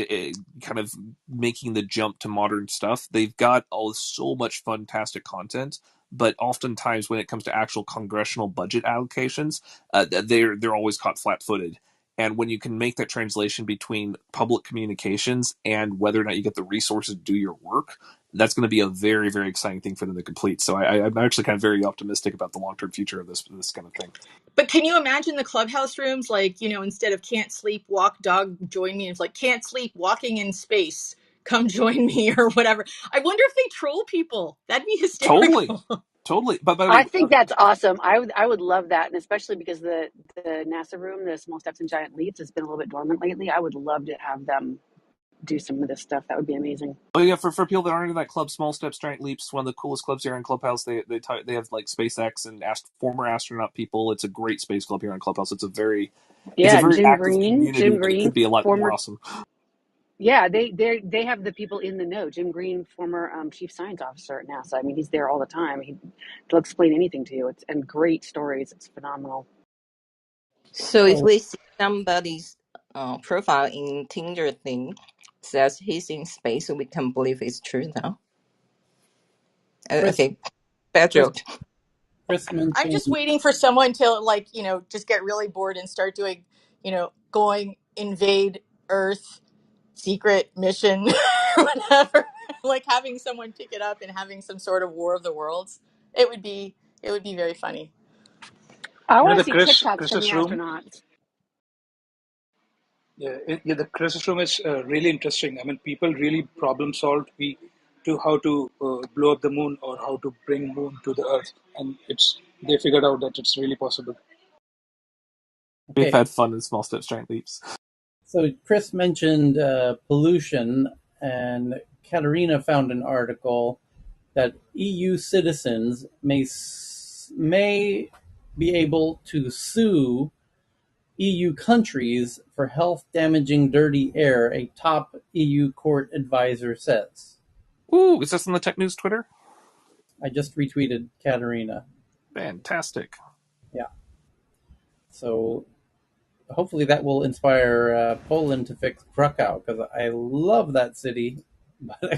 kind of making the jump to modern stuff. They've got so much fantastic content, but oftentimes when it comes to actual congressional budget allocations, they're always caught flat-footed. And when you can make that translation between public communications and whether or not you get the resources to do your work, that's going to be a very, very exciting thing for them to complete. So I'm actually kind of very optimistic about the long-term future of this kind of thing. But can you imagine the Clubhouse rooms, like, instead of can't sleep, walk, dog, join me, it's like can't sleep, walking in space, come join me, or whatever. I wonder if they troll people. That'd be Totally, hysterical. totally. But by the I way, think that's awesome. I would love that, and especially because the NASA room, the Small Steps and Giant Leaps, has been a little bit dormant lately. I would love to have them do some of this stuff. That would be amazing. oh yeah, for people that aren't in that club, Small Steps, Giant Leaps, one of the coolest clubs here in Clubhouse. They have like SpaceX and former astronaut people. It's a great space club here in Clubhouse. It's a Yeah, very active community, Jim but it could Green, be a lot more former. awesome. Yeah, they have the people in the know. Jim Green, former chief science officer at NASA. I mean, he's there all the time. He'll explain anything to you. And great stories. It's phenomenal. So if Oh, we see somebody's profile in Tinder thing says he's in space, we can believe it's true now. Chris, Okay, bad Chris, joke. Chris I'm just mentioned. waiting for someone to, like, just get really bored and start doing, going invade Earth, secret mission, whatever. Like having someone pick it up and having some sort of War of the Worlds. It would be very funny. I want to The see TikToks from the Chris's room. astronauts. Yeah, the Chris's room is really interesting. I mean, people really problem solved to how to blow up the moon or how to bring moon to the Earth, and they figured out that it's really possible. We've Okay, had fun in Small Steps, Giant Leaps. so Chris mentioned pollution, and Katerina found an article that EU citizens may be able to sue EU countries for health damaging dirty air, a top EU court advisor says. Ooh, is this on the Tech News Twitter? I just retweeted Katerina. Fantastic. Yeah. So hopefully that will inspire Poland to fix Krakow, because I love that city,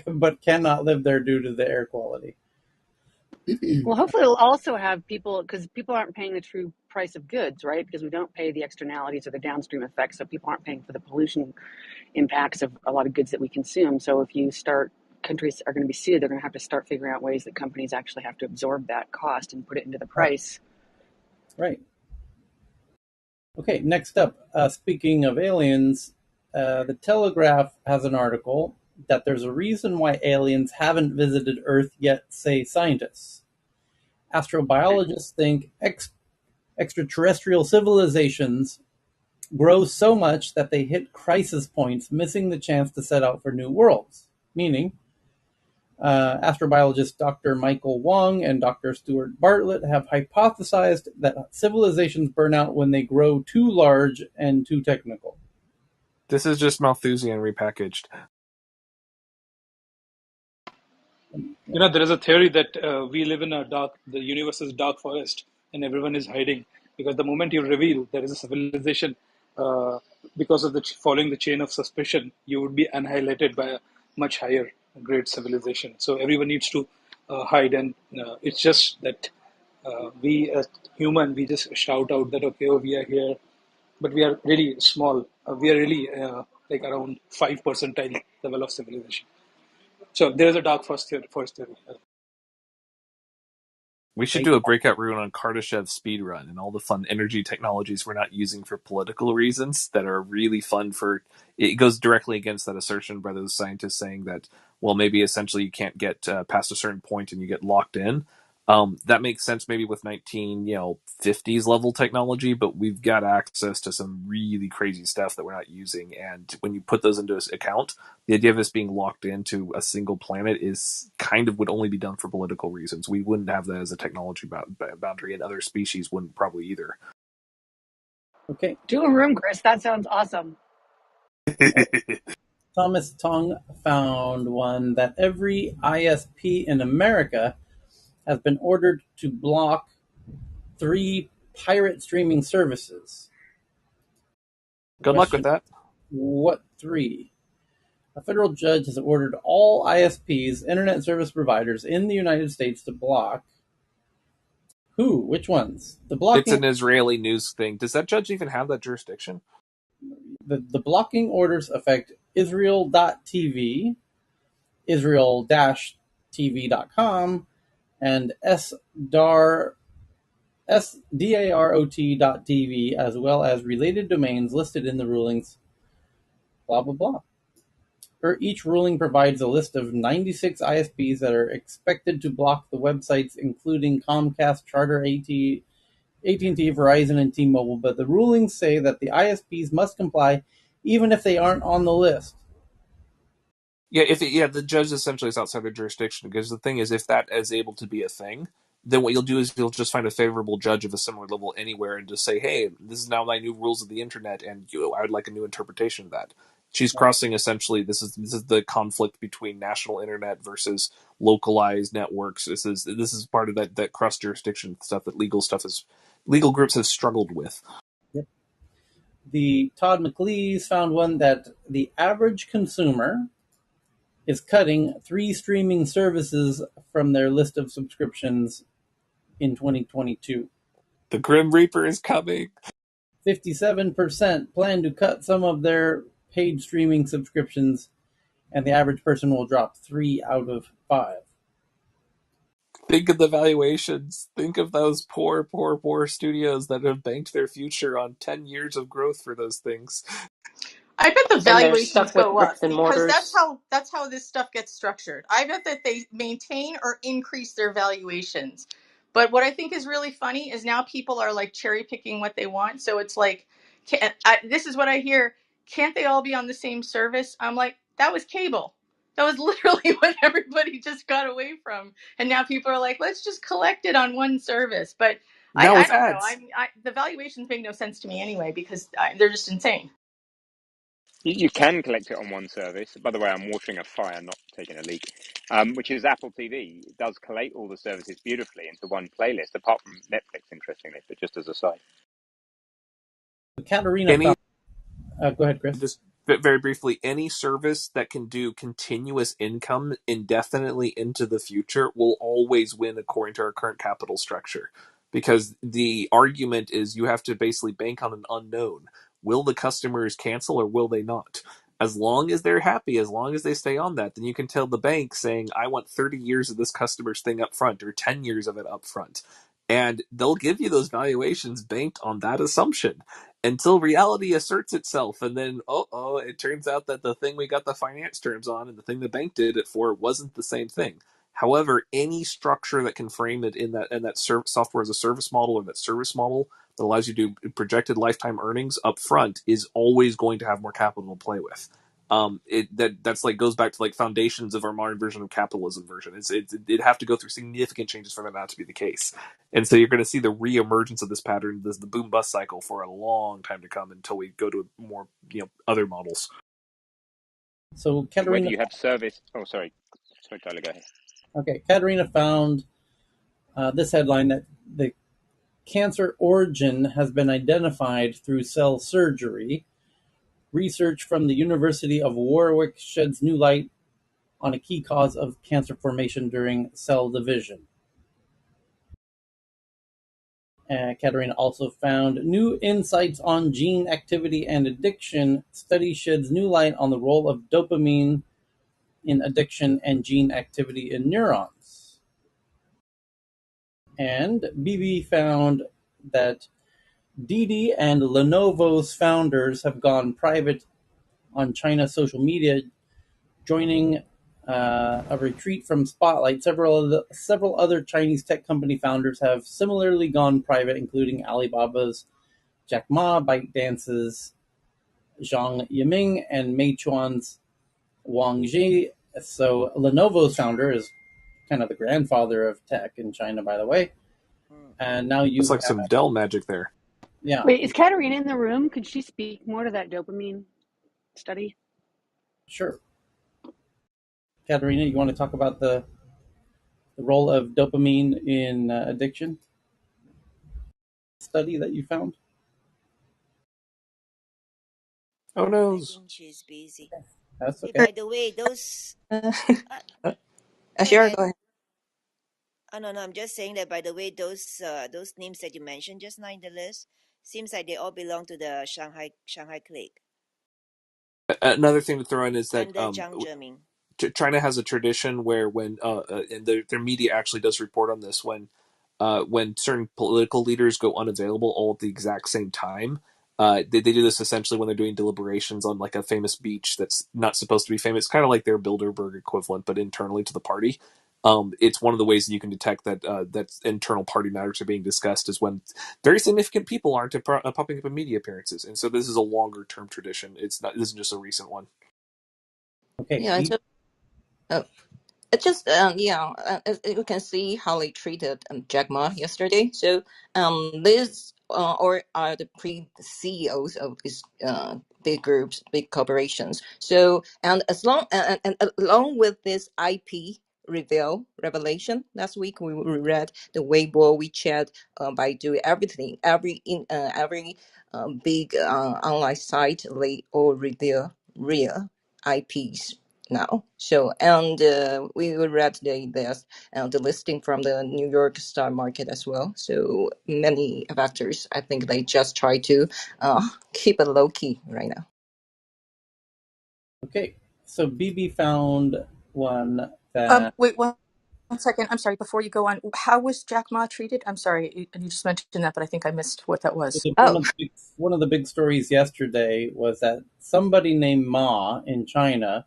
but cannot live there due to the air quality. Well, hopefully it'll also have people, because people aren't paying the true price of goods, right? Because we don't pay the externalities or the downstream effects, so people aren't paying for the pollution impacts of a lot of goods that we consume. So if you start, countries are going to be sued, they're going to have to start figuring out ways that companies actually have to absorb that cost and put it into the Right. price. Right. Okay, next up, speaking of aliens, the Telegraph has an article that there's a reason why aliens haven't visited Earth yet, say scientists. Astrobiologists think extraterrestrial civilizations grow so much that they hit crisis points, missing the chance to set out for new worlds. Meaning, astrobiologist Dr. Michael Wong and Dr. Stuart Bartlett have hypothesized that civilizations burn out when they grow too large and too technical. This is just Malthusian repackaged. You know, there is a theory that we live in the universe is dark forest, and everyone is hiding because the moment you reveal there is a civilization, uh, because of following the chain of suspicion, you would be annihilated by a much higher grade civilization. So everyone needs to hide, and it's just that we as human, we just shout out that okay, oh, we are here, but we are really small. We are really like around 5 percentile level of civilization. So there is a dark forest theory. We should Right? do a breakout room on Kardashev's speedrun and all the fun energy technologies we're not using for political reasons that are really fun for. It goes directly against that assertion by those scientists saying that, well, maybe essentially you can't get past a certain point and you get locked in. That makes sense maybe with 1950s level technology, but we've got access to some really crazy stuff that we're not using. And when you put those into account, the idea of us being locked into a single planet is kind of would only be done for political reasons. We wouldn't have that as a technology boundary, and other species wouldn't probably either. Okay. Do a room, Chris. That sounds awesome. Thomas Tong found one that every ISP in America has been ordered to block 3 pirate streaming services. The Good luck with question, that. what 3? A federal judge has ordered all ISPs, internet service providers in the United States, to block who? Which ones? The It's blocking an Israeli news thing. Does that judge even have that jurisdiction? the blocking orders affect Israel.tv, Israel-TV.com, and SDAROT.tv, as well as related domains listed in the rulings. Blah blah blah. Each ruling provides a list of 96 ISPs that are expected to block the websites, including Comcast, Charter, AT&T, Verizon, and T-Mobile. But the rulings say that the ISPs must comply even if they aren't on the list. Yeah, the judge essentially is outside their jurisdiction, because the thing is, if that is able to be a thing, then what you'll do is you'll just find a favorable judge of a similar level anywhere and just say, hey, this is now my new rules of the internet, and I would like a new interpretation of that. She's crossing essentially. This is the conflict between national internet versus localized networks. This is part of that cross jurisdiction stuff that legal groups have struggled with. Yep. The Todd McLeese found one that the average consumer is cutting 3 streaming services from their list of subscriptions in 2022. The Grim Reaper is coming. 57% plan to cut some of their paid streaming subscriptions, and the average person will drop 3 out of 5. Think of the valuations. Think of those poor studios that have banked their future on 10 years of growth for those things. I bet the And they're valuations stuck with go up bricks and because mortars. that's how this stuff gets structured. I bet that they maintain or increase their valuations. But what I think is really funny is now people are like cherry picking what they want. So it's like, this is what I hear. Can't they all be on the same service? I'm like, that was cable. That was literally what everybody just got away from, and now people are like, let's just collect it on one service. But Now I with don't know. ads. The valuations make no sense to me anyway because they're just insane. You can collect it on one service. By the way, I'm watering a fire, not taking a leak, which is Apple TV. It does collate all the services beautifully into one playlist, apart from Netflix, interestingly, but just as a side. Katerina Any found. Go ahead, Chris. just very briefly, any service that can do continuous income indefinitely into the future will always win according to our current capital structure. Because the argument is you have to basically bank on an unknown. Will the customers cancel or will they not? As long as they're happy, as long as they stay on that, then you can tell the bank saying, I want 30 years of this customer's thing up front or 10 years of it up front. And they'll give you those valuations banked on that assumption until reality asserts itself, and then it turns out that the thing we got the finance terms on and the thing the bank did it for wasn't the same thing. However, any structure that can frame it in that software as a service model or that service model that allows you to do projected lifetime earnings up front is always going to have more capital to play with. That's like goes back to like foundations of our modern version of capitalism version. It'd have to go through significant changes for that not to be the case. And so you're going to see the reemergence of this pattern, the boom bust cycle, for a long time to come until we go to more other models. So Whether Katerina, you have service, oh sorry, Tyler, go ahead. okay, Katerina found this headline that the cancer origin has been identified through cell surgery. Research from the University of Warwick sheds new light on a key cause of cancer formation during cell division. Katerina also found new insights on gene activity and addiction. Study sheds new light on the role of dopamine in addiction and gene activity in neurons. And BB found that Didi and Lenovo's founders have gone private on China social media, joining a retreat from spotlight. Several other Chinese tech company founders have similarly gone private, including Alibaba's Jack Ma, ByteDance's Zhang Yiming, and Meituan's Wang Zhi. So Lenovo's founder is kind of the grandfather of tech in China, by the way. And now It's you like some have, Dell magic there. yeah, Wait, is Katarina in the room? Could she speak more to that dopamine study? sure. Katerina, you want to talk about the role of dopamine in addiction study that you found? Oh I no. think she's busy. That's Hey, okay. by the way, those. Uh, Uh, go sure, ahead. go ahead. Oh no, no, I'm just saying that. By the way, those names that you mentioned just now in the list seems like they all belong to the Shanghai clique Another thing to throw in is that under Jiang Zemin. China has a tradition where when and their media actually does report on this when certain political leaders go unavailable all at the exact same time. They do this essentially when they're doing deliberations on like a famous beach that's not supposed to be famous, kind of like their Bilderberg equivalent, but internally to the party. It's one of the ways that you can detect that internal party matters are being discussed is when very significant people aren't popping up in media appearances, and so this is a longer term tradition. This isn't just a recent one. Okay, Yeah, it just you can see how they treated Jack Ma yesterday. So this or are the pre CEOs of these big groups, big corporations. So and as long and along with this IP revelation last week, we read the Weibo, WeChat, Baidu, everything, every big online site, they all reveal real IPs now. So, and we read the listing from the New York stock market as well. So many factors. I think they just try to keep it low key right now. okay. So BB found one that Wait one second. I'm sorry. Before you go on, how was Jack Ma treated? I'm sorry, and you just mentioned that, but I think I missed what that was. Oh, one of the big stories yesterday was that somebody named Ma in China,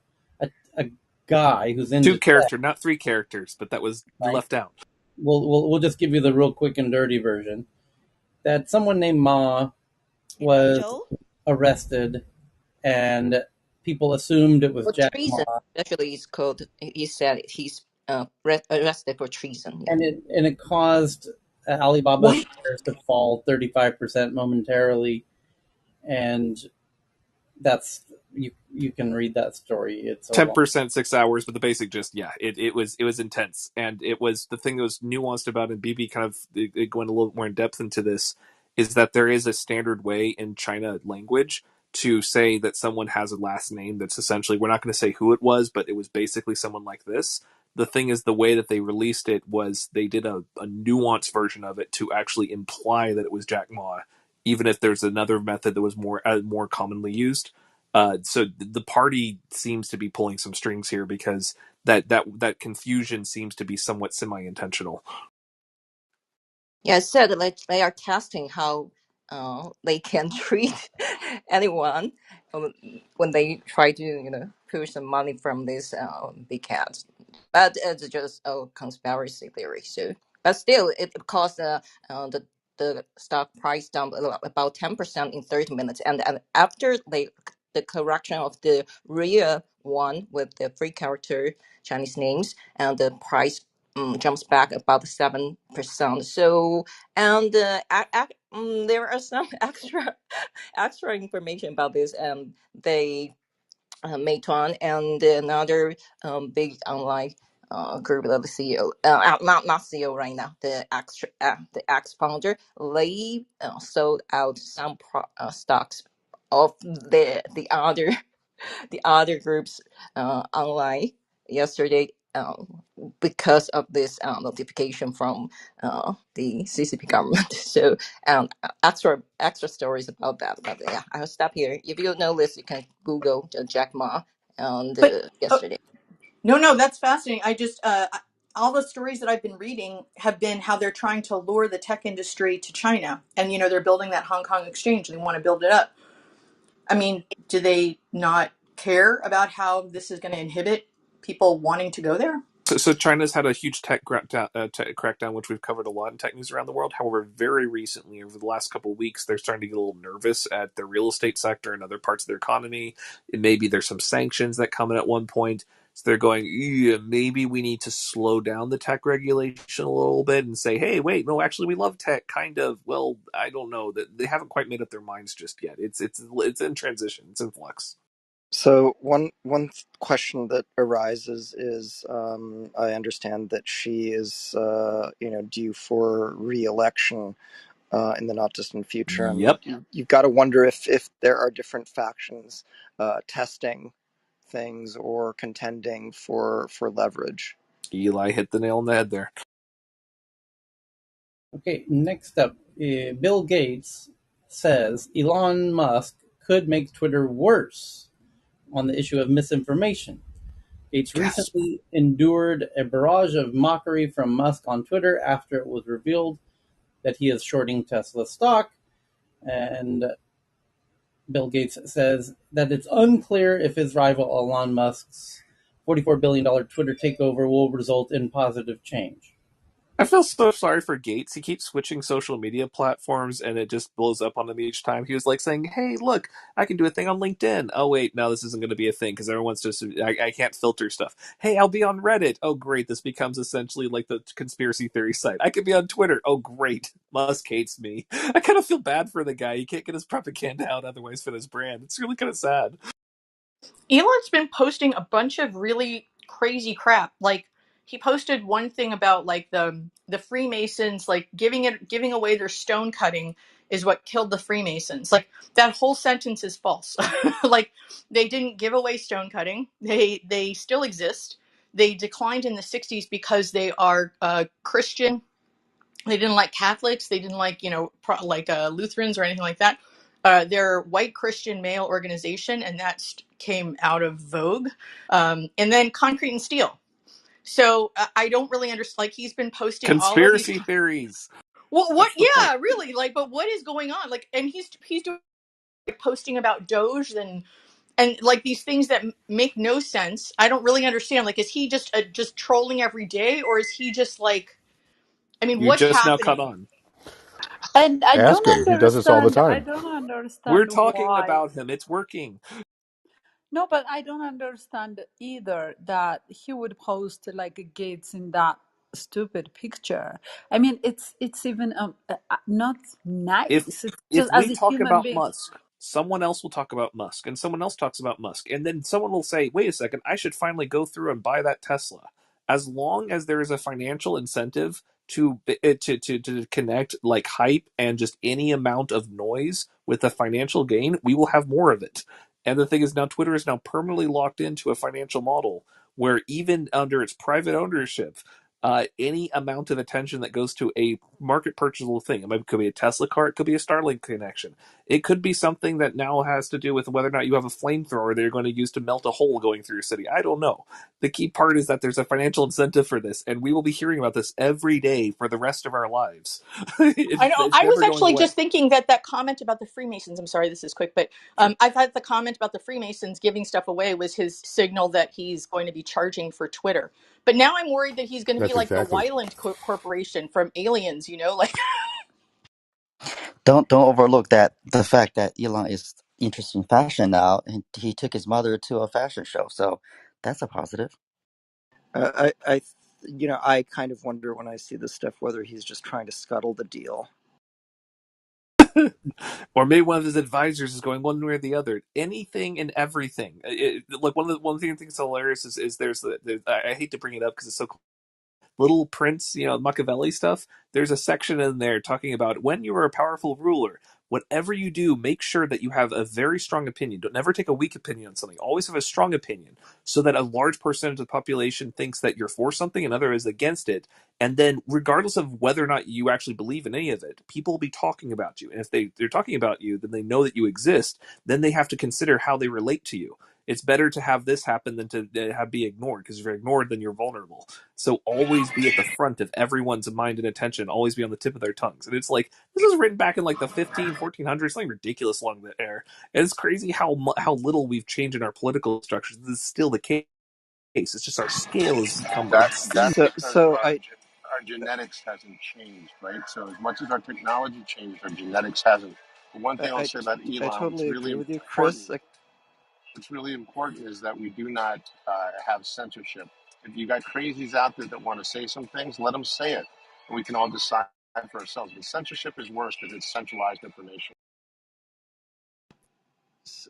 a guy who's Two into tech, character, not three characters, but that was right? left out. We'll just give you the real quick and dirty version. That someone named Ma In was Hangzhou? arrested and people assumed it was For Jack Ma, treason, actually, it's called. He said he's arrested for treason. Yeah. and it caused Alibaba What? shares to fall 35% momentarily, and that's you can read that story. It's a long. 10% 6 hours, but the basic just, yeah, it was intense. And it was the thing that was nuanced about, and BB kind of going a little more in depth into this, is that there is a standard way in China language to say that someone has a last name that's essentially, we're not going to say who it was, but it was basically someone like this. The thing is, the way that they released it was they did a nuanced version of it to actually imply that it was Jack Ma, even if there's another method that was more commonly used. So the party seems to be pulling some strings here, because that confusion seems to be somewhat semi-intentional. Yeah, it said like they are testing how they can treat anyone um, when they try to push some money from this big cats. But it's just a conspiracy theory. So, but still, it caused the stock price down about 10% in 30 minutes, and after the correction of the real one with the three character Chinese names, and the price jumps back about 7%. So, and there are some extra information about this. They Meituan and another big online group of the CEO, not CEO right now, the ex founder, they sold out some stocks of the other groups online yesterday, because of this notification from the CCP government. So extra stories about that. But yeah, I'll stop here. If you don't know this, you can Google Jack Ma and But oh, yesterday. no, that's fascinating. I just all the stories that I've been reading have been how they're trying to lure the tech industry to China, and they're building that Hong Kong exchange. They want to build it up. I mean, do they not care about how this is going to inhibit people wanting to go there? So China's had a huge tech crackdown, which we've covered a lot in tech news around the world. However, very recently, over the last couple of weeks, they're starting to get a little nervous at the real estate sector and other parts of their economy. And maybe there's some sanctions that come in at one point. So they're going, yeah, maybe we need to slow down the tech regulation a little bit and say, hey, wait, no, actually, we love tech, kind of. Well, I don't know. That they haven't quite made up their minds just yet. It's in transition. It's in flux. So one question that arises is, I understand that she is due for re-election in the not distant future, and Yep. you've got to wonder if there are different factions testing things or contending for leverage. Eli hit the nail on the head there. Okay, next up, Bill Gates says Elon Musk could make Twitter worse on the issue of misinformation. Gates Gasp. recently endured a barrage of mockery from Musk on Twitter after it was revealed that he is shorting Tesla stock. And Bill Gates says that it's unclear if his rival Elon Musk's $44 billion Twitter takeover will result in positive change. I feel so sorry for Gates. He keeps switching social media platforms, and it just blows up on him each time. He was like saying, "Hey, look, I can do a thing on LinkedIn." Oh wait, now this isn't going to be a thing because everyone's just I can't filter stuff. Hey, I'll be on Reddit. Oh great, this becomes essentially like the conspiracy theory site. I could be on Twitter. Oh great, Musk hates me. I kind of feel bad for the guy. He can't get his propaganda out otherwise for this brand. It's really kind of sad. Elon's been posting a bunch of really crazy crap. Like he posted one thing about like the Freemasons like giving away their stone cutting is what killed the Freemasons. Like that whole sentence is false. Like they didn't give away stone cutting. They still exist. They declined in the 60s because they are Christian. They didn't like Catholics. They didn't like Lutherans or anything like that. They're a white Christian male organization, and that came out of Vogue. And then Concrete and Steel. So I don't really understand. Like he's been posting all of these. Conspiracy theories. Well, what? That's the point. Yeah, really. Like, but what is going on? Like, and he's doing like, posting about Doge and like these things that make no sense. I don't really understand. Like, is he just trolling every day, or is he just like? I mean, You what's just now caught happening? on. And I Ask don't him. He does this all the understand. I time. don't We're understand talking why. about him. It's working. No, but I don't understand either that he would post like Gates in that stupid picture. I mean, it's even not if nice. It's if just as we a talk human about being. Musk, someone else will talk about Musk, and someone else talks about Musk, and then someone will say, "Wait a second, I should finally go through and buy that Tesla." As long as there is a financial incentive to connect like hype and just any amount of noise with a financial gain, we will have more of it. And the thing is, now Twitter is now permanently locked into a financial model where even under its private ownership, any amount of attention that goes to a market purchasable thing. It could be a Tesla car, it could be a Starlink connection. It could be something that now has to do with whether or not you have a flamethrower that you're going to use to melt a hole going through your city. I don't know. The key part is that there's a financial incentive for this, and we will be hearing about this every day for the rest of our lives. I know. It's I was never going actually away. just thinking that that comment about the Freemasons. I'm sorry, this is quick, but Sure. I thought the comment about the Freemasons giving stuff away was his signal that he's going to be charging for Twitter. But now I'm worried that he's going to be That's like the exactly. Wyland Corporation from Aliens. You know, like Don't overlook that the fact that Elon is interested in fashion now, and he took his mother to a fashion show, so that's a positive. I kind of wonder when I see this stuff whether he's just trying to scuttle the deal. Or maybe one of his advisors is going one way or the other. Anything and everything. Like one of the things that's hilarious is I hate to bring it up because it's so Little Prince, Machiavelli stuff, there's a section in there talking about when you are a powerful ruler, whatever you do, make sure that you have a very strong opinion. Don't never take a weak opinion on something. Always have a strong opinion so that a large percentage of the population thinks that you're for something and other is against it. And then regardless of whether or not you actually believe in any of it, people will be talking about you. And if they're talking about you, then they know that you exist. Then they have to consider how they relate to you. It's better to have this happen than to have be ignored, because if you're ignored, then you're vulnerable. So always be at the front of everyone's mind and attention, always be on the tip of their tongues. And it's like, this was written back in like the 1400s, something ridiculous along that era. And it's crazy how little we've changed in our political structures. This is still the case. It's just our scale has become obscene. That's So, because so I, our genetics hasn't changed, right? So as much as our technology changed, our genetics hasn't. But one thing I'll I, say about I Elon, totally agree with you, important. Chris. What's really important is that we do not have censorship. If you got crazies out there that want to say some things, let them say it, and we can all decide for ourselves. But censorship is worse because it's centralized information.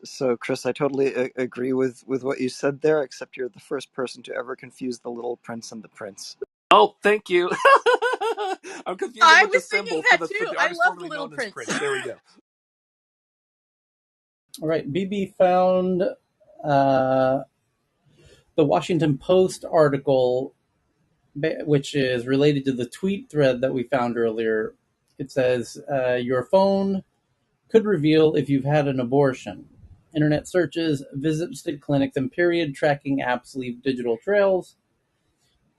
So, Chris, I totally agree with what you said there. Except you're the first person to ever confuse the Little Prince and the Prince. Oh, thank you. I'm confusing I with the was thinking symbol for that the too. I artist love the formerly Little known as Prince. Prince. There we go. All right, BB found uh, the Washington Post article, which is related to the tweet thread that we found earlier. It says, your phone could reveal if you've had an abortion. Internet searches, visits to clinics, and period tracking apps leave digital trails.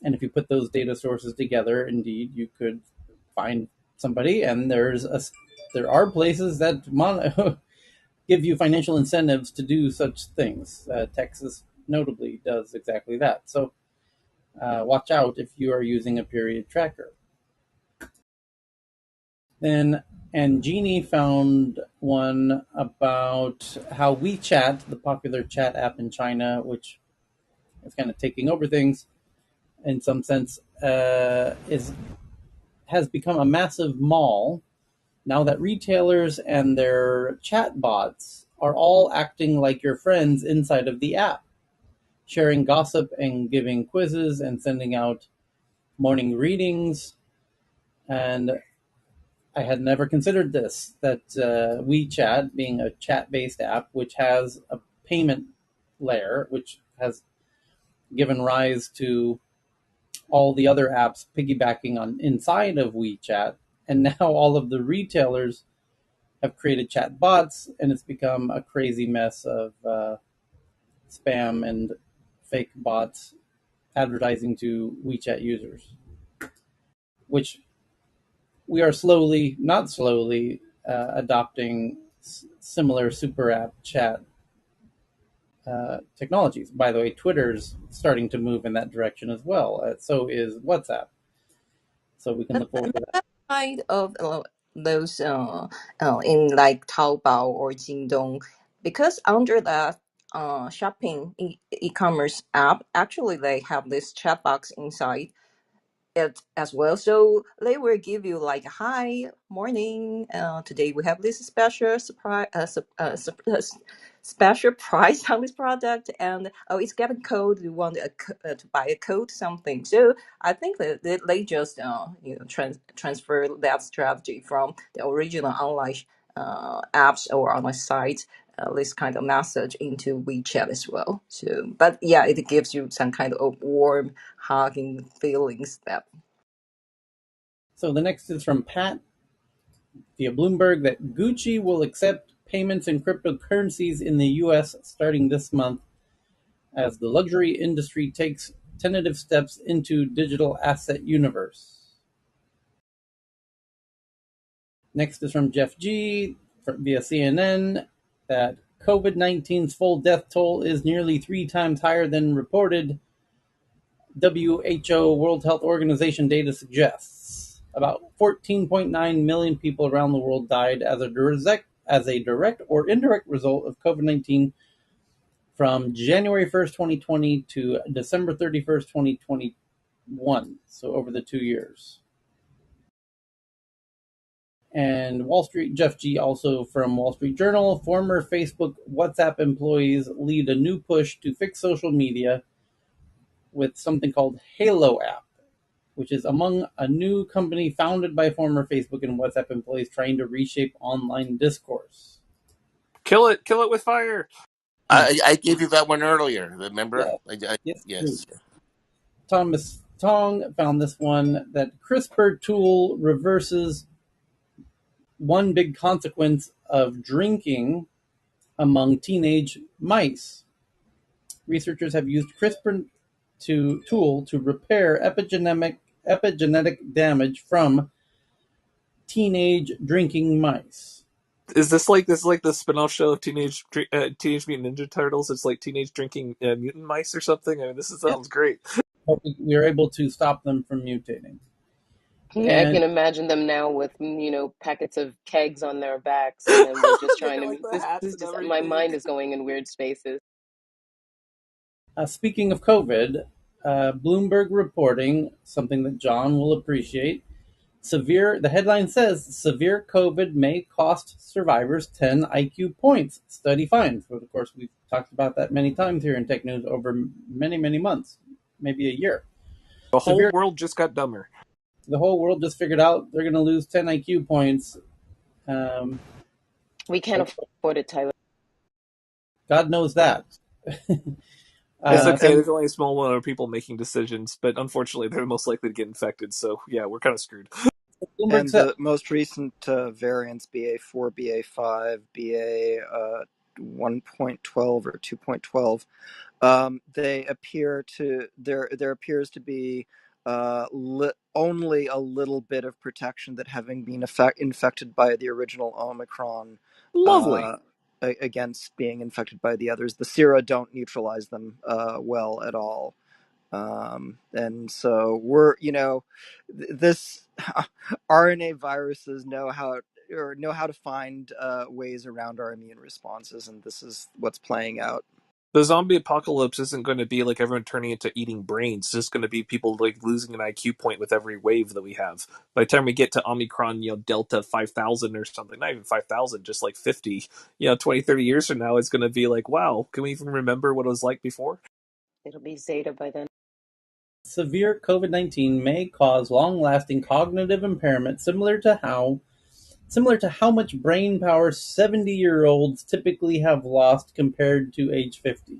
And if you put those data sources together, indeed, you could find somebody. And there are places that give you financial incentives to do such things. Texas, notably, does exactly that. So watch out if you are using a period tracker. Then and Jeannie found one about how WeChat, the popular chat app in China, which is kind of taking over things in some sense, is has become a massive mall now that retailers and their chat bots are all acting like your friends inside of the app, sharing gossip and giving quizzes and sending out morning readings. And I had never considered this, that WeChat, being a chat based app, which has a payment layer, which has given rise to all the other apps piggybacking on inside of WeChat. And now all of the retailers have created chat bots, and it's become a crazy mess of spam and fake bots advertising to WeChat users, which we are slowly, not slowly, adopting similar super app chat technologies. By the way, Twitter's starting to move in that direction as well. So is WhatsApp. So we can And look forward to that. kind of those in like Taobao or Jingdong, because under that shopping e-commerce app, actually they have this chat box inside it as well. So they will give you like, "Hi, morning. Today we have this special surprise, special price on this product, and oh, it's getting cold. You want to buy a coat, something." So I think that they just transfer that strategy from the original online apps or online sites. This kind of message into WeChat as well. So, but yeah, it gives you some kind of warm, hugging feelings that. So the next is from Pat via Bloomberg that Gucci will accept payments in cryptocurrencies in the US starting this month as the luxury industry takes tentative steps into digital asset universe. Next is from Jeff G via CNN that COVID-19's full death toll is nearly 3 times higher than reported. WHO World Health Organization data suggests about 14.9 million people around the world died as a direct or indirect result of COVID-19 from January 1st, 2020 to December 31st, 2021. So over the 2 years. And Wall Street, Jeff G, also from Wall Street Journal, former Facebook WhatsApp employees lead a new push to fix social media with something called Halo app, which is among a new company founded by former Facebook and WhatsApp employees trying to reshape online discourse. Kill it with fire. I gave you that one earlier. Remember? Yeah, yes, true. Yes. Thomas Tong found this one that CRISPR tool reverses one big consequence of drinking among teenage mice. Researchers have used CRISPR tool to repair epigenetic damage from teenage drinking mice. Is this like the spin-off show of Teenage Mutant Ninja Turtles? It's like teenage drinking mutant mice or something. I mean, Yeah, sounds great. but we are able to stop them from mutating. Yeah, I And can imagine them now with, packets of kegs on their backs, and then we're just They trying got to. like the This hats is and just my everything. mind is going in weird spaces. speaking of COVID, Bloomberg reporting something that John will appreciate. The headline says severe COVID may cost survivors 10 IQ points. Study finds. But of course, we've talked about that many times here in Tech News over many, many months, maybe a year. The whole Severe. world just got dumber. The whole world just figured out they're going to lose 10 IQ points. Um, We can't afford it, Tyler. God knows that. It's okay. And There's only a small amount of people making decisions, but unfortunately, they're most likely to get infected. So yeah, we're kind of screwed. Bloomberg and said the most recent variants, BA4, BA5, BA 1.12 or 2.12, they appear to there appears to be only a little bit of protection that having been infected by the original Omicron Lovely. uh, against being infected by the others. The sera don't neutralize them well at all. And so this RNA viruses know how to find ways around our immune responses, and this is what's playing out. The zombie apocalypse isn't going to be like everyone turning into eating brains. It's just going to be people like losing an IQ point with every wave that we have. By the time we get to Omicron, Delta 5,000 or something, not even 5,000, just like 50, 20, 30 years from now, it's going to be like, wow, can we even remember what it was like before? It'll be Zeta by then. severe COVID-19 may cause long-lasting cognitive impairment similar to how much brain power 70-year-olds typically have lost compared to age 50.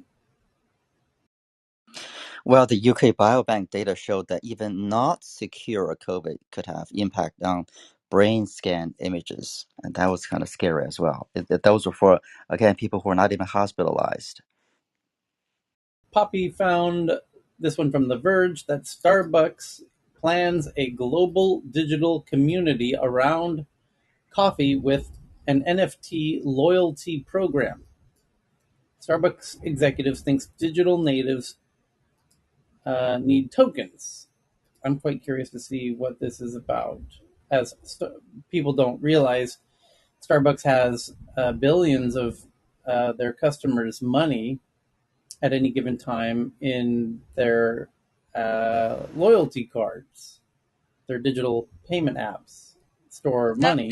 Well, the UK Biobank data showed that even not secure COVID could have impact on brain scan images, and that was kind of scary as well. Those were for, again, people who are not even hospitalized. Poppy found this one from The Verge that Starbucks plans a global digital community around coffee with an NFT loyalty program. Starbucks executives think digital natives need tokens. I'm quite curious to see what this is about, as people don't realize Starbucks has billions of their customers money at any given time in their loyalty cards, their digital payment apps store That money.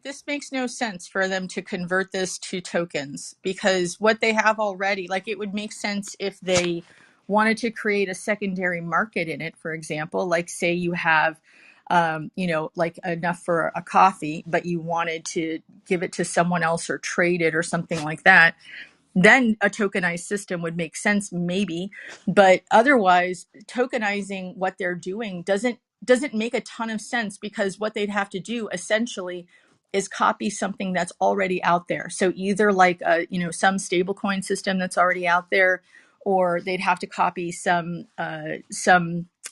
this makes no sense for them to convert this to tokens, because what they have already, like, it would make sense if they wanted to create a secondary market in it. For example, like, say you have like enough for a coffee, but you wanted to give it to someone else or trade it or something like that, then a tokenized system would make sense, maybe. But otherwise, tokenizing what they're doing doesn't make a ton of sense, because what they'd have to do essentially is copy something that's already out there. So either like a, some stablecoin system that's already out there, or they'd have to copy some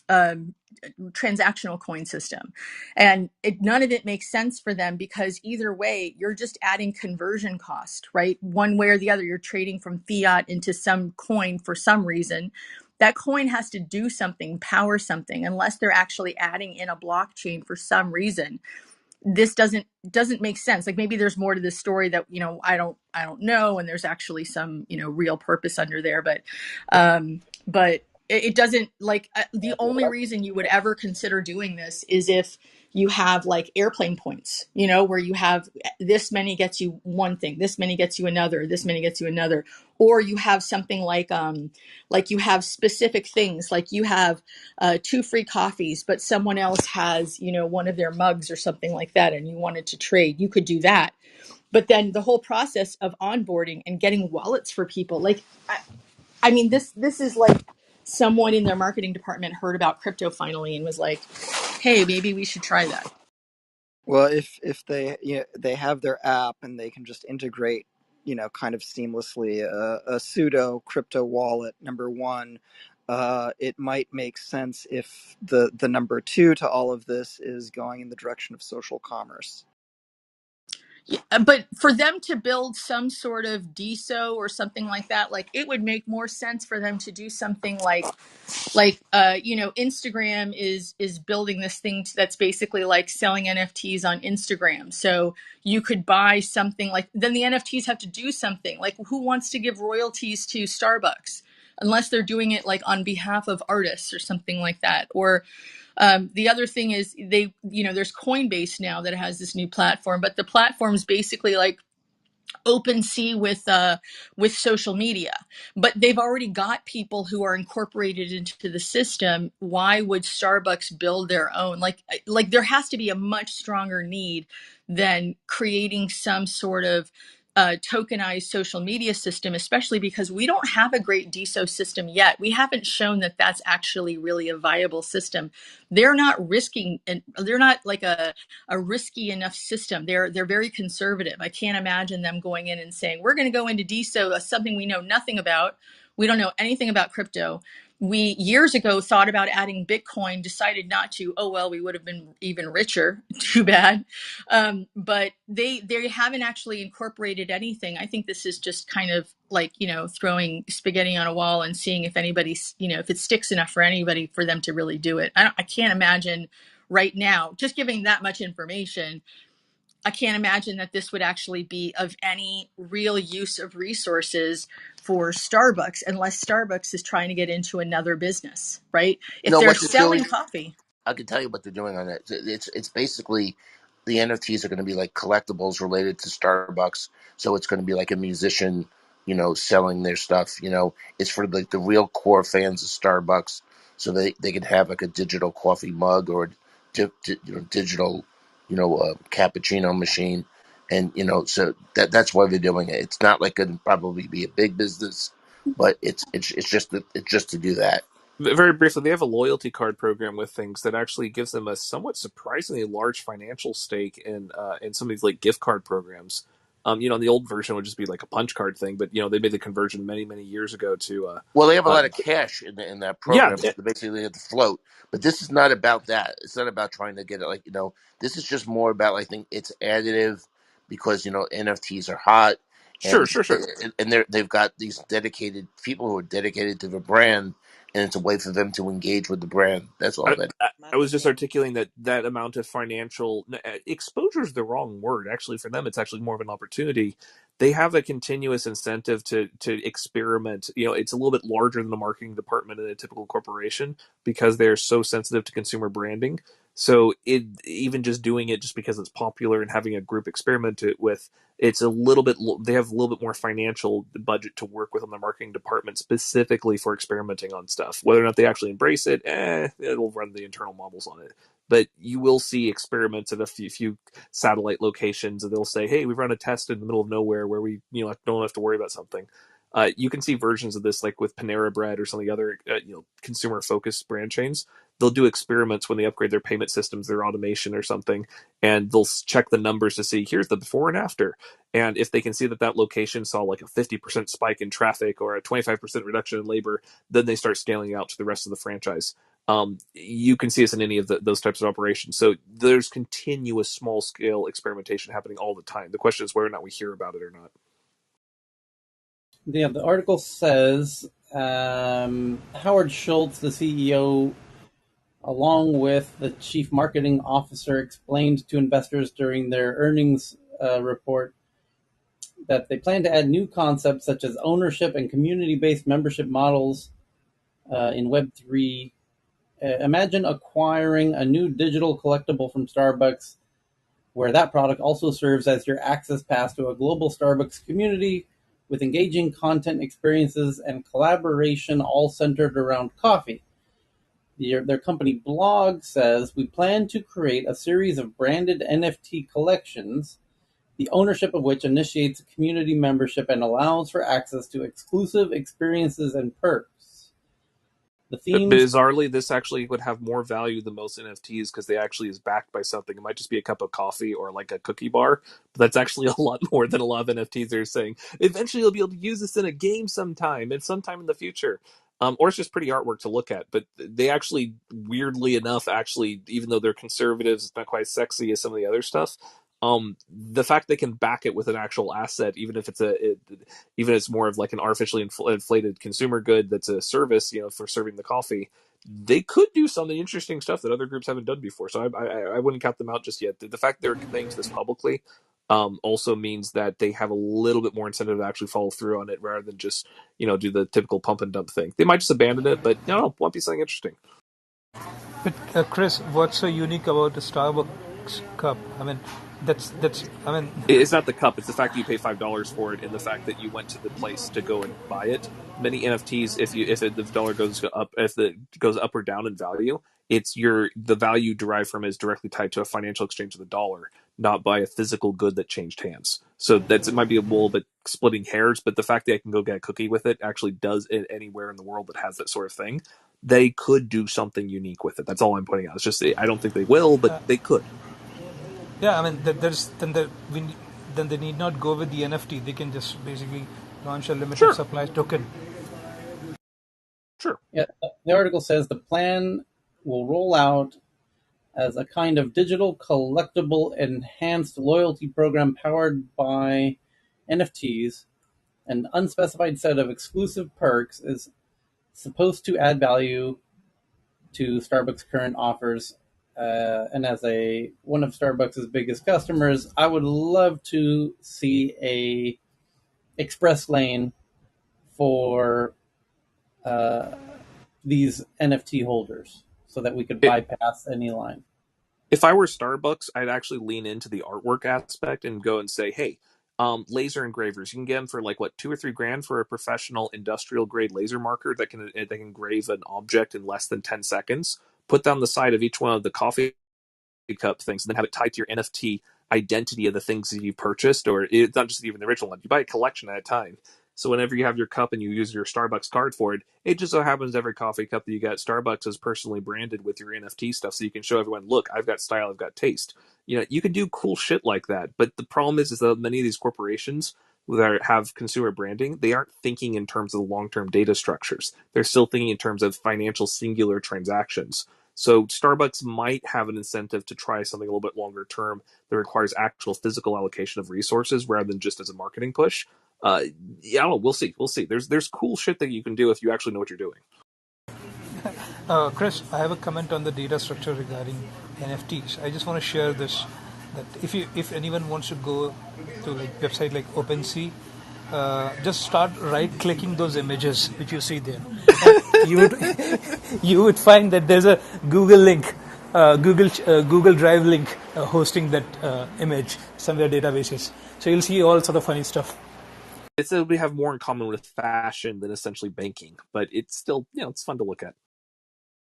transactional coin system. And none of it makes sense for them, because either way, you're just adding conversion cost, right? One way or the other, you're trading from fiat into some coin for some reason. That coin has to do something, power something, unless they're actually adding in a blockchain for some reason. This doesn't make sense. Like, maybe there's more to this story that I don't know, and there's actually some real purpose under there, but it doesn't, like, the only reason you would ever consider doing this is if you have like airplane points, where you have this many gets you one thing, this many gets you another, this many gets you another. Or you have something like you have specific things, like you have two free coffees, but someone else has, one of their mugs or something like that, and you wanted to trade, you could do that. But then the whole process of onboarding and getting wallets for people, like, I mean, this is like someone in their marketing department heard about crypto finally and was like, hey, maybe we should try that. Well, if they they have their app and they can just integrate kind of seamlessly a pseudo crypto wallet, number one, it might make sense if the number two to all of this is going in the direction of social commerce. Yeah, but for them to build some sort of DSO or something like that, like, it would make more sense for them to do something like Instagram is building this thing that's basically like selling NFTs on Instagram. So you could buy something, like, then the NFTs have to do something. Like, who wants to give royalties to Starbucks unless they're doing it like on behalf of artists or something like that? Or the other thing is, there's Coinbase now that has this new platform, but the platform's basically like OpenSea with social media, but they've already got people who are incorporated into the system. Why would Starbucks build their own? Like there has to be a much stronger need than creating some sort of tokenized social media system, especially because we don't have a great DSO system yet. We haven't shown that that's actually really a viable system. They're not risking, and they're not like a risky enough system. They're very conservative. I can't imagine them going in and saying, we're going to go into DSO, something we know nothing about. We don't know anything about crypto. We years ago thought about adding Bitcoin, decided not to. Oh well, we would have been even richer. Too bad. But they haven't actually incorporated anything. I think this is just kind of like, throwing spaghetti on a wall and seeing if anybody's, if it sticks enough for anybody for them to really do it. I can't imagine right now, just giving that much information, I can't imagine that this would actually be of any real use of resources for Starbucks, unless Starbucks is trying to get into another business, right? If No, they're what they're doing, selling coffee. I can tell you what they're doing on it. It's basically the NFTs are going to be like collectibles related to Starbucks. So it's going to be like a musician, selling their stuff. It's for like the real core fans of Starbucks, so they can have like a digital coffee mug or digital, cappuccino machine, and so that's why they're doing it. It's not like going to probably be a big business, but it's just to do that. Very briefly, they have a loyalty card program with things that actually gives them a somewhat surprisingly large financial stake in some of these like gift card programs. The old version would just be like a punch card thing, but they made the conversion many many years ago to Well, they have a uh, lot of cash in that yeah, program. So basically, they have to float. But this is not about that. It's not about trying to get it. Like this is just more about. I think it's additive because NFTs are hot, sure, and sure, sure. they've got these dedicated people who are dedicated to the brand, and it's a way for them to engage with the brand. That's all I, that. I, I was just articulating that amount of financial exposure is the wrong word. Actually, for them, it's actually more of an opportunity. they have a continuous incentive to experiment. It's a little bit larger than the marketing department in a typical corporation because they're so sensitive to consumer branding. So it even just doing it just because it's popular and having a group experiment it with, it's a little bit, they have a little bit more financial budget to work with on the marketing department specifically for experimenting on stuff. Whether or not they actually embrace it, it'll run the internal models on it. But you will see experiments at a few satellite locations, and they'll say, "Hey, we've run a test in the middle of nowhere where we don't have to worry about something." You can see versions of this like with Panera Bread or some of the other consumer focused brand chains. They'll do experiments when they upgrade their payment systems, their automation or something, and they'll check the numbers to see here's the before and after. And if they can see that that location saw like a 50% spike in traffic or a 25% reduction in labor, then they start scaling out to the rest of the franchise. You can see us in any of those types of operations. So there's continuous small scale experimentation happening all the time. The question is whether or not we hear about it or not. Yeah, the article says Howard Schultz, the CEO, along with the chief marketing officer, explained to investors during their earnings report that they plan to add new concepts such as ownership and community-based membership models in Web3. Imagine acquiring a new digital collectible from Starbucks, where that product also serves as your access pass to a global Starbucks community with engaging content experiences and collaboration all centered around coffee. Their company blog says, we plan to create a series of branded NFT collections, the ownership of which initiates a community membership and allows for access to exclusive experiences and perks. The themes. Bizarrely, this actually would have more value than most NFTs because they actually is backed by something. It might just be a cup of coffee or like a cookie bar, but that's actually a lot more than a lot of NFTs are saying. Eventually, you'll be able to use this in a game sometime and sometime in the future. Or it's just pretty artwork to look at. But they actually, weirdly enough, actually, even though they're conservatives, it's not quite sexy as some of the other stuff. The fact they can back it with an actual asset, even if even if it's more of like an artificially inflated consumer good that's a service, for serving the coffee, they could do some of the interesting stuff that other groups haven't done before. So I wouldn't count them out just yet. The fact they're conveying to this publicly also means that they have a little bit more incentive to actually follow through on it rather than just do the typical pump and dump thing. They might just abandon it, but no, won't be something interesting. But Chris, what's so unique about the Starbucks cup? I mean, that's. I mean, It's not the cup; it's the fact that you pay $5 for it, and the fact that you went to the place to go and buy it. Many NFTs, if the dollar goes up, if it goes up or down in value, the value derived from it is directly tied to a financial exchange of the dollar, not by a physical good that changed hands. So it might be a little bit splitting hairs, but the fact that I can go get a cookie with it actually does it anywhere in the world that has that sort of thing. They could do something unique with it. That's all I'm pointing out. It's just I don't think they will, but they could. yeah, I mean, there's then they need not go with the NFT. They can just basically launch a limited Sure, supply token. sure. Yeah, the article says the plan will roll out as a kind of digital collectible enhanced loyalty program powered by NFTs. An unspecified set of exclusive perks is supposed to add value to Starbucks' current offers. And as one of Starbucks' biggest customers, I would love to see a express lane for these NFT holders so that we could It, bypass any line. if I were Starbucks, I'd actually lean into the artwork aspect and go and say, hey, laser engravers, you can get them for like what, 2 or 3 grand for a professional industrial grade laser marker that can engrave an object in less than 10 seconds. Put down the side of each one of the coffee cup things and then have it tied to your NFT identity of the things that you purchased, or it's not just even the original one. You buy a collection at a time. So whenever you have your cup and you use your Starbucks card for it, it just so happens every coffee cup that you get at Starbucks is personally branded with your NFT stuff, so you can show everyone, look, I've got style, I've got taste. You can do cool shit like that. But the problem is that many of these corporations that have consumer branding, they aren't thinking in terms of the long-term data structures. They're still thinking in terms of financial singular transactions. So Starbucks might have an incentive to try something a little bit longer term that requires actual physical allocation of resources rather than just as a marketing push. Yeah, I don't know. We'll see. We'll see. There's cool shit that you can do if you actually know what you're doing. Chris, I have a comment on the data structure regarding NFTs. I just want to share this. that if anyone wants to go to like website like OpenSea, just start right clicking those images which you see there, and you would you would find that there's a Google link, Google Drive link hosting that image somewhere databases. So you'll see all sort of funny stuff. It's that we have more in common with fashion than essentially banking, but it's still, it's fun to look at.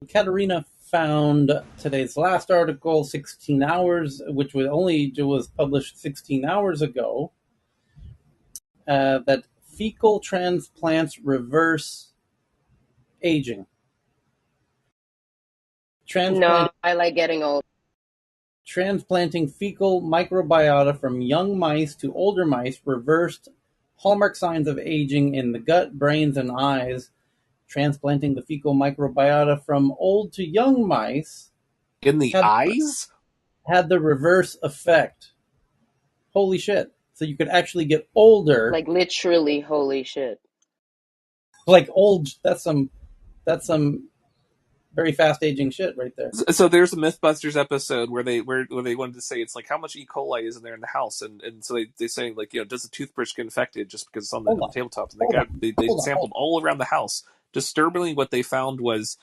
Katerina found today's last article, 16 hours, which was published 16 hours ago, that fecal transplants reverse aging. No, I like getting old. Transplanting fecal microbiota from young mice to older mice reversed hallmark signs of aging in the gut, brains, and eyes. Transplanting the fecal microbiota from old to young mice In the had eyes? had the reverse effect. Holy shit. So you could actually get older. Like literally, holy shit. Like old, that's some very fast aging shit right there. So there's a MythBusters episode where they wanted to say it's like how much E. coli is in there in the house, and so they say like does the toothbrush get infected just because it's on Hold the on. tabletop? And Hold on. they Hold on. sampled all around the house. Disturbingly, what they found was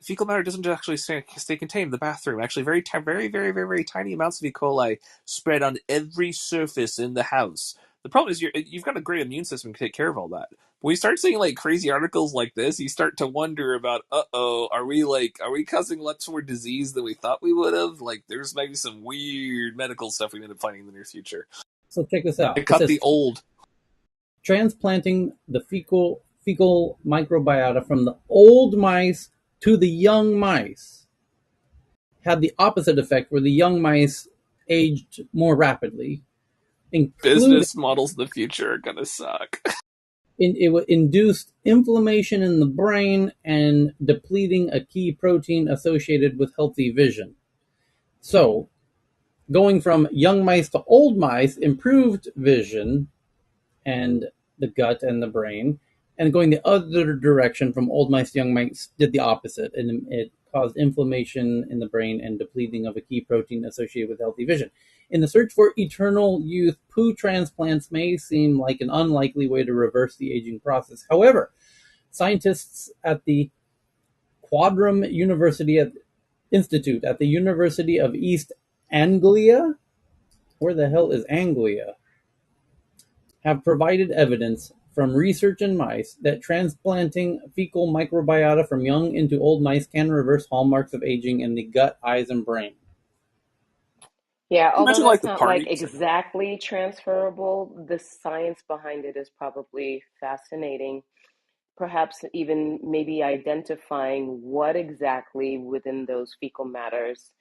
fecal matter doesn't actually stay contained in the bathroom. Actually, very, very, very, very tiny amounts of E. coli spread on every surface in the house. The problem is you've got a great immune system to take care of all that. When you start seeing like crazy articles like this, you start to wonder about, are we causing much more disease than we thought we would have? Like, there's maybe some weird medical stuff we end up finding in the near future. So check this out. It It cut says the old. transplanting the fecal microbiota from the old mice to the young mice had the opposite effect, where the young mice aged more rapidly, including Business models in the future are gonna suck. it induced inflammation in the brain and depleting a key protein associated with healthy vision. So, going from young mice to old mice improved vision and the gut and the brain, and going the other direction from old mice to young mice did the opposite, and it caused inflammation in the brain and depleting of a key protein associated with healthy vision. In the search for eternal youth, poo transplants may seem like an unlikely way to reverse the aging process. However, scientists at the Quadram Institute at the University of East Anglia, where the hell is Anglia, have provided evidence from research in mice that transplanting fecal microbiota from young into old mice can reverse hallmarks of aging in the gut, eyes, and brain. Yeah, You although mentioned like that's the not like parties. exactly transferable, the science behind it is probably fascinating. Perhaps even maybe identifying what exactly within those fecal matters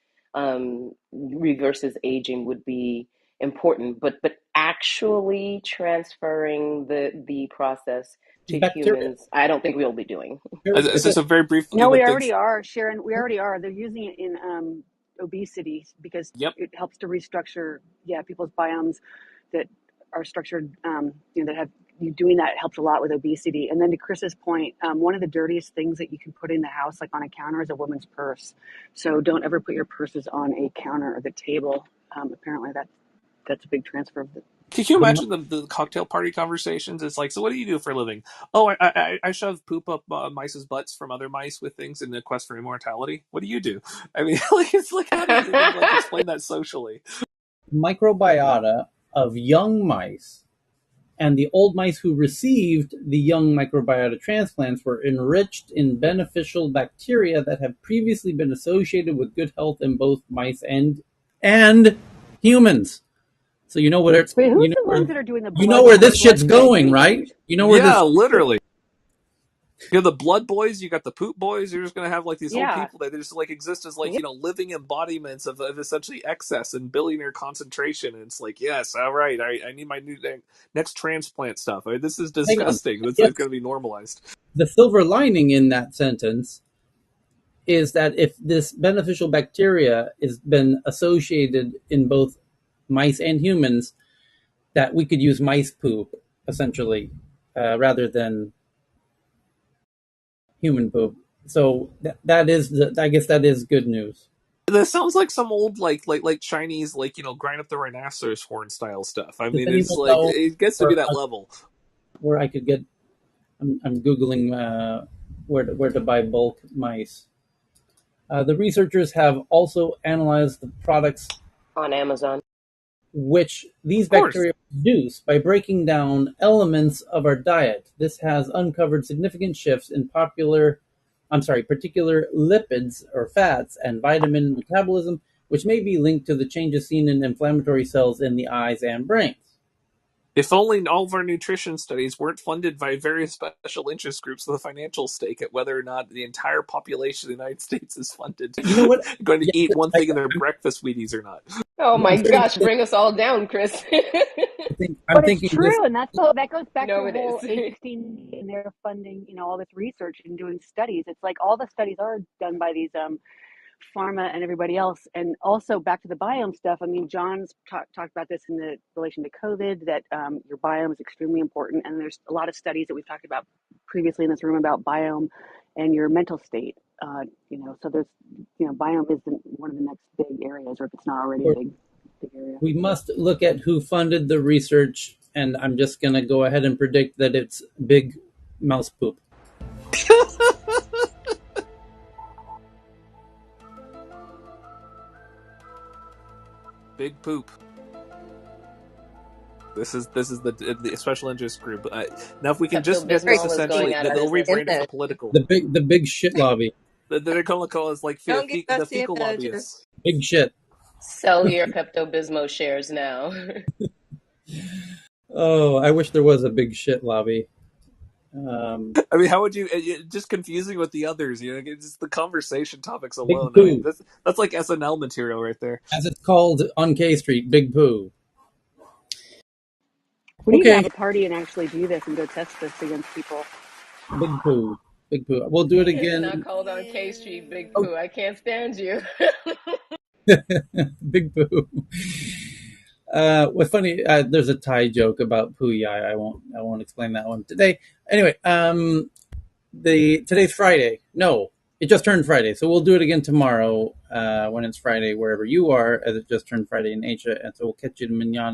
reverses aging would be important. But actually transferring the process It's to bacteria. humans, I don't think we'll be doing. It's So very briefly No, we with already things. are, Sharon. We already are. They're using it in obesity because Yep. it helps to restructure, yeah, people's biomes that are structured, that have you doing that helps a lot with obesity. And then to Chris's point, one of the dirtiest things that you can put in the house, like on a counter, is a woman's purse. So don't ever put your purses on a counter or the table. Apparently, that's a big transfer of the. Could you the imagine the cocktail party conversations? It's like, so what do you do for a living? Oh, I shove poop up mice's butts from other mice with things in the quest for immortality. What do you do? I mean, like, it's like, how do you even like explain that socially? microbiota of young mice and the old mice who received the young microbiota transplants were enriched in beneficial bacteria that have previously been associated with good health in both mice and humans. So Wait, who's the ones that are doing the you know blood where this blood shit's going, sampling right? things? You know where Yeah, this. literally. You have the blood boys, you got the poop boys. You're just gonna have like these old Yeah. people that they just like exist as like Yep. living embodiments of essentially excess and billionaire concentration. And it's like, yes, all right, I need my new next transplant stuff. I mean, this is Hang on. disgusting. It's Yes, going to be normalized. the silver lining in that sentence is that if this beneficial bacteria has been associated in both mice and humans, that we could use mice poop essentially rather than human poop. So I guess that is good news. This sounds like some old like Chinese grind up the rhinoceros horn style stuff. I Does mean, it's anyone like know it gets to be where, that level. where I could get? I'm googling where to buy bulk mice. The researchers have also analyzed the products On Amazon. which these Of course. bacteria produce by breaking down elements of our diet. This has uncovered significant shifts in particular lipids or fats and vitamin metabolism, which may be linked to the changes seen in inflammatory cells in the eyes and brains. If only all of our nutrition studies weren't funded by various special interest groups with a financial stake at whether or not the entire population of the United States is funded You know what? going to Yeah, eat one I, thing in their breakfast Wheaties or not. Oh I'm my thinking gosh, bring us all down, Chris. I'm But it's thinking this. true, and that goes back to No, the it is. whole A16 and their funding, all this research and doing studies. It's like all the studies are done by these pharma and everybody else. And also back to the biome stuff. I mean, John's talked about this in the relation to COVID, that your biome is extremely important. And there's a lot of studies that we've talked about previously in this room about biome and your mental state. So there's, biome is one of the next big areas, or if it's not already a big area. We must look at who funded the research, and I'm just going to go ahead and predict that it's big mouse poop. Big poop. This is the special interest group. Now, if we can just get this, Great. Pepto-Bismol is going essentially, out of they'll business. rebrand it for political. The big shit lobby. They're going to call us like Don't give the us the fecal image. lobbyists. Big shit. Sell your Pepto-Bismol shares now. Oh, I wish there was a big shit lobby. I mean, how would you? Just confusing with the others, just the conversation topics Big alone. I mean, poo, that's like SNL material right there. as it's called on K Street. Big poo. We need to have Okay, a party and actually do this and go test this against people. big poo, big poo. We'll do it It's not again. called on K Street, Big Oh, Pooh. I can't stand you. big poo. What's funny? There's a Thai joke about poo. Yeah, I won't explain that one today. Anyway, today's Friday. No, it just turned Friday, so we'll do it again tomorrow when it's Friday wherever you are, as it just turned Friday in Asia, and so we'll catch you in manana.